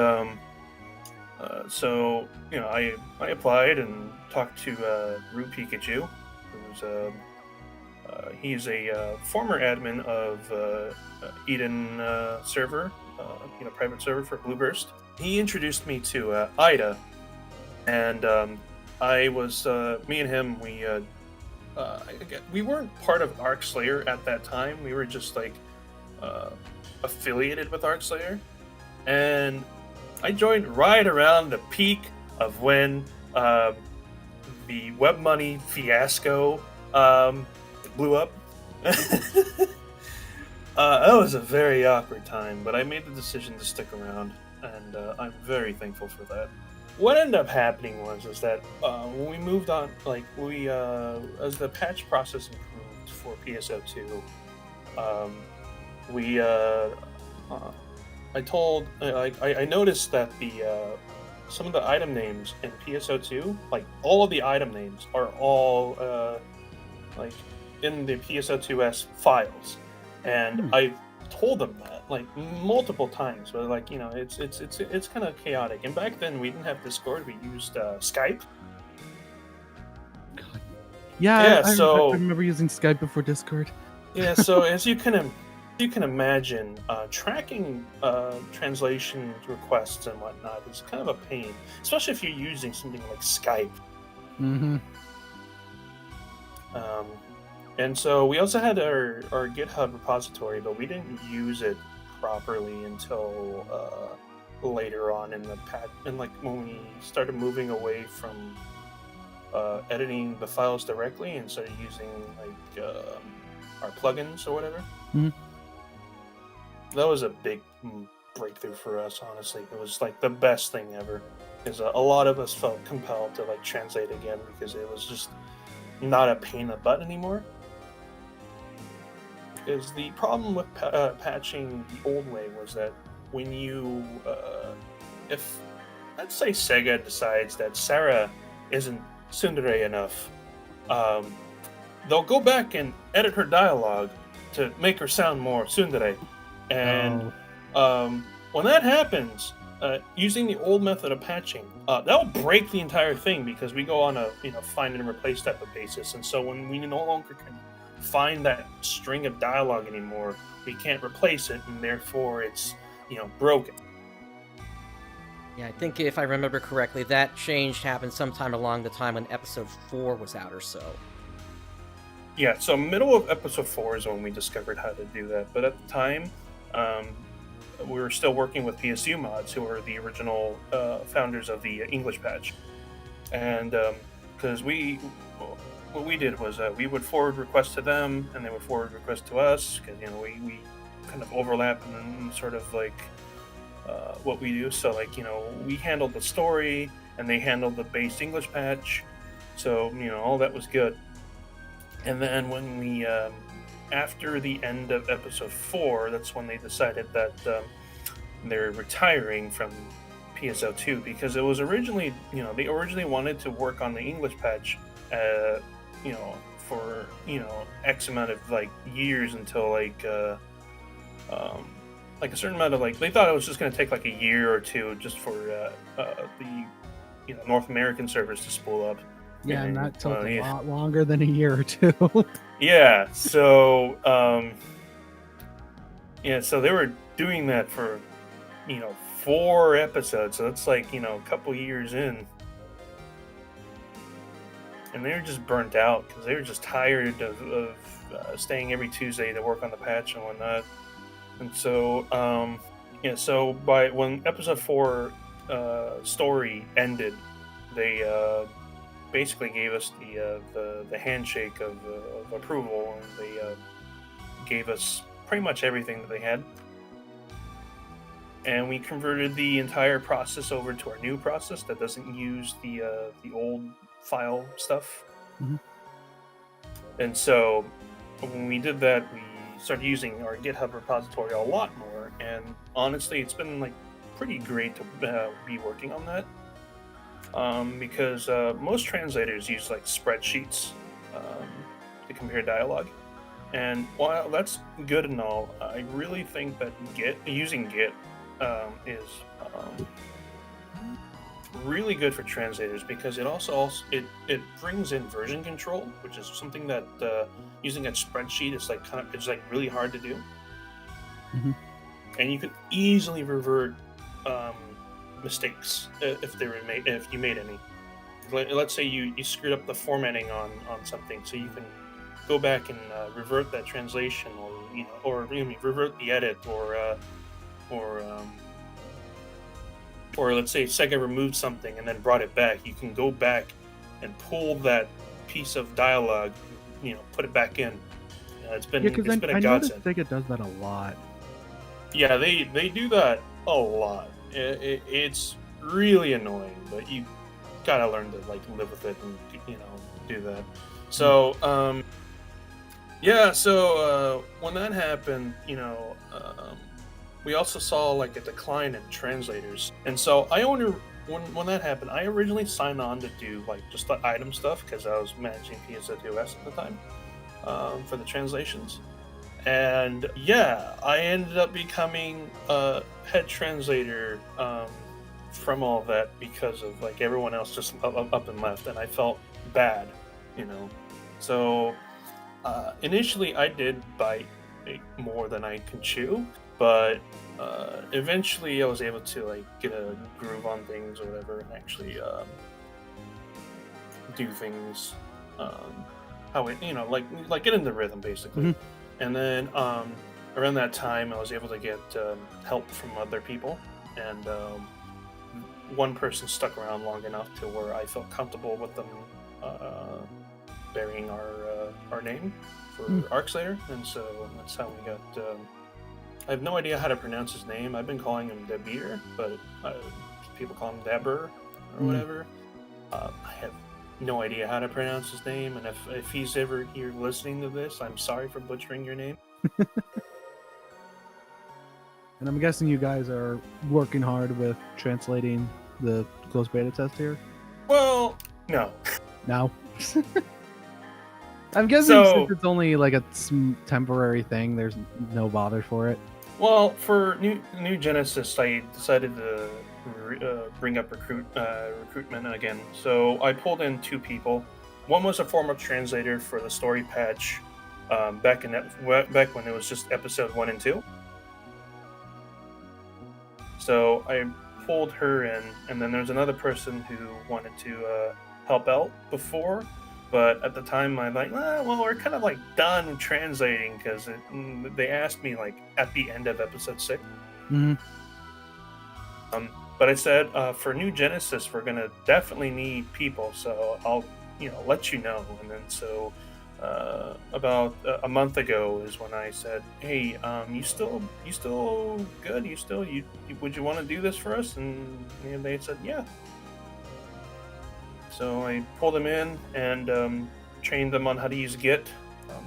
so I applied and talked to Rue Pikachu, who's he's a former admin of Eden server, private server for Blueburst. He introduced me to Ida, and I was me and him. We weren't part of Arkslayer at that time. We were just like affiliated with Arkslayer, and I joined right around the peak of when the web money fiasco blew up. That was a very awkward time, but I made the decision to stick around, and I'm very thankful for that. What ended up happening was that when we moved on, like as the patch process improved for PSO2, I noticed that some of the item names in PSO2, like all of the item names, are all like in the PSO2S files, and I told them that like multiple times, but like it's kind of chaotic. And back then we didn't have Discord; we used Skype, Yeah, I So remember using Skype before Discord. yeah, so as you can imagine, tracking translation requests and whatnot is kind of a pain, especially if you're using something like Skype. Mm-hmm. And so we also had our GitHub repository, but we didn't use it properly until later on in the patch, and like when we started moving away from editing the files directly and started using like our plugins or whatever. Mhm. That was a big breakthrough for us. Honestly, it was like the best thing ever. Because a lot of us felt compelled to like translate again because it was just not a pain in the butt anymore. Because the problem with patching the old way was that when you, if let's say Sega decides that Sarah isn't tsundere enough, they'll go back and edit her dialogue to make her sound more tsundere. And when that happens, using the old method of patching, that'll break the entire thing because we go on a find and replace type of basis. And so when we no longer can find that string of dialogue anymore, we can't replace it, and therefore it's broken. Yeah, I think if I remember correctly, that change happened sometime along the time when episode 4 was out or so. Yeah, so middle of episode 4 is when we discovered how to do that. But at the time, we were still working with PSU mods, who were the original founders of the English patch. And because what we did was we would forward requests to them, and they would forward requests to us, because we kind of overlap and sort of like what we do. So like we handled the story, and they handled the base English patch. So all that was good. And then when we after the end of episode 4, that's when they decided that they're retiring from PSO2, because it was originally they originally wanted to work on the English patch for X amount of like years, until like a certain amount of like, they thought it was just going to take like a year or two just for the North American servers to spool up. Yeah, and that took a lot longer than a year or two. Yeah, so so they were doing that for 4 episodes, so it's like a couple years in, and they were just burnt out because they were just tired of staying every Tuesday to work on the patch and whatnot. And so so by when episode 4 story ended, they basically gave us the handshake of approval, and they gave us pretty much everything that they had, and we converted the entire process over to our new process that doesn't use the old file stuff. Mm-hmm. And so when we did that, we started using our GitHub repository a lot more, and honestly, it's been like pretty great to be working on that. Because most translators use like spreadsheets to compare dialogue, and while that's good and all, I really think that using Git is really good for translators, because it also it brings in version control, which is something that using a spreadsheet is like it's like really hard to do. Mm-hmm. And you can easily revert mistakes if you made any. Let's say you screwed up the formatting on something, so you can go back and revert that translation, or revert the edit, or let's say Sega removed something and then brought it back. You can go back and pull that piece of dialogue, put it back in. It's been a godsend. I noticed Sega does that a lot. Yeah, they do that a lot. It's really annoying, but you gotta learn to like live with it and do that. So so when that happened, we also saw like a decline in translators, and so when that happened, I originally signed on to do like just the item stuff, because I was managing PSO2S at the time for the translations. And I ended up becoming a head translator from all that, because of like everyone else just up and left, and I felt bad, So initially I did bite more than I can chew, but eventually I was able to like get a groove on things or whatever, and actually do things how it, like get in the rhythm basically. And then around that time I was able to get help from other people, and one person stuck around long enough to where I felt comfortable with them bearing our name for ARKS later, and so that's how we got. I have no idea how to pronounce his name. I've been calling him Debir, but people call him Debir or whatever. I have no idea how to pronounce his name, and if he's ever here listening to this, I'm sorry for butchering your name. And I'm guessing you guys are working hard with translating the closed beta test here? Well, no. No? I'm guessing since it's only like a temporary thing, there's no bother for it. Well, for New Genesis, I decided to bring up recruitment again. So I pulled in 2 people. One was a former translator for the story patch back when it was just episode 1 and 2. So I pulled her in, and then there's another person who wanted to help out before, but at the time I'm like, well, we're kind of like done translating because they asked me like at the end of episode 6. But I said for New Genesis we're gonna definitely need people, so I'll let you know. And then so about a month ago is when I said, hey, you still good? Would you want to do this for us? And they said, yeah. So I pulled them in and trained them on how to use Git.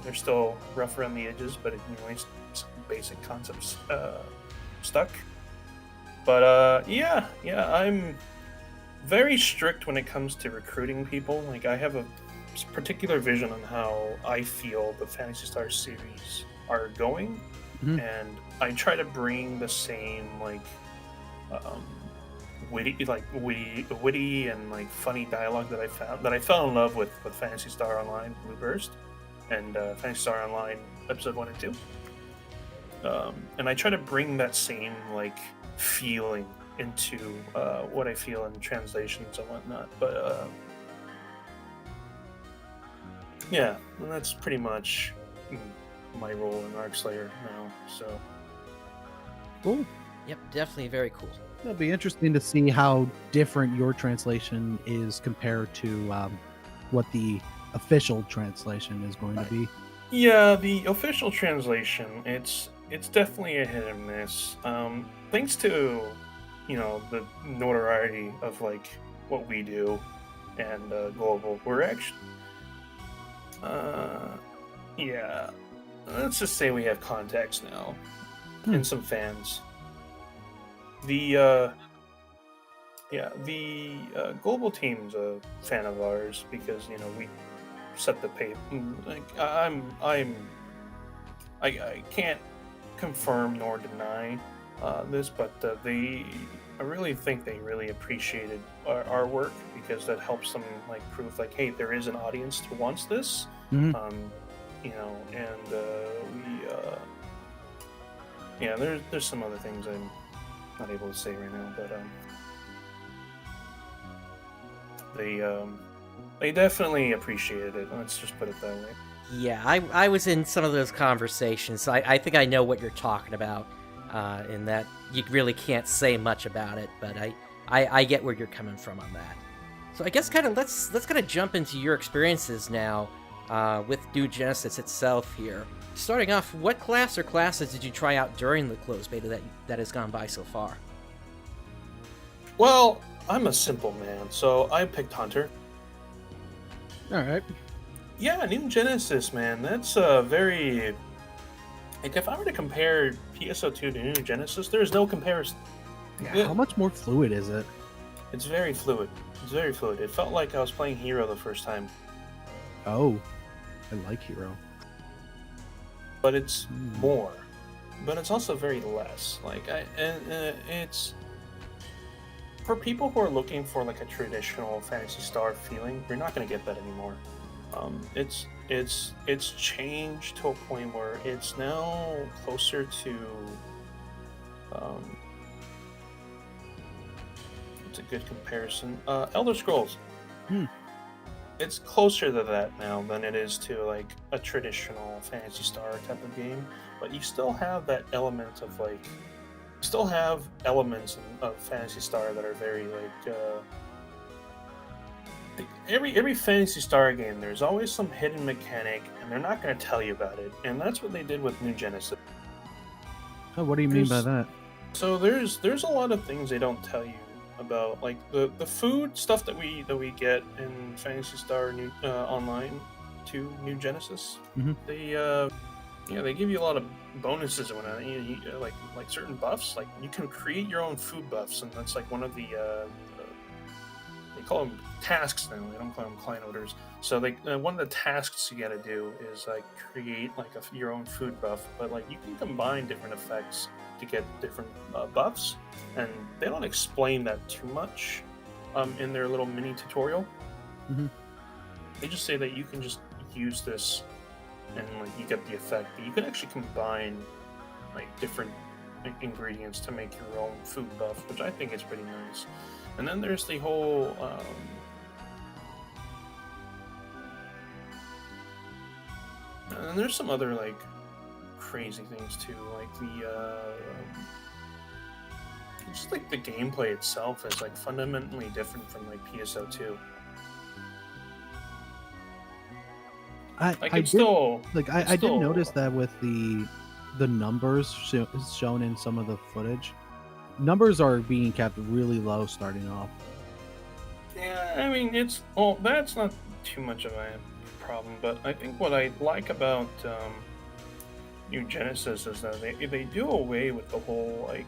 They're still rough around the edges, but anyways, some basic concepts stuck. But yeah, I'm very strict when it comes to recruiting people. Like I have a particular vision on how I feel the Phantasy Star series are going, and I try to bring the same like witty and like funny dialogue that I fell in love with Phantasy Star Online Blue Burst and Phantasy Star Online episode 1 and 2. And I try to bring that same like feeling into what I feel in translations and whatnot. But yeah, that's pretty much my role in ARK Slayer now. So cool. Yep, definitely very cool. It'll be interesting to see how different your translation is compared to what the official translation is going to be. Yeah, the official translation, it's definitely a hit and miss. Thanks to the notoriety of like what we do and global, we're actually yeah, let's just say we have contacts now and some fans. The global team's a fan of ours because we set the pace. Like I can't confirm nor deny this, but I really think they really appreciated our work because that helps them like prove like, hey, there is an audience who wants this. And there's some other things I'm not able to say right now, but they definitely appreciated it. Let's just put it that way. Yeah, I was in some of those conversations, so I think I know what you're talking about, in that you really can't say much about it, but I get where you're coming from on that. So I guess let's kind of jump into your experiences now with New Genesis itself here. Starting off, what class or classes did you try out during the closed beta that has gone by so far? Well, I'm a simple man, so I picked Hunter. All right. Yeah, New Genesis, man. That's very... Like, if I were to compare PSO2 to New Genesis, there's no comparison. Yeah, how much more fluid is it? It's very fluid. It's very fluid. It felt like I was playing Hero the first time. Oh, I like Hero. But it's more. But it's also very less. Like, it's... For people who are looking for, like, a traditional Phantasy Star feeling, you're not going to get that anymore. It's changed to a point where it's now closer to it's a good comparison. Elder Scrolls. It's closer to that now than it is to like a traditional Phantasy Star type of game, but you still have that element of like, you still have elements of Phantasy Star that are very like. Every Phantasy Star game, there's always some hidden mechanic, and they're not going to tell you about it, and that's what they did with New Genesis. Oh, what do you mean by that? So there's a lot of things they don't tell you about, like the food stuff that we get in Phantasy Star Online to New Genesis. They give you a lot of bonuses when like certain buffs. Like you can create your own food buffs, and that's like one of the they call them tasks now. They don't call them client orders. So one of the tasks you got to do is like create like your own food buff. But like you can combine different effects to get different buffs, and they don't explain that too much in their little mini tutorial. They just say that you can just use this and like you get the effect. But you can actually combine like different ingredients to make your own food buff, which I think is pretty nice. And then there's the whole and there's some other like crazy things too, like the just like the gameplay itself is like fundamentally different from like PSO2. I did notice that with the numbers shown in some of the footage. Numbers are being kept really low starting off. Yeah, I mean that's not too much of a problem, but I think what I like about New Genesis is that they do away with the whole like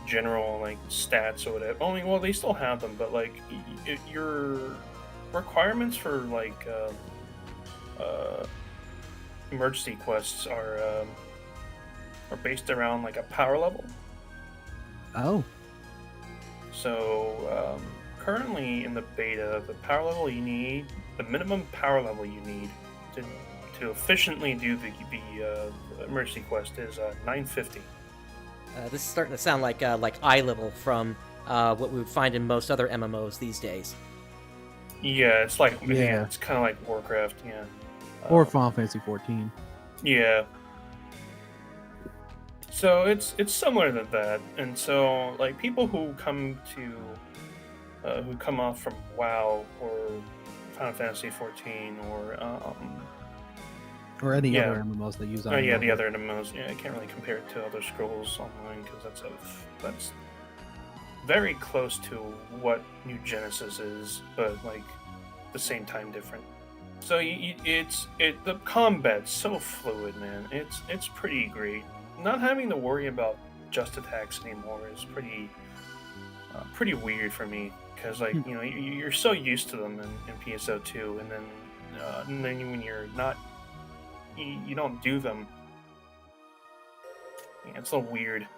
general like stats or whatever. Only well they still have them, but like your requirements for like emergency quests are based around like a power level. Oh. So currently in the beta, the power level you need, the minimum power level you need to efficiently do the emergency quest is 950. This is starting to sound like eye level from what we would find in most other MMOs these days. Yeah, it's like it's kind of like Warcraft, yeah. Or Final Fantasy 14. Yeah. So it's similar to that, and so like people who come off from WoW or Final Fantasy 14 or any other MMOs that use online. The other MMOs. Yeah, I can't really compare it to Elder Scrolls Online because that's very close to what New Genesis is, but like the same time different. So the combat's so fluid, man. It's pretty great. Not having to worry about just attacks anymore is pretty weird for me because like you're so used to them in PSO2, and then when you're not, you don't do them. Yeah, it's so weird.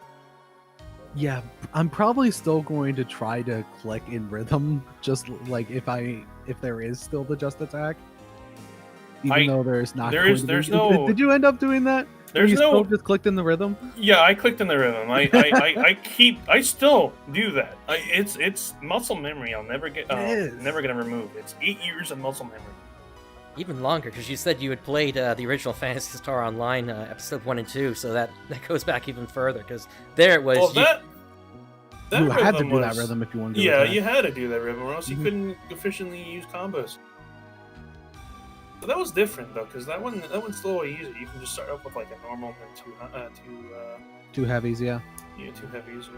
Yeah, I'm probably still going to try to click in rhythm, just like if there is still the just attack, even though there's not. There's no. Did you end up doing that? There's still just clicked in the rhythm. Yeah, I clicked in the rhythm. I still do that. It's muscle memory. I'll never never gonna remove. It's 8 years of muscle memory. Even longer, because you said you had played the original Phantasy Star Online episode 1 and 2, so that goes back even further. Because there it was. Well, you had to do that rhythm if you wanted to. Yeah, you had to do that rhythm, or else you couldn't efficiently use combos. But that was different though, because that one's still way easy. You can just start up with like a normal and two heavies, yeah. Yeah, 2 heavies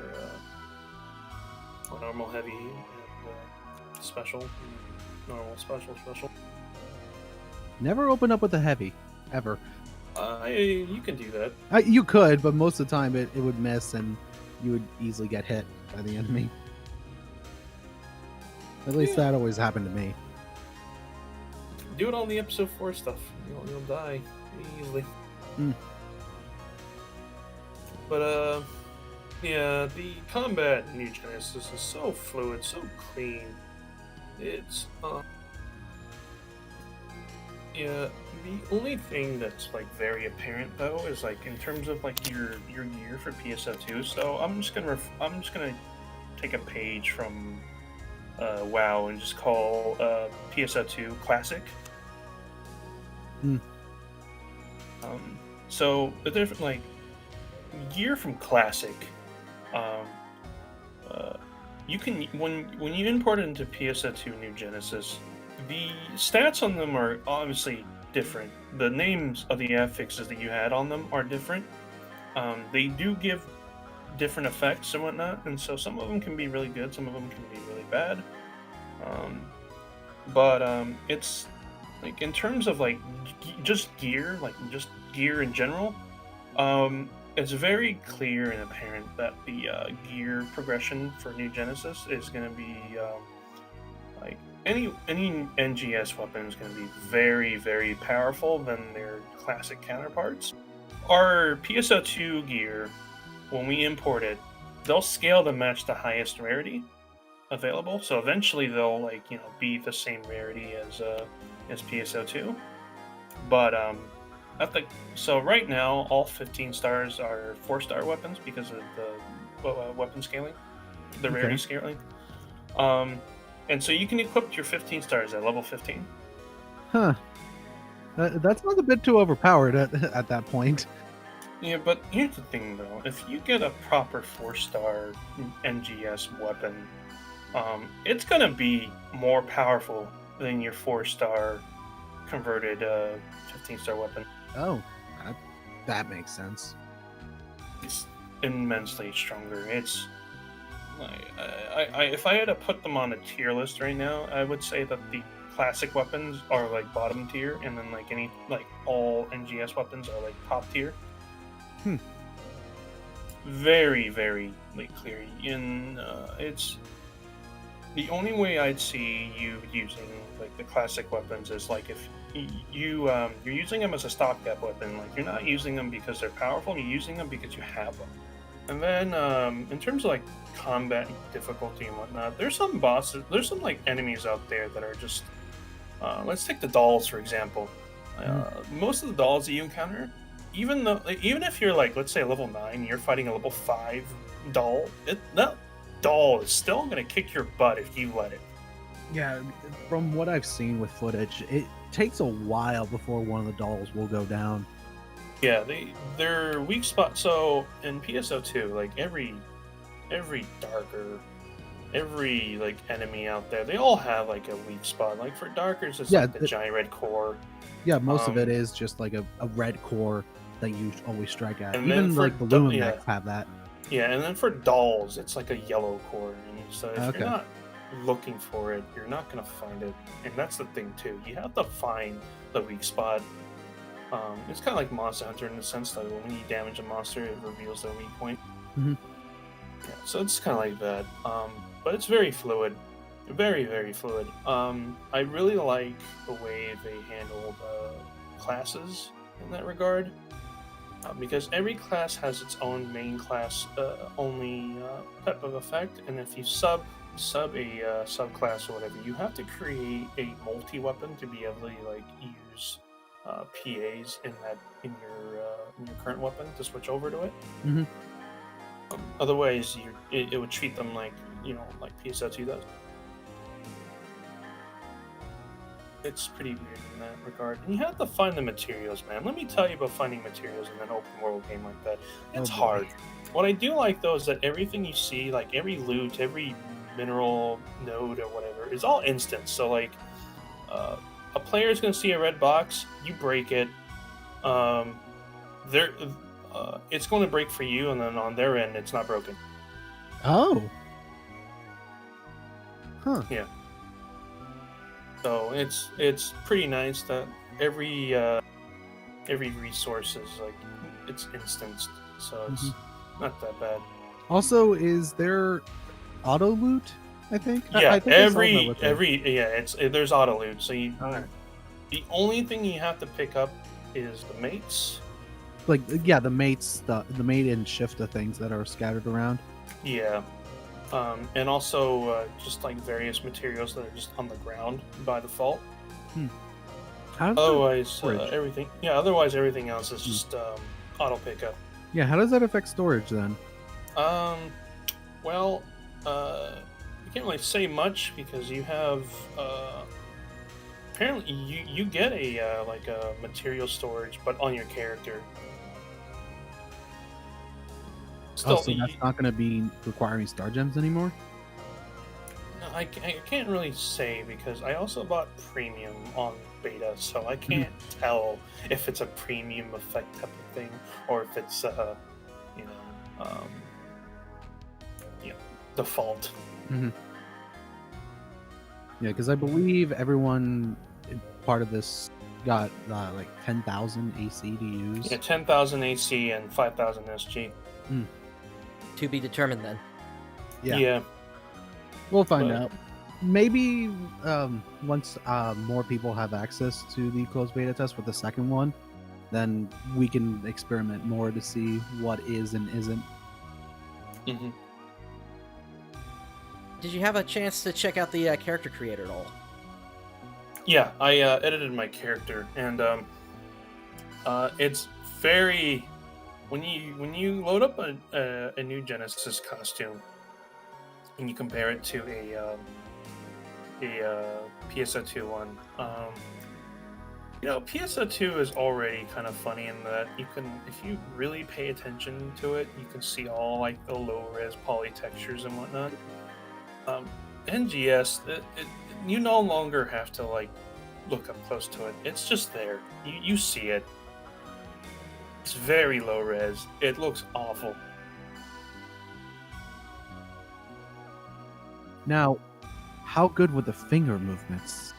or normal heavy and special, normal special. Never open up with a heavy, ever. You can do that. You could, but most of the time it would miss and you would easily get hit by the enemy. At least that always happened to me. Do it on the episode 4 stuff. You'll die easily. But yeah, the combat in New Genesis is so fluid, so clean. It's Yeah, the only thing that's like very apparent though is like in terms of like your gear for PSO2. So I'm just gonna take a page from WoW and just call PSO2 Classic. Hmm. So the different like gear from Classic, um, you can when you import it into PSO2 New Genesis, the stats on them are obviously different. The names of the affixes that you had on them are different. They do give different effects and whatnot, and so some of them can be really good, some of them can be really bad. But it's like in terms of like just gear, like just gear in general. It's very clear and apparent that the gear progression for New Genesis is going to be like any NGS weapon is going to be very powerful than their classic counterparts. Our PSO2 gear, when we import it, they'll scale to match the highest rarity available. So eventually they'll be the same rarity as PSO2. But so right now all 15 stars are 4-star weapons because of the weapon scaling, the rarity scaling. And so you can equip your 15 stars at level 15. Huh. That's not a bit too overpowered at that point. Yeah, but here's the thing though: if you get a proper 4-star NGS weapon, it's gonna be more powerful than your 4-star converted 15-star weapon. Oh, that makes sense. It's immensely stronger. It's if I had to put them on a tier list right now, I would say that the classic weapons are like bottom tier, and then all NGS weapons are like top tier. Very clear. It's the only way I'd see you using like the classic weapons is like if you're using them as a stopgap weapon. Like you're not using them because they're powerful. You're using them because you have them. And then in terms of like combat difficulty and whatnot, there's some bosses. There's some like enemies out there that are just. Let's take the dolls for example. Most of the dolls that you encounter, even if you're like let's say level 9, you're fighting a level 5 doll. That doll is still gonna kick your butt if you let it. Yeah, from what I've seen with footage, it takes a while before one of the dolls will go down. Yeah, they're weak spot. So in PSO2, like every darker, every like enemy out there, they all have like a weak spot. Like for darkers, it's like the giant red core. Yeah, most of it is just like a red core that you always strike at. And even like the Lumamechs have that. Yeah, and then for dolls, it's like a yellow core. And so if you're not looking for it, you're not gonna find it. And that's the thing too. You have to find the weak spot. It's kind of like Monster Hunter in the sense that when you damage a monster, it reveals their weak point. Mm-hmm. Yeah, so it's kind of like that. But it's very fluid. Very fluid. I really like the way they handled classes in that regard. Because every class has its own main class only type of effect, and if you sub a subclass or whatever, you have to create a multi-weapon to be able to like use PAs in your current weapon to switch over to it. Mm-hmm. Otherwise, it would treat them like like PSO2 does. It's pretty weird in that regard. And you have to find the materials, man. Let me tell you about finding materials in an open world game like that. It's hard. What I do like though is that everything you see, like every loot, every mineral node or whatever, is all instant. So like a player is going to see a red box, you break it. It's going to break for you, and then on their end, it's not broken. Oh. Huh. Yeah. So it's pretty nice that every resource is like it's instanced, so it's not that bad. Also, is there auto loot? I think. Yeah, I think there's auto loot. So the only thing you have to pick up is the mates. Like the mates, the mate and shifta things that are scattered around. Yeah. And also just like various materials that are just on the ground by default. How does Otherwise, storage? everything. Yeah. Otherwise, everything else is just auto pickup. Yeah, how does that affect storage then? Well, you can't really say much because you have apparently you get a like a material storage, but on your character. Oh, Still, so that's not going to be requiring star gems anymore? no, I can't really say because I also bought premium on beta, so I can't tell if it's a premium effect type of thing or if it's you know um, you know default. Mm-hmm. Yeah, because I believe everyone part of this got like 10,000 AC to use. Yeah, 10,000 AC and 5,000 SG. To be determined then. Yeah. We'll find But- out. Maybe once more people have access to the closed beta test with the second one, then we can experiment more to see what is and isn't. hmm Did you have a chance to check out the character creator at all? Yeah, I edited my character, and it's very when you load up a new Genesis costume and you compare it to a PSO2 one. PSO2 is already kind of funny in that you can, if you really pay attention to it, you can see all like the low res poly textures and whatnot. NGS, you no longer have to like look up close to it. It's just there. You see it. It's very low res. It looks awful. Now, how good were the finger movements?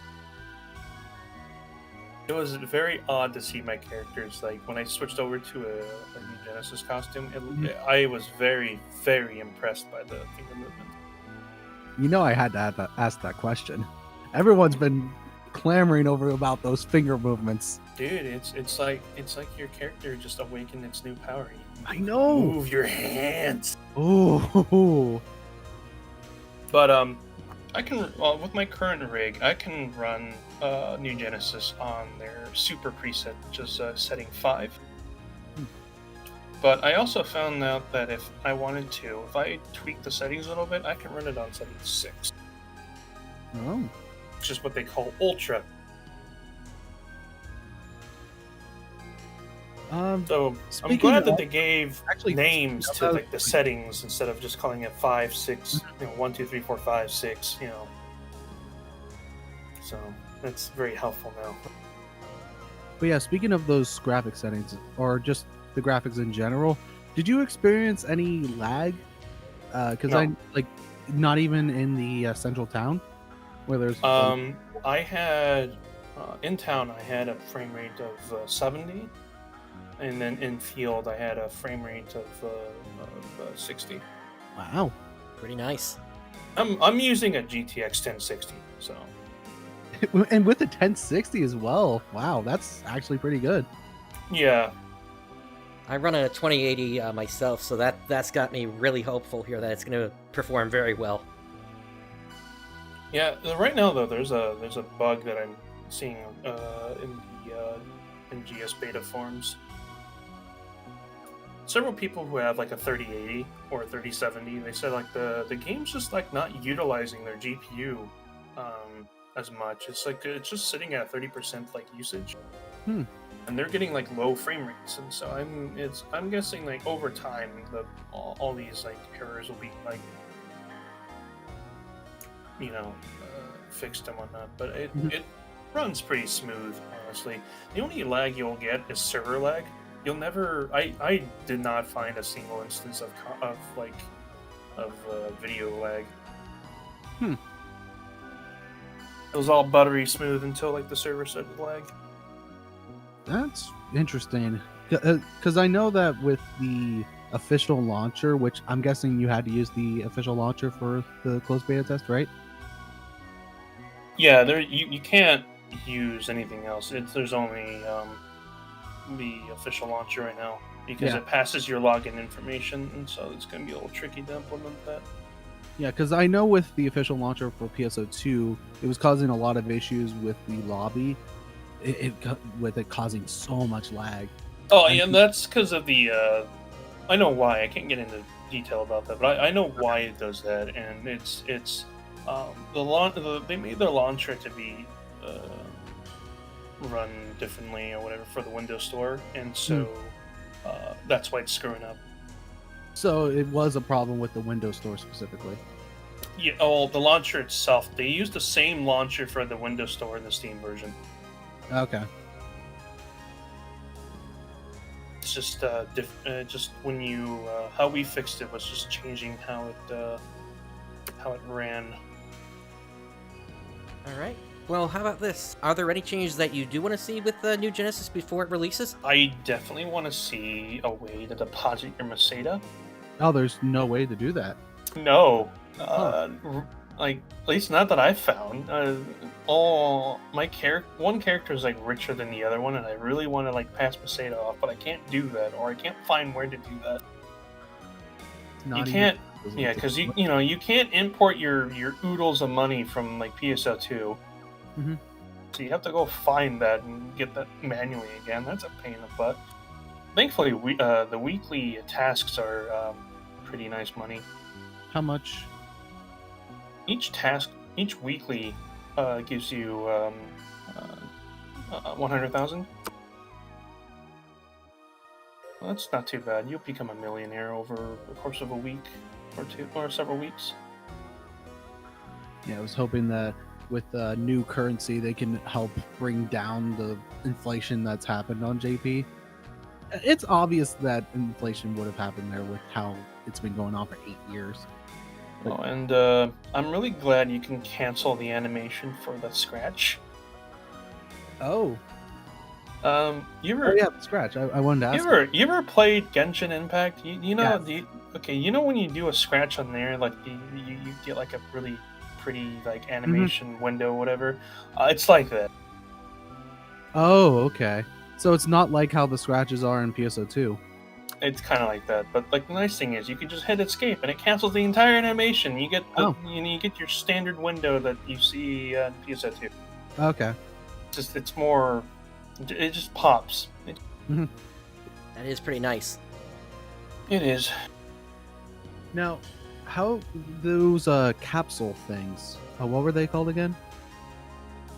It was very odd to see my characters. Like when I switched over to a new Genesis costume, I was very, very impressed by the finger movement. You know, I had to ask that question. Everyone's been clamoring over about those finger movements. Dude, it's like your character just awakened its new power. I know. Move your hands. Oh. But I can with my current rig, I can run New Genesis on their super preset, which is setting 5. But I also found out that if I wanted to, if I tweak the settings a little bit, I can run it on setting 6, Oh. which is what they call Ultra. So I'm Speaking glad that of- they gave Actually, names to about- like the settings instead of just calling it 5, 6, 1, 2, 3, 4, 5, 6. So that's very helpful now. But yeah, speaking of those graphic settings, or just the graphics in general, did you experience any lag? Because No. not even in the central town, where there's I had in town I had a frame rate of 70, and then in field I had a frame rate of 60. wow. Pretty nice. I'm using a GTX 1060, so And with the 1060 as well. Wow, that's actually pretty good. yeah. I run a 2080 myself, so that's got me really hopeful here that it's going to perform very well. Yeah, right now though, there's a bug that I'm seeing in the NGS beta forums. Several people who have like a 3080 or a 3070, they said like the game's just like not utilizing their GPU as much. It's like it's just sitting at 30% like usage, and they're getting like low frame rates. And so I'm guessing like over time all these like errors will be like fixed and whatnot, but it runs pretty smooth, honestly. The only lag you'll get is server lag. You'll never. I did not find a single instance of video lag. It was all buttery smooth until like the server started to lag. That's interesting. Because I know that with the official launcher, which I'm guessing you had to use the official launcher for the closed beta test, right? Yeah, you can't use anything else. There's only the official launcher right now because it passes your login information, and so it's going to be a little tricky to implement that. Yeah, because I know with the official launcher for PSO2, it was causing a lot of issues with the lobby. with it causing so much lag. Oh, yeah, and that's because of the. I know why. I can't get into detail about that, but I know why it does that, and it's they made their launcher to be run differently or whatever for the Windows Store, and so that's why it's screwing up. So it was a problem with the Windows Store specifically. Yeah, oh, the launcher itself. They used the same launcher for the Windows Store and the Steam version. Okay. It's just just when you how we fixed it was just changing how it ran. All right. Well, how about this? Are there any changes that you do want to see with the new Genesis before it releases? I definitely want to see a way to deposit your Meseta. Oh, there's no way to do that. No, like at least not that I've found. All my one character is like richer than the other one, and I really want to like pass Meseta off, but I can't do that, or I can't find where to do that. You can't, yeah, because you can't import your oodles of money from like PSO2. Mm-hmm. So you have to go find that and get that manually again. That's a pain in the butt. Thankfully, the weekly tasks are pretty nice money. How much? Each weekly gives you 100,000. Well, that's not too bad. You'll become a millionaire over the course of a week or two, or several weeks. Yeah, I was hoping that with new currency, they can help bring down the inflation that's happened on JP. It's obvious that inflation would have happened there with how it's been going on for 8 years. Oh, and I'm really glad you can cancel the animation for the scratch. Oh. You ever? Oh yeah, scratch. I wanted to ask. You ever played Genshin Impact? You know, yes. You know when you do a scratch on there, like you get like a really pretty like animation window, whatever. It's like that. Oh, okay. So it's not like how the scratches are in PSO2. It's kind of like that, but like the nice thing is you can just hit escape and it cancels the entire animation. You get you get your standard window that you see in PSO2. Okay. It's more. It just pops. That is pretty nice. It is. Now, how those capsule things? What were they called again?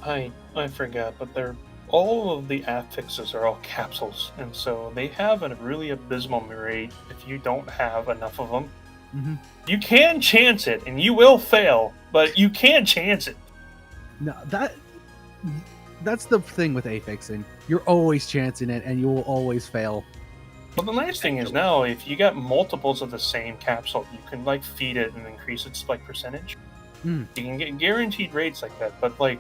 I forgot, but they're all of the affixes are all capsules, and so they have a really abysmal rate if you don't have enough of them. Mm-hmm. You can chance it, and you will fail, but you can chance it. No, that's the thing with affixing. You're always chancing it, and you will always fail. Well, the nice thing is now, if you got multiples of the same capsule, you can like feed it and increase its like percentage. You can get guaranteed rates like that, but like,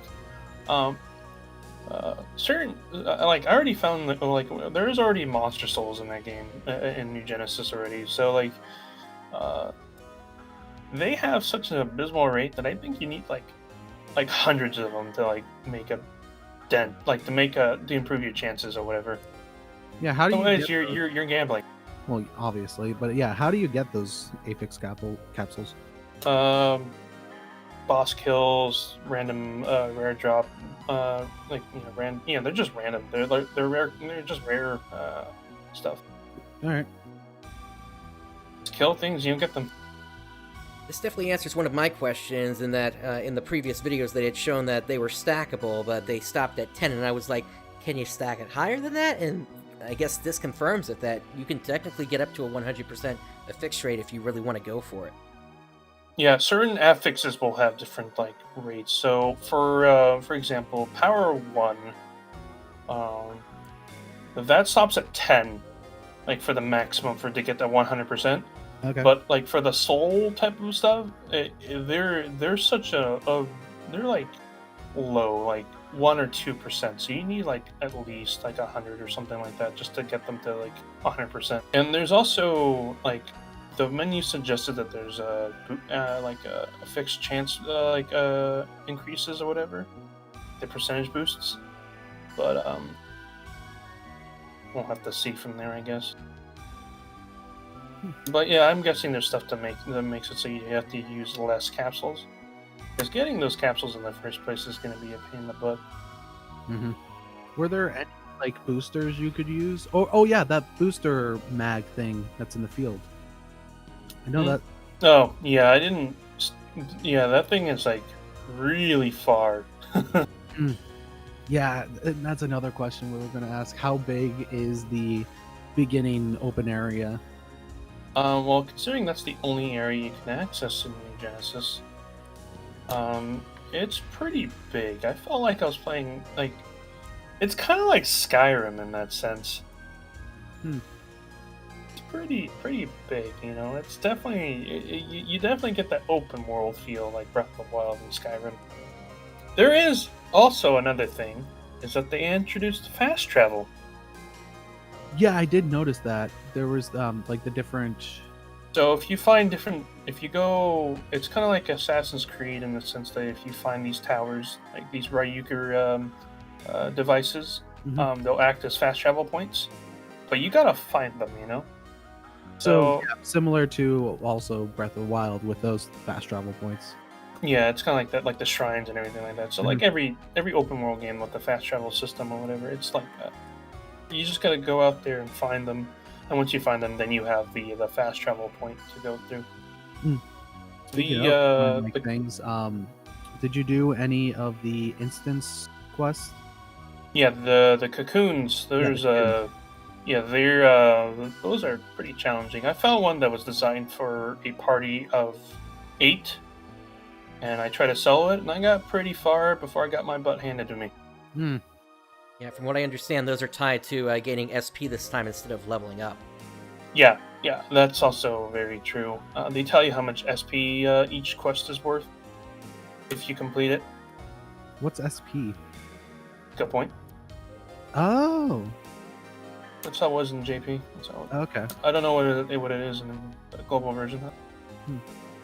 certain like I already found that like there's already monster souls in that game in New Genesis already. So like, they have such an abysmal rate that I think you need like hundreds of them to like make a dent, like to improve your chances or whatever. Yeah, how do Otherwise, you're gambling. Well, obviously, but yeah, how do you get those affix capsules? Boss kills, random rare drop, they're just random. They're rare. They're just rare stuff. All right. Just kill things, you don't get them. This definitely answers one of my questions in that in the previous videos they had shown that they were stackable, but they stopped at 10, and I was like, can you stack it higher than that? And I guess this confirms it, that you can technically get up to a 100% affix rate if you really want to go for it. Yeah, certain affixes will have different like rates. So for example, Power 1, that stops at 10, like for the maximum to get that 100%. Okay. But like for the soul type of stuff, they're such they're like low, like 1 or 2%. So you need like at least like 100 or something like that just to get them to like 100%. And there's also like the menu suggested that there's a fixed chance increases or whatever, the percentage boosts. But we'll have to see from there, I guess. But yeah, I'm guessing there's stuff that makes it so you have to use less capsules. Because getting those capsules in the first place is going to be a pain in the butt. Mm-hmm. Were there any like boosters you could use? Oh yeah, that booster mag thing that's in the field. I know that. Oh yeah, I didn't. Yeah, that thing is like really far. Yeah, and that's another question we were going to ask. How big is the beginning open area? Well, considering that's the only area you can access in New Genesis, it's pretty big. I felt like I was playing like it's kind of like Skyrim in that sense. It's pretty big, you know. It's definitely you definitely get that open world feel like Breath of the Wild and Skyrim. There is also another thing, is that they introduced fast travel. Yeah, I did notice that there was like the different. So if you find if you go, it's kind of like Assassin's Creed in the sense that if you find these towers, like these Ryuker devices, they'll act as fast travel points, but you gotta find them, you know. So yeah, similar to also Breath of the Wild with those fast travel points. Yeah, it's kind of like that, like the shrines and everything like that. So like every open world game with the fast travel system or whatever, it's like that. You just gotta go out there and find them, and once you find them, then you have the fast travel point to go through. The things. Did you do any of the instance quests? Yeah, the cocoons. There's those are pretty challenging. I found one that was designed for a party of 8, and I tried to sell it, and I got pretty far before I got my butt handed to me. Yeah, from what I understand, those are tied to gaining SP this time instead of leveling up. Yeah, that's also very true. They tell you how much SP each quest is worth if you complete it. What's SP? Good point. Oh. That's how it was in JP. So Okay. I don't know what it is in the global version.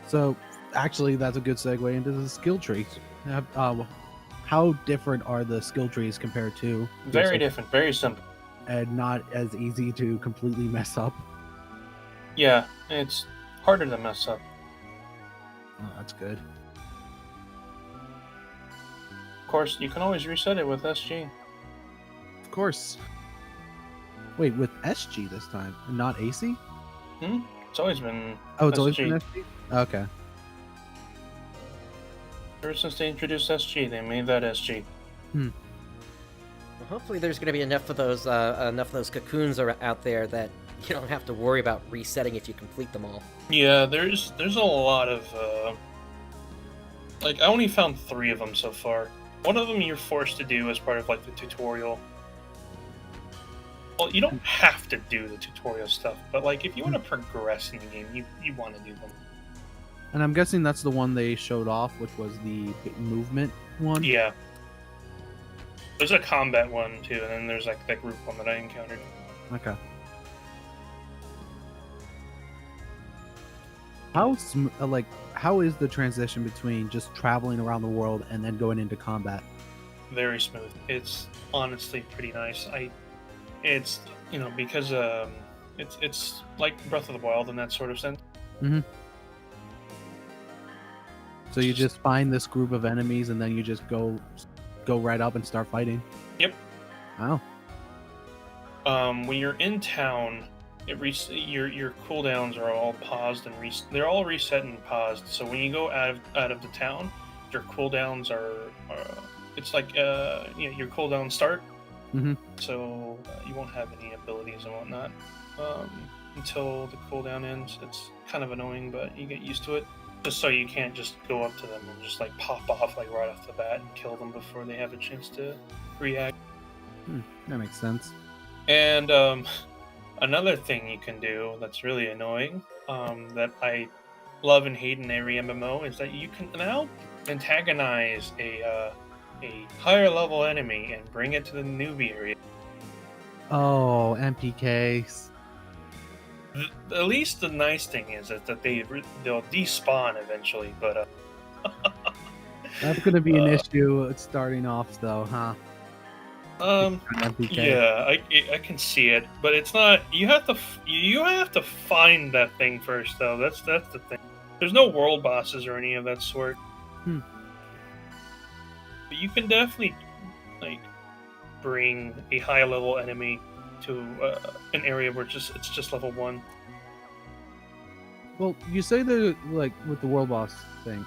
So actually, that's a good segue into the skill trees. How different are the skill trees compared to? Very different, very simple, and not as easy to completely mess up. Yeah, it's harder to mess up. Oh, that's good. Of course, you can always reset it with SG. Of course. Wait, with SG this time, and not AC? It's always been. Oh, it's SG. always been SG. Okay. Ever since they introduced SG, they made that SG. Well, hopefully, there's going to be enough of those cocoons out there that you don't have to worry about resetting if you complete them all. Yeah, there's a lot of like I only found 3 of them so far. One of them you're forced to do as part of like the tutorial. Well, you don't have to do the tutorial stuff, but like if you want to progress in the game, you want to do them. And I'm guessing that's the one they showed off, which was the movement one? Yeah. There's a combat one, too, and then there's like that group one that I encountered. Okay. How is the transition between just traveling around the world and then going into combat? Very smooth. It's honestly pretty nice. It's, you know, because it's like Breath of the Wild in that sort of sense. So you just find this group of enemies and then you just go right up and start fighting? Yep. Wow. When you're in town, your cooldowns are all paused and they're all reset and paused. So when you go out of the town, your cooldowns are it's like your cooldowns start. So you won't have any abilities and whatnot until the cooldown ends. It's kind of annoying, but you get used to it. Just so you can't just go up to them and just like pop off like right off the bat and kill them before they have a chance to react. That makes sense. And another thing you can do that's really annoying, that I love and hate in every MMO, is that you can now antagonize a higher level enemy and bring it to the newbie area. Oh, MPKs. At least the nice thing is that they'll despawn eventually, but that's going to be an issue starting off, though, huh? Yeah, I can see it, but it's not. You have to find that thing first, though. That's the thing. There's no world bosses or any of that sort. But you can definitely bring a high level enemy to an area where it's just level 1. Well, you say that like with the world boss thing,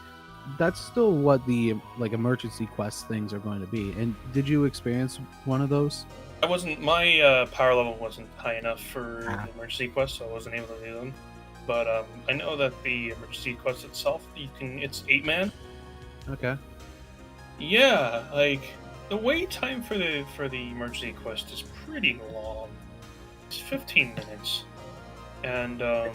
that's still what the like emergency quest things are going to be. And did you experience one of those? My power level wasn't high enough for the emergency quest, so I wasn't able to do them. But I know that the emergency quest itself, it's 8-man. Okay. Yeah, like the wait time for the emergency quest is pretty long. It's 15 minutes, and Oh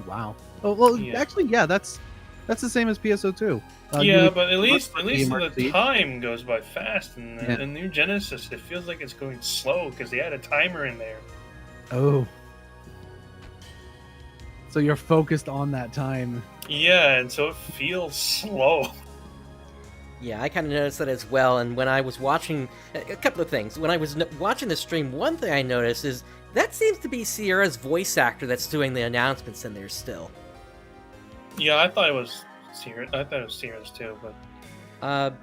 wow. Oh well, yeah. actually, yeah, that's the same as PSO2. Yeah, but at least the time goes by fast, and the new Genesis, it feels like it's going slow because they had a timer in there. Oh. So you're focused on that time. Yeah, and so it feels slow. Yeah, I kind of noticed that as well, and when I was watching... A couple of things. When I was watching the stream, one thing I noticed is that seems to be Sierra's voice actor that's doing the announcements in there still. Yeah, I thought it was Sierra's too, but...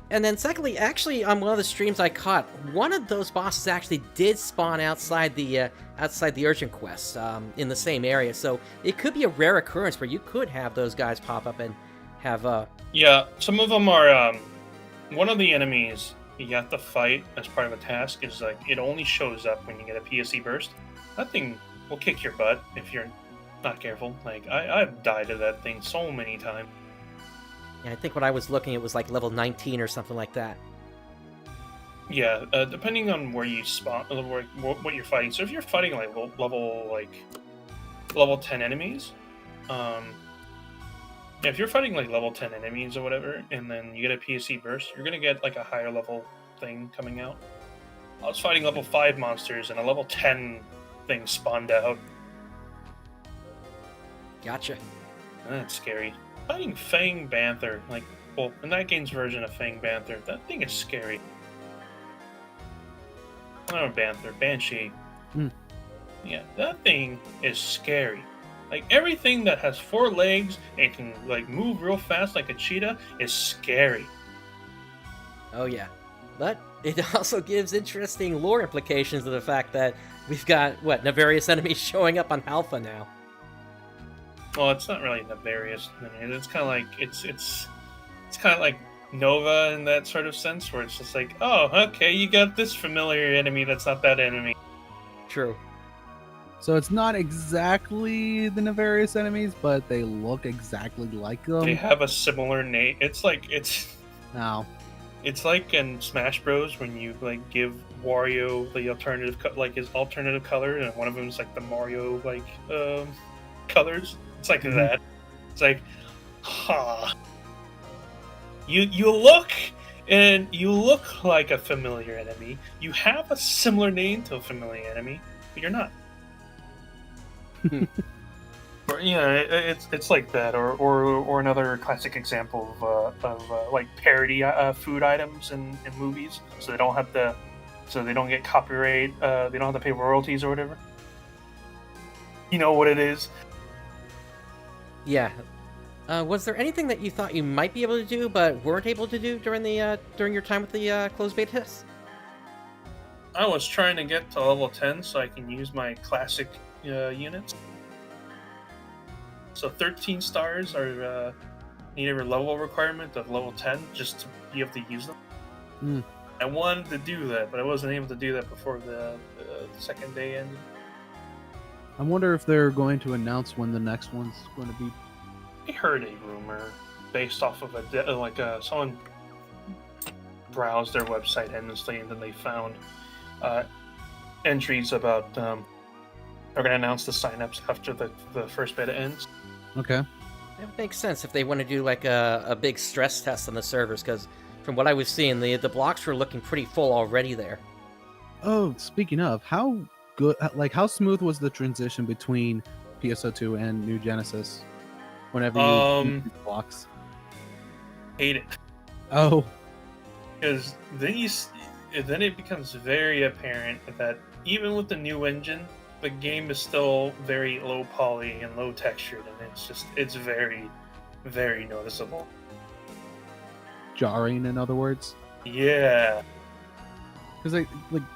And then secondly, actually, on one of the streams I caught, one of those bosses actually did spawn outside the urgent quest, in the same area, so it could be a rare occurrence where you could have those guys pop up and have, Yeah, some of them are, one of the enemies you have to fight as part of a task is, like, it only shows up when you get a PSE burst. That thing will kick your butt if you're not careful. Like, I've died to that thing so many times. Yeah, I think when I was looking, it was like level 19 or something like that. Yeah, depending on where you spawn, what you're fighting. So if you're fighting like level 10 enemies, if you're fighting like level 10 enemies or whatever, and then you get a PSE burst, you're gonna get like a higher level thing coming out. I was fighting level 5 monsters, and a level 10 thing spawned out. Gotcha. That's scary. Fighting Fang Banther, in that game's version of Fang Banther, that thing is scary. Not a Banther, Banshee. Yeah, that thing is scary. Like, everything that has 4 legs and can, like, move real fast like a cheetah is scary. Oh, yeah. But it also gives interesting lore implications of the fact that we've got, nefarious enemies showing up on Alpha now. Well, it's not really nefarious. It's kind of like it's kind of like Nova in that sort of sense, where it's just like, oh, okay, you got this familiar enemy that's not that enemy. True. So it's not exactly the nefarious enemies, but they look exactly like them. They have a similar name. It's like in Smash Bros. When you like give Wario the alternative, his alternative color, and one of them is like the Mario colors. It's like that. It's like, You look like a familiar enemy. You have a similar name to a familiar enemy, but you're not. Or, it's like that, or another classic example of like parody food items in movies, so they don't get copyright, they don't have to pay royalties or whatever. You know what it is? Yeah. Was there anything that you thought you might be able to do but weren't able to do during your time with the closed beta test? I was trying to get to level 10 so I can use my classic units. So 13 stars are need a level requirement of level 10 just to be able to use them. I wanted to do that, but I wasn't able to do that before the second day ended. I wonder if they're going to announce when the next one's going to be. I heard a rumor based off of someone browsed their website endlessly, and then they found entries about they're going to announce the signups after the first beta ends. Okay. It makes sense if they want to do like a big stress test on the servers, because from what I was seeing, the blocks were looking pretty full already there. Oh, speaking of, how smooth was the transition between PSO2 and New Genesis? Whenever you use blocks, hate it. Oh, because then it becomes very apparent that even with the new engine, the game is still very low poly and low textured, and it's very, very noticeable. Jarring, in other words. Yeah. Because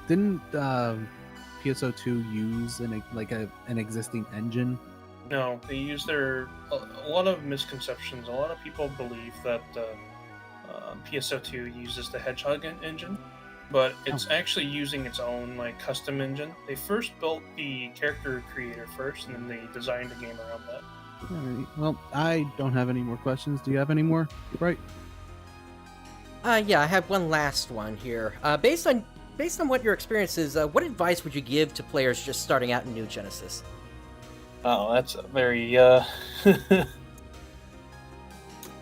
didn't PSO2 use an existing engine? No, they use a lot of misconceptions. A lot of people believe that PSO2 uses the Hedgehog engine, but it's actually using its own custom engine. They first built the character creator first, and then they designed the game around that. Well, I don't have any more questions. Do you have any more? Right? Yeah, I have one last one here. Based on what your experience is, what advice would you give to players just starting out in New Genesis? Oh, that's a very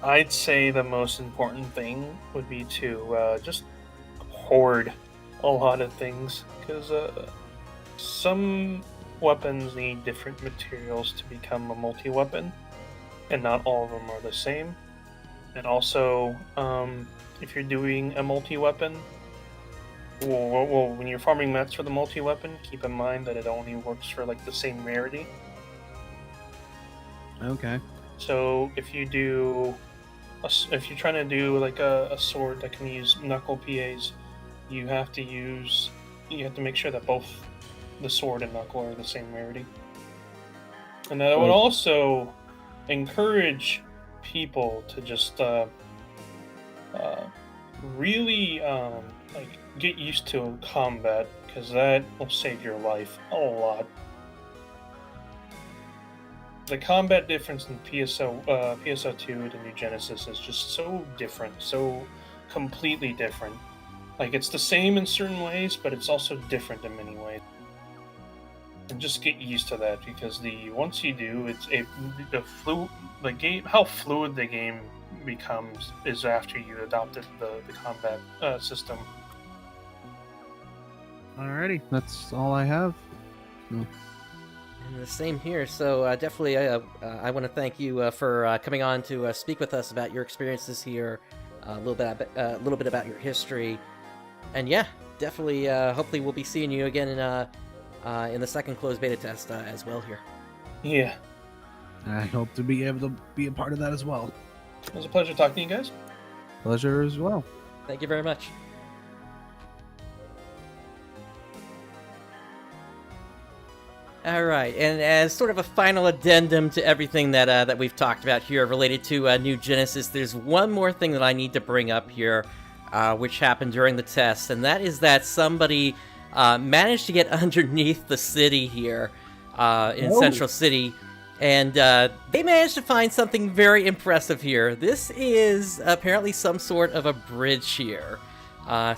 I'd say the most important thing would be to just hoard a lot of things, because some weapons need different materials to become a multi-weapon, and not all of them are the same. And also, if you're doing a multi-weapon, when you're farming mats for the multi-weapon, keep in mind that it only works for the same rarity. Okay. So if you're trying to do a sword that can use knuckle PAs, you have to make sure that both the sword and knuckle are the same rarity. And I would also encourage people to just really get used to combat, because that will save your life a lot. The combat difference in PSO2 to New Genesis is just so different, so completely different. It's the same in certain ways, but it's also different in many ways. And just get used to that, because once you do, how fluid the game becomes is after you adopted the combat system. Alrighty, that's all I have. And the same here. So definitely, I want to thank you for coming on to speak with us about your experiences here, a little bit about your history, and yeah, definitely. Hopefully, we'll be seeing you again in the second closed beta test as well here. Yeah, I hope to be able to be a part of that as well. It was a pleasure talking to you guys. Pleasure as well. Thank you very much. All right, and as sort of a final addendum to everything that we've talked about here related to New Genesis, there's one more thing that I need to bring up here, which happened during the test, and that is that somebody managed to get underneath the city here in Central City, and they managed to find something very impressive here. This is apparently some sort of a bridge here.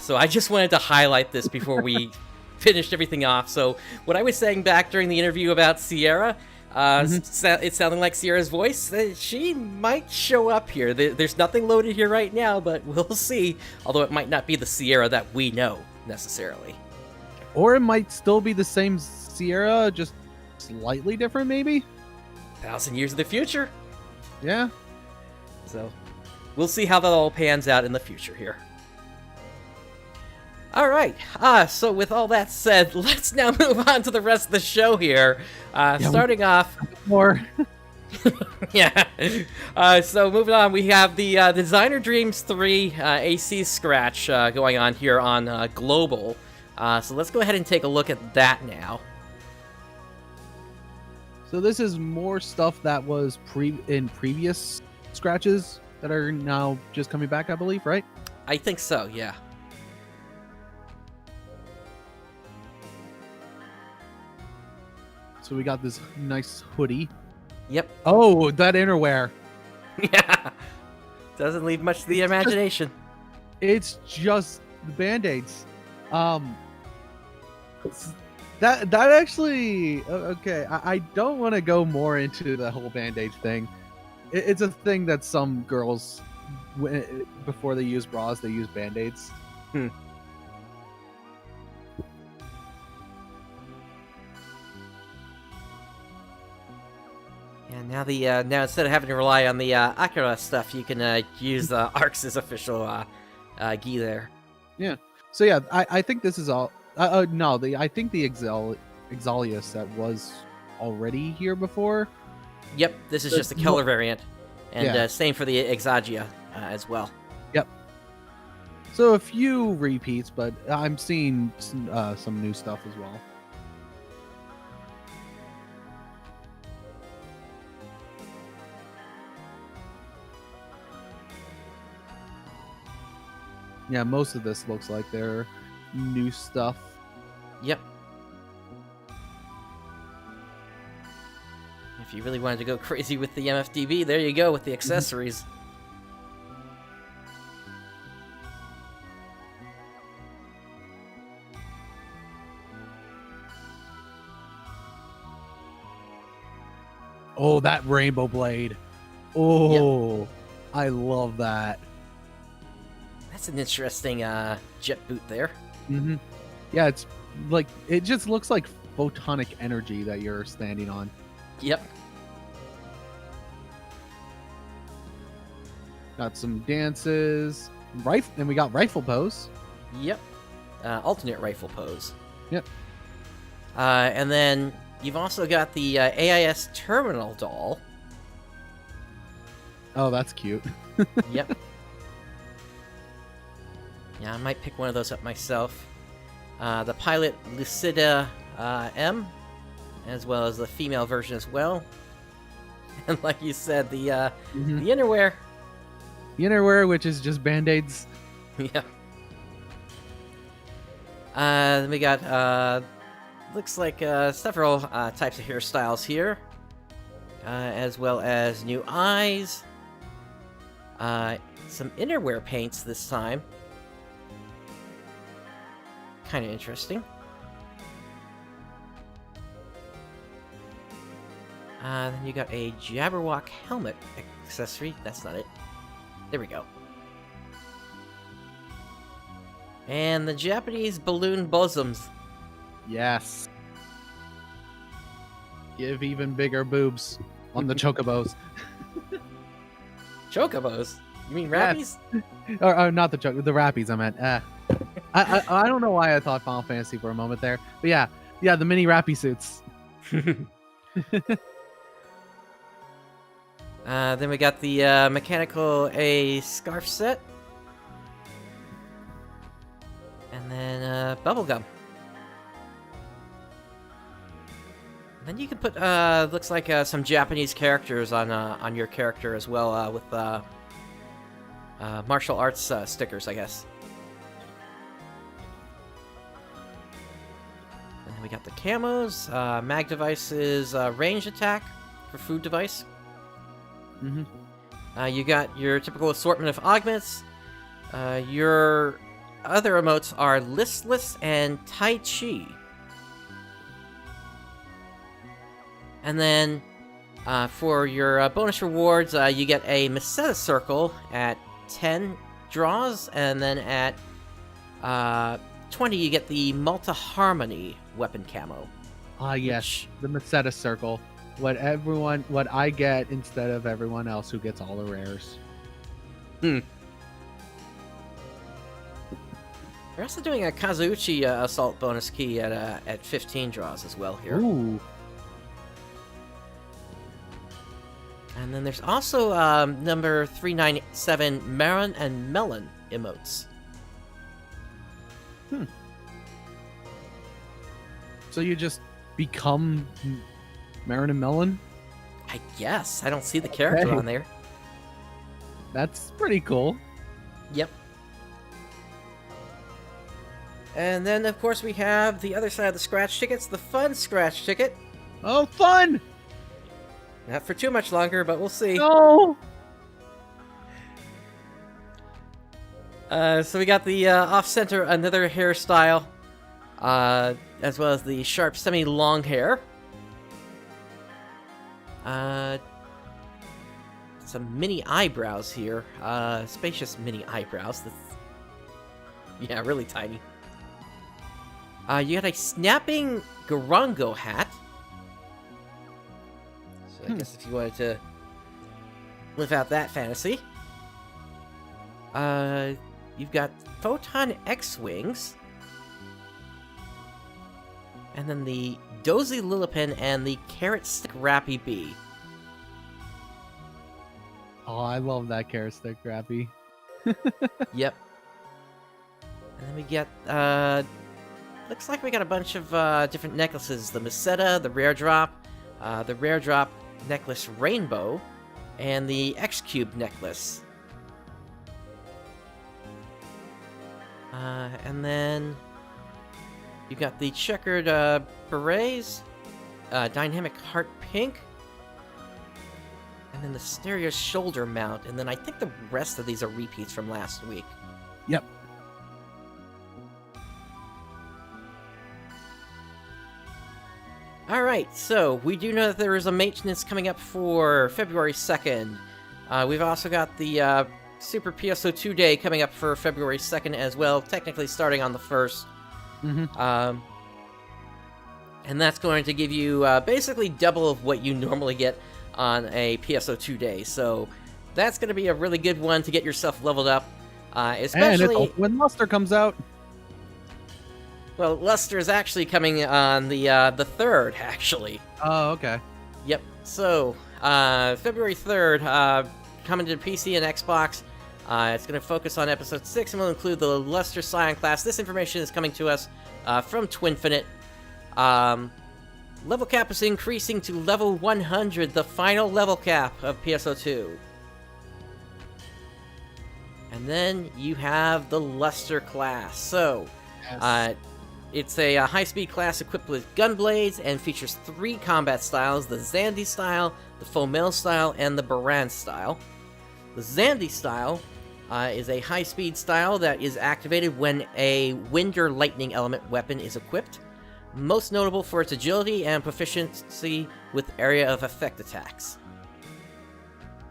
So I just wanted to highlight this before we finished everything off. So what I was saying back during the interview about Sierra, it's sounding like Sierra's voice. She might show up here. There's nothing loaded here right now, but we'll see. Although it might not be the Sierra that we know, necessarily. Or it might still be the same Sierra, just slightly different, maybe? 1,000 years of the future. Yeah. So we'll see how that all pans out in the future here. All right, so with all that said, let's now move on to the rest of the show here. Starting off... More. Yeah. So moving on, we have the Designer Dreams 3 AC Scratch going on here on Global. So let's go ahead and take a look at that now. So this is more stuff that was in previous scratches that are now just coming back, I believe, right? I think so, yeah. So we got this nice hoodie. Yep. Oh, that innerwear. Yeah. Doesn't leave much to the imagination. It's just the Band-Aids. That actually... Okay, I don't want to go more into the whole Band-Aid thing. It's a thing that some girls, before they use bras, they use Band-Aids. Yeah, now instead of having to rely on the Akira stuff, you can use ARKS' official gi there. Yeah. So yeah, I think this is all... no, I think the Exalius set was already here before. Yep, this is just the color variant. And same for the Exagia as well. Yep. So a few repeats, but I'm seeing some new stuff as well. Yeah, most of this looks like they're new stuff. Yep. If you really wanted to go crazy with the MFDB, there you go with the accessories. Oh, that rainbow blade. Oh, yep. I love that. That's an interesting jet boot there. Mm-hmm. Yeah, it's like, it just looks like photonic energy that you're standing on. Yep. Got some dances. And we got rifle pose. Yep. Alternate rifle pose. Yep. And then you've also got the AIS terminal doll. Oh, that's cute. Yep. Yeah, I might pick one of those up myself. The pilot Lucida M, as well as the female version as well. And like you said, the innerwear. The innerwear, which is just band-aids. Yeah. Then we got, looks like several types of hairstyles here. As well as new eyes. Some innerwear paints this time. Kind of interesting. Then you got a Jabberwock helmet accessory. That's not it. There we go. And the Japanese balloon bosoms. Yes. Give even bigger boobs on the chocobos. Chocobos? You mean rappies? Yes. Or not the rappies, I meant. I don't know why I thought Final Fantasy for a moment there. But yeah, the mini rappy suits. Then we got the mechanical A scarf set. And then bubblegum. Then you can put looks like some Japanese characters on your character as well with martial arts stickers, I guess. And then we got the camos, mag devices, range attack for food device. Mm-hmm. You got your typical assortment of augments. Your other emotes are Listless and Tai Chi. And then for your bonus rewards, you get a Meseta Circle at 10 draws, and then at 20 you get the Malta Harmony weapon camo. Yes, the Meseta Circle. What I get instead of everyone else who gets all the rares. They're also doing a Kazuuchi assault bonus key at 15 draws as well here. Ooh. And then there's also number 397 Marin and Melon emotes. So you just become Marin and Melon? I guess. I don't see the character on there. That's pretty cool. Yep. And then, of course, we have the other side of the scratch tickets, the fun scratch ticket. Oh, fun! Not for too much longer, but we'll see. No! So we got the off-center, another hairstyle, as well as the sharp semi-long hair. Some mini eyebrows here. Spacious mini eyebrows. Yeah, really tiny. You got a snapping Garango hat. So I guess if you wanted to live out that fantasy. You've got Photon X-Wings. And then the Dozy Lillipin and the Carrot Stick Rappy Bee. Oh, I love that Carrot Stick Rappy. Yep. And then we get, looks like we got a bunch of different necklaces. The Meseta, the Rare Drop necklace Rainbow, and the X-Cube necklace. And then you got the checkered berets, dynamic heart pink, and then the stereo shoulder mount. And then I think the rest of these are repeats from last week. Yep. Alright, so we do know that there is a maintenance coming up for February 2nd. We've also got the Super PSO2 Day coming up for February 2nd as well, technically starting on the 1st. Mm-hmm. And that's going to give you basically double of what you normally get on a PSO2 Day. So that's going to be a really good one to get yourself leveled up. Especially and it's when Luster comes out. Well, Luster is actually coming on the 3rd, actually. Oh, okay. Yep. So, February 3rd, coming to PC and Xbox. It's going to focus on Episode 6 and will include the Luster Scion class. This information is coming to us from Twinfinite. Level cap is increasing to level 100, the final level cap of PSO2. And then you have the Luster class. So, Yes. It's a high-speed class equipped with gun blades and features 3 combat styles: the Zandy style, the Fomel style, and the Baran style. The Zandy style is a high-speed style that is activated when a wind or lightning element weapon is equipped, most notable for its agility and proficiency with area of effect attacks.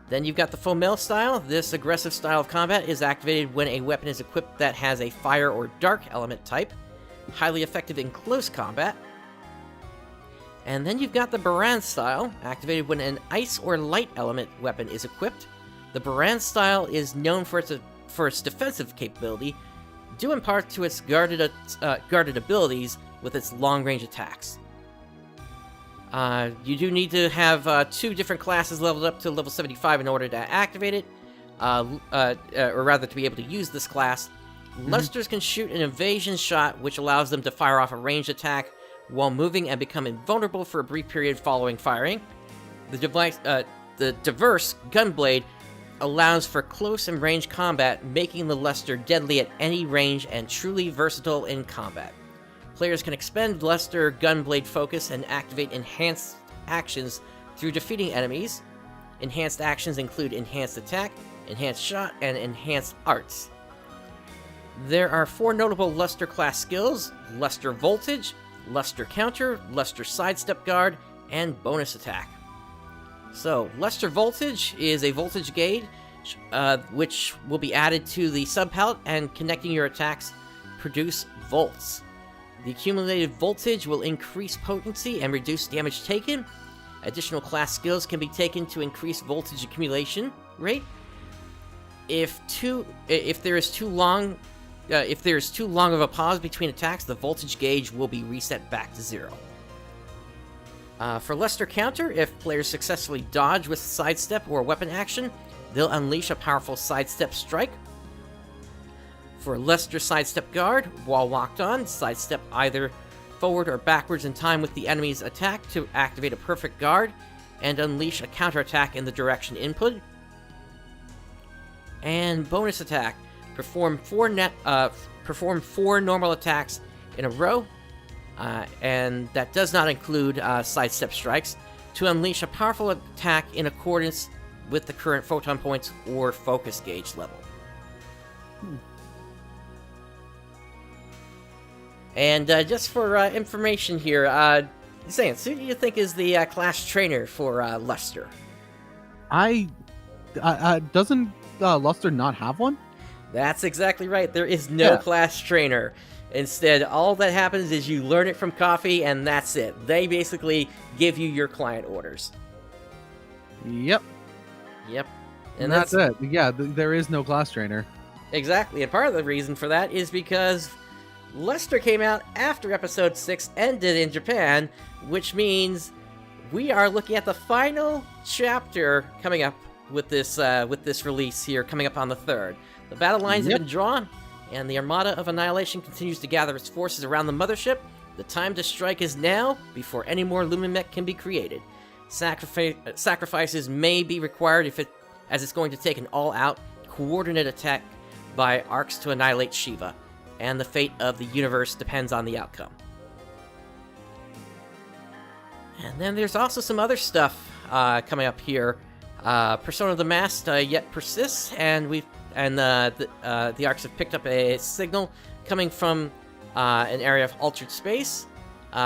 Then you've got the Fomel style. This aggressive style of combat is activated when a weapon is equipped that has a fire or dark element type, highly effective in close combat. And then you've got the Baran style, activated when an ice or light element weapon is equipped. The Baran style is known for its defensive capability, due in part to its guarded abilities with its long-range attacks. You do need to have 2 different classes leveled up to level 75 in order to activate it, or rather to be able to use this class. Lusters can shoot an evasion shot, which allows them to fire off a ranged attack while moving and become invulnerable for a brief period following firing. The diverse Gunblade allows for close and range combat, making the Luster deadly at any range and truly versatile in combat. Players can expend Luster Gunblade focus and activate enhanced actions through defeating enemies. Enhanced actions include enhanced attack, enhanced shot, and enhanced arts. There are 4 notable Luster class skills: Luster Voltage, Luster Counter, Luster Sidestep Guard, and Bonus Attack. So, Luster Voltage is a voltage gauge, which will be added to the subpalette and connecting your attacks produce volts. The accumulated voltage will increase potency and reduce damage taken. Additional class skills can be taken to increase voltage accumulation rate. If there is too long of a pause between attacks, the voltage gauge will be reset back to 0. For Luster Counter, if players successfully dodge with sidestep or weapon action, they'll unleash a powerful sidestep strike. For Luster Sidestep Guard, while locked on, sidestep either forward or backwards in time with the enemy's attack to activate a perfect guard and unleash a counterattack in the direction input. And Bonus Attack, perform 4 normal attacks in a row, and that does not include sidestep strikes, to unleash a powerful attack in accordance with the current photon points or focus gauge level. And just for information here, Zance, who do you think is the class trainer for Luster? Doesn't Luster not have one? That's exactly right. There is no class trainer. Instead, all that happens is you learn it from Coffee, and that's it. They basically give you your client orders. Yep. And that's it. Yeah, there is no class trainer. Exactly. And part of the reason for that is because Luster came out after Episode 6 ended in Japan, which means we are looking at the final chapter coming up with this release here, coming up on the 3rd. The battle lines have been drawn, and the Armada of Annihilation continues to gather its forces around the mothership. The time to strike is now, before any more Lumimech can be created. Sacrifices may be required as it's going to take an all-out, coordinate attack by ARKS to annihilate Shiva, and the fate of the universe depends on the outcome. And then there's also some other stuff coming up here. Persona of the Masked yet persists, and the ARKS have picked up a signal coming from an area of altered space.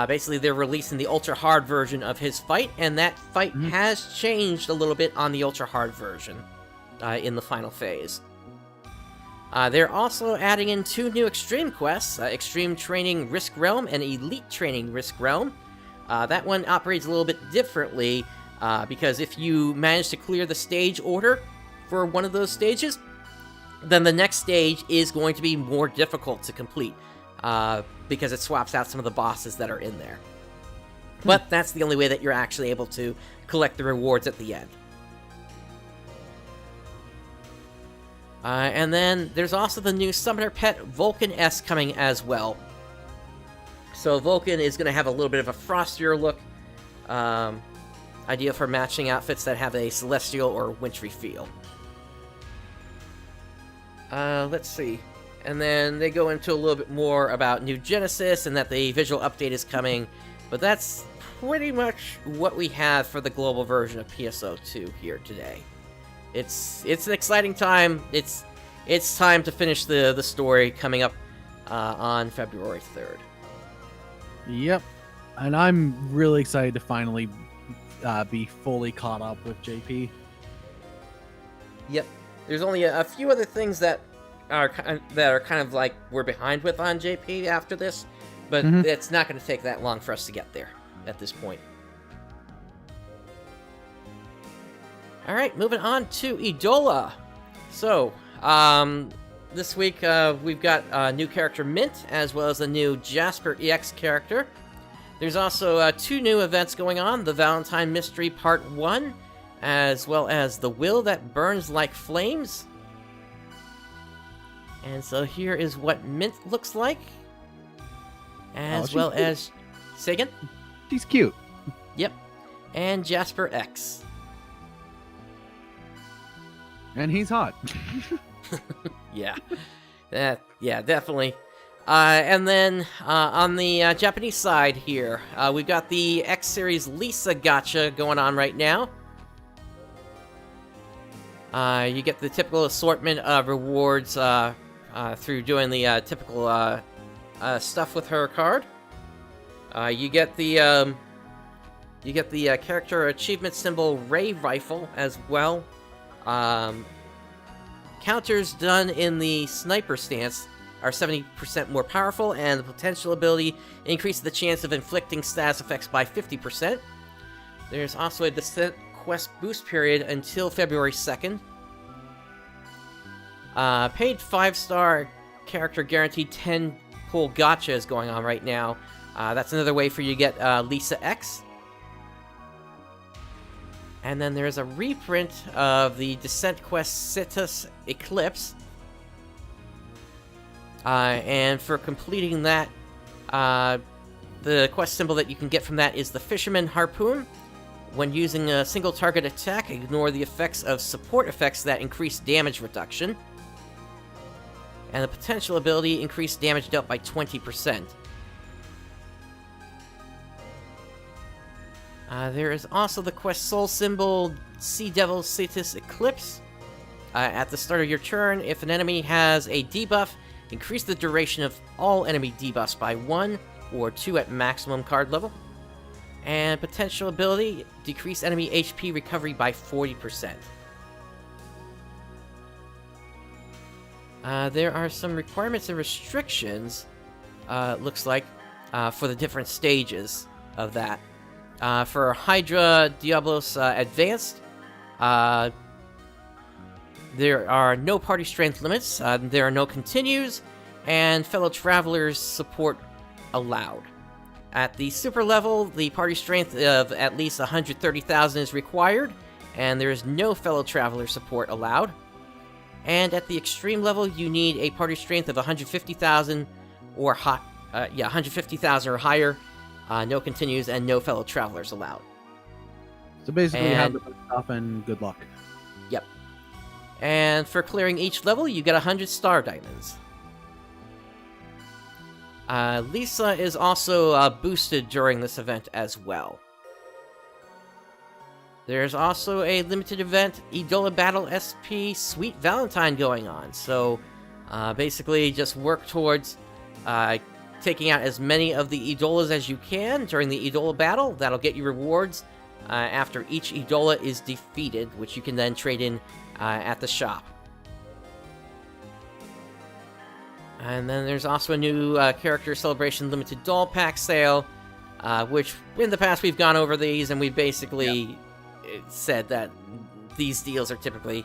Basically, they're releasing the ultra-hard version of his fight, and that fight has changed a little bit on the ultra-hard version in the final phase. They're also adding in 2 new Extreme quests, Extreme Training Risk Realm and Elite Training Risk Realm. That one operates a little bit differently, because if you manage to clear the stage order for one of those stages, then the next stage is going to be more difficult to complete, because it swaps out some of the bosses that are in there. But that's the only way that you're actually able to collect the rewards at the end. And then there's also the new Summoner Pet Vulcan S coming as well. So Vulcan is going to have a little bit of a frostier look, idea for matching outfits that have a celestial or wintry feel. Let's see. And then they go into a little bit more about New Genesis and that the visual update is coming. But that's pretty much what we have for the global version of PSO2 here today. It's an exciting time. It's time to finish the story coming up on February 3rd. Yep. And I'm really excited to finally be fully caught up with JP. Yep. There's only a few other things that are kind of like we're behind with on JP after this, but it's not going to take that long for us to get there at this point. All right, moving on to Idola. So, this week we've got a new character Mint, as well as a new Jasper EX character. There's also 2 new events going on, the Valentine Mystery Part 1, as well as the Will That Burns Like Flames. And so here is what Mint looks like, as well as... Say again? She's cute. Yep. And Jasper X. And he's hot. Yeah. Yeah, definitely. And then on the Japanese side here, we've got the X-Series Lisa gacha going on right now. You get the typical assortment of rewards through doing the typical stuff with her card. You get the character achievement symbol Ray Rifle as well. Counters done in the sniper stance are 70% more powerful, and the potential ability increases the chance of inflicting status effects by 50%. There's also a Descent quest boost period until February 2nd. Paid 5-star character guaranteed 10 pull gacha is going on right now. That's another way for you to get Lisa X. And then there's a reprint of the Descent quest Citus Eclipse. And for completing that, the quest symbol that you can get from that is the Fisherman Harpoon. When using a single target attack, ignore the effects of support effects that increase damage reduction. And the potential ability increased damage dealt by 20%. There is also the quest soul symbol Sea Devil Citus Eclipse. At the start of your turn, if an enemy has a debuff, increase the duration of all enemy debuffs by 1 or 2 at maximum card level. And potential ability, decrease enemy HP recovery by 40%. There are some requirements and restrictions, looks like, for the different stages of that. For Hydra Diablos Advanced, there are no party strength limits, there are no continues, and fellow travelers support allowed. At the super level, the party strength of at least 130,000 is required, and there is no fellow traveler support allowed. And at the extreme level, you need a party strength of 150,000 or 150,000 or higher. No continues and no fellow travelers allowed. So basically, you have the stuff and good luck. Yep. And for clearing each level, you get 100 star diamonds. Lisa is also boosted during this event as well. There's also a limited event, Idola Battle SP Sweet Valentine going on. So basically just work towards taking out as many of the Idolas as you can during the Idola battle. That'll get you rewards after each Idola is defeated, which you can then trade in at the shop. And then there's also a new Character Celebration Limited Doll Pack sale, which in the past we've gone over these, and we basically said that these deals are typically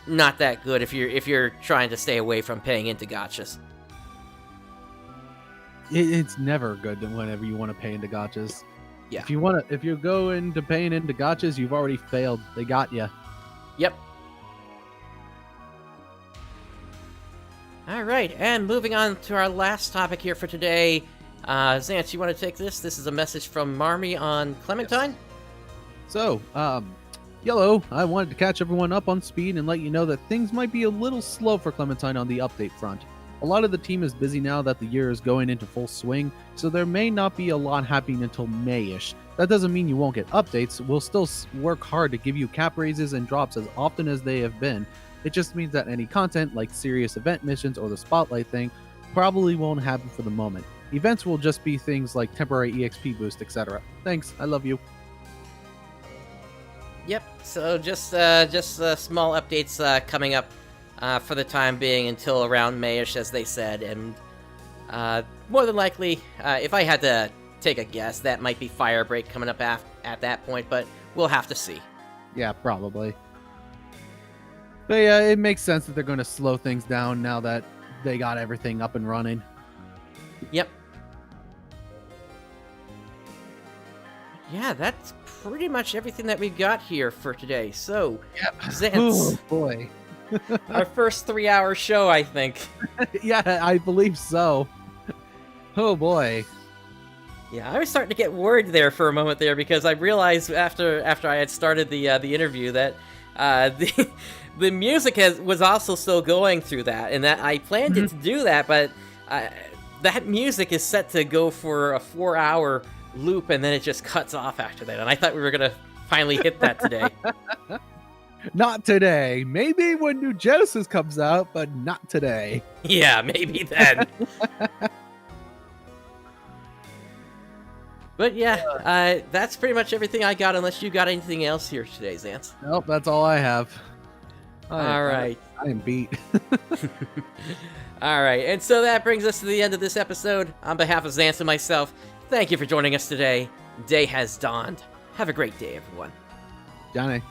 not that good if you're trying to stay away from paying into gachas. It's never good whenever you want to pay into gachas. Yeah. If you go into paying into gachas, you've already failed. They got you. Yep. All right, and moving on to our last topic here for today. Zance, you want to take this? This is a message from Marmy on Clementine. Yes. So, Yellow, I wanted to catch everyone up on speed and let you know that things might be a little slow for Clementine on the update front. A lot of the team is busy now that the year is going into full swing, so there may not be a lot happening until May-ish. That doesn't mean you won't get updates. We'll still work hard to give you cap raises and drops as often as they have been. It just means that any content, like serious event missions or the spotlight thing, probably won't happen for the moment. Events will just be things like temporary EXP boost, etc. Thanks, I love you. Yep, so just small updates coming up for the time being until around May-ish, as they said, and more than likely, if I had to take a guess, that might be Firebreak coming up at that point, but we'll have to see. Yeah, probably. But yeah, it makes sense that they're going to slow things down now that they got everything up and running. Yep. Yeah, that's pretty much everything that we've got here for today. So, yep. Zance, oh boy. Our first 3-hour show, I think. Yeah, I believe so. Oh boy. Yeah, I was starting to get worried there for a moment there because I realized after I had started the interview that the music was also still going through that, and that I planned it to do that, but that music is set to go for a 4-hour loop, and then it just cuts off after that. And I thought we were gonna finally hit that today. Not today. Maybe when New Genesis comes out, but not today. Yeah, maybe then. But yeah, that's pretty much everything I got, unless you got anything else here today, Zance. Nope, that's all I have. All right. I am beat. All right, and so that brings us to the end of this episode. On behalf of Zance and myself, thank you for joining us today. Day has dawned. Have a great day, everyone. Johnny.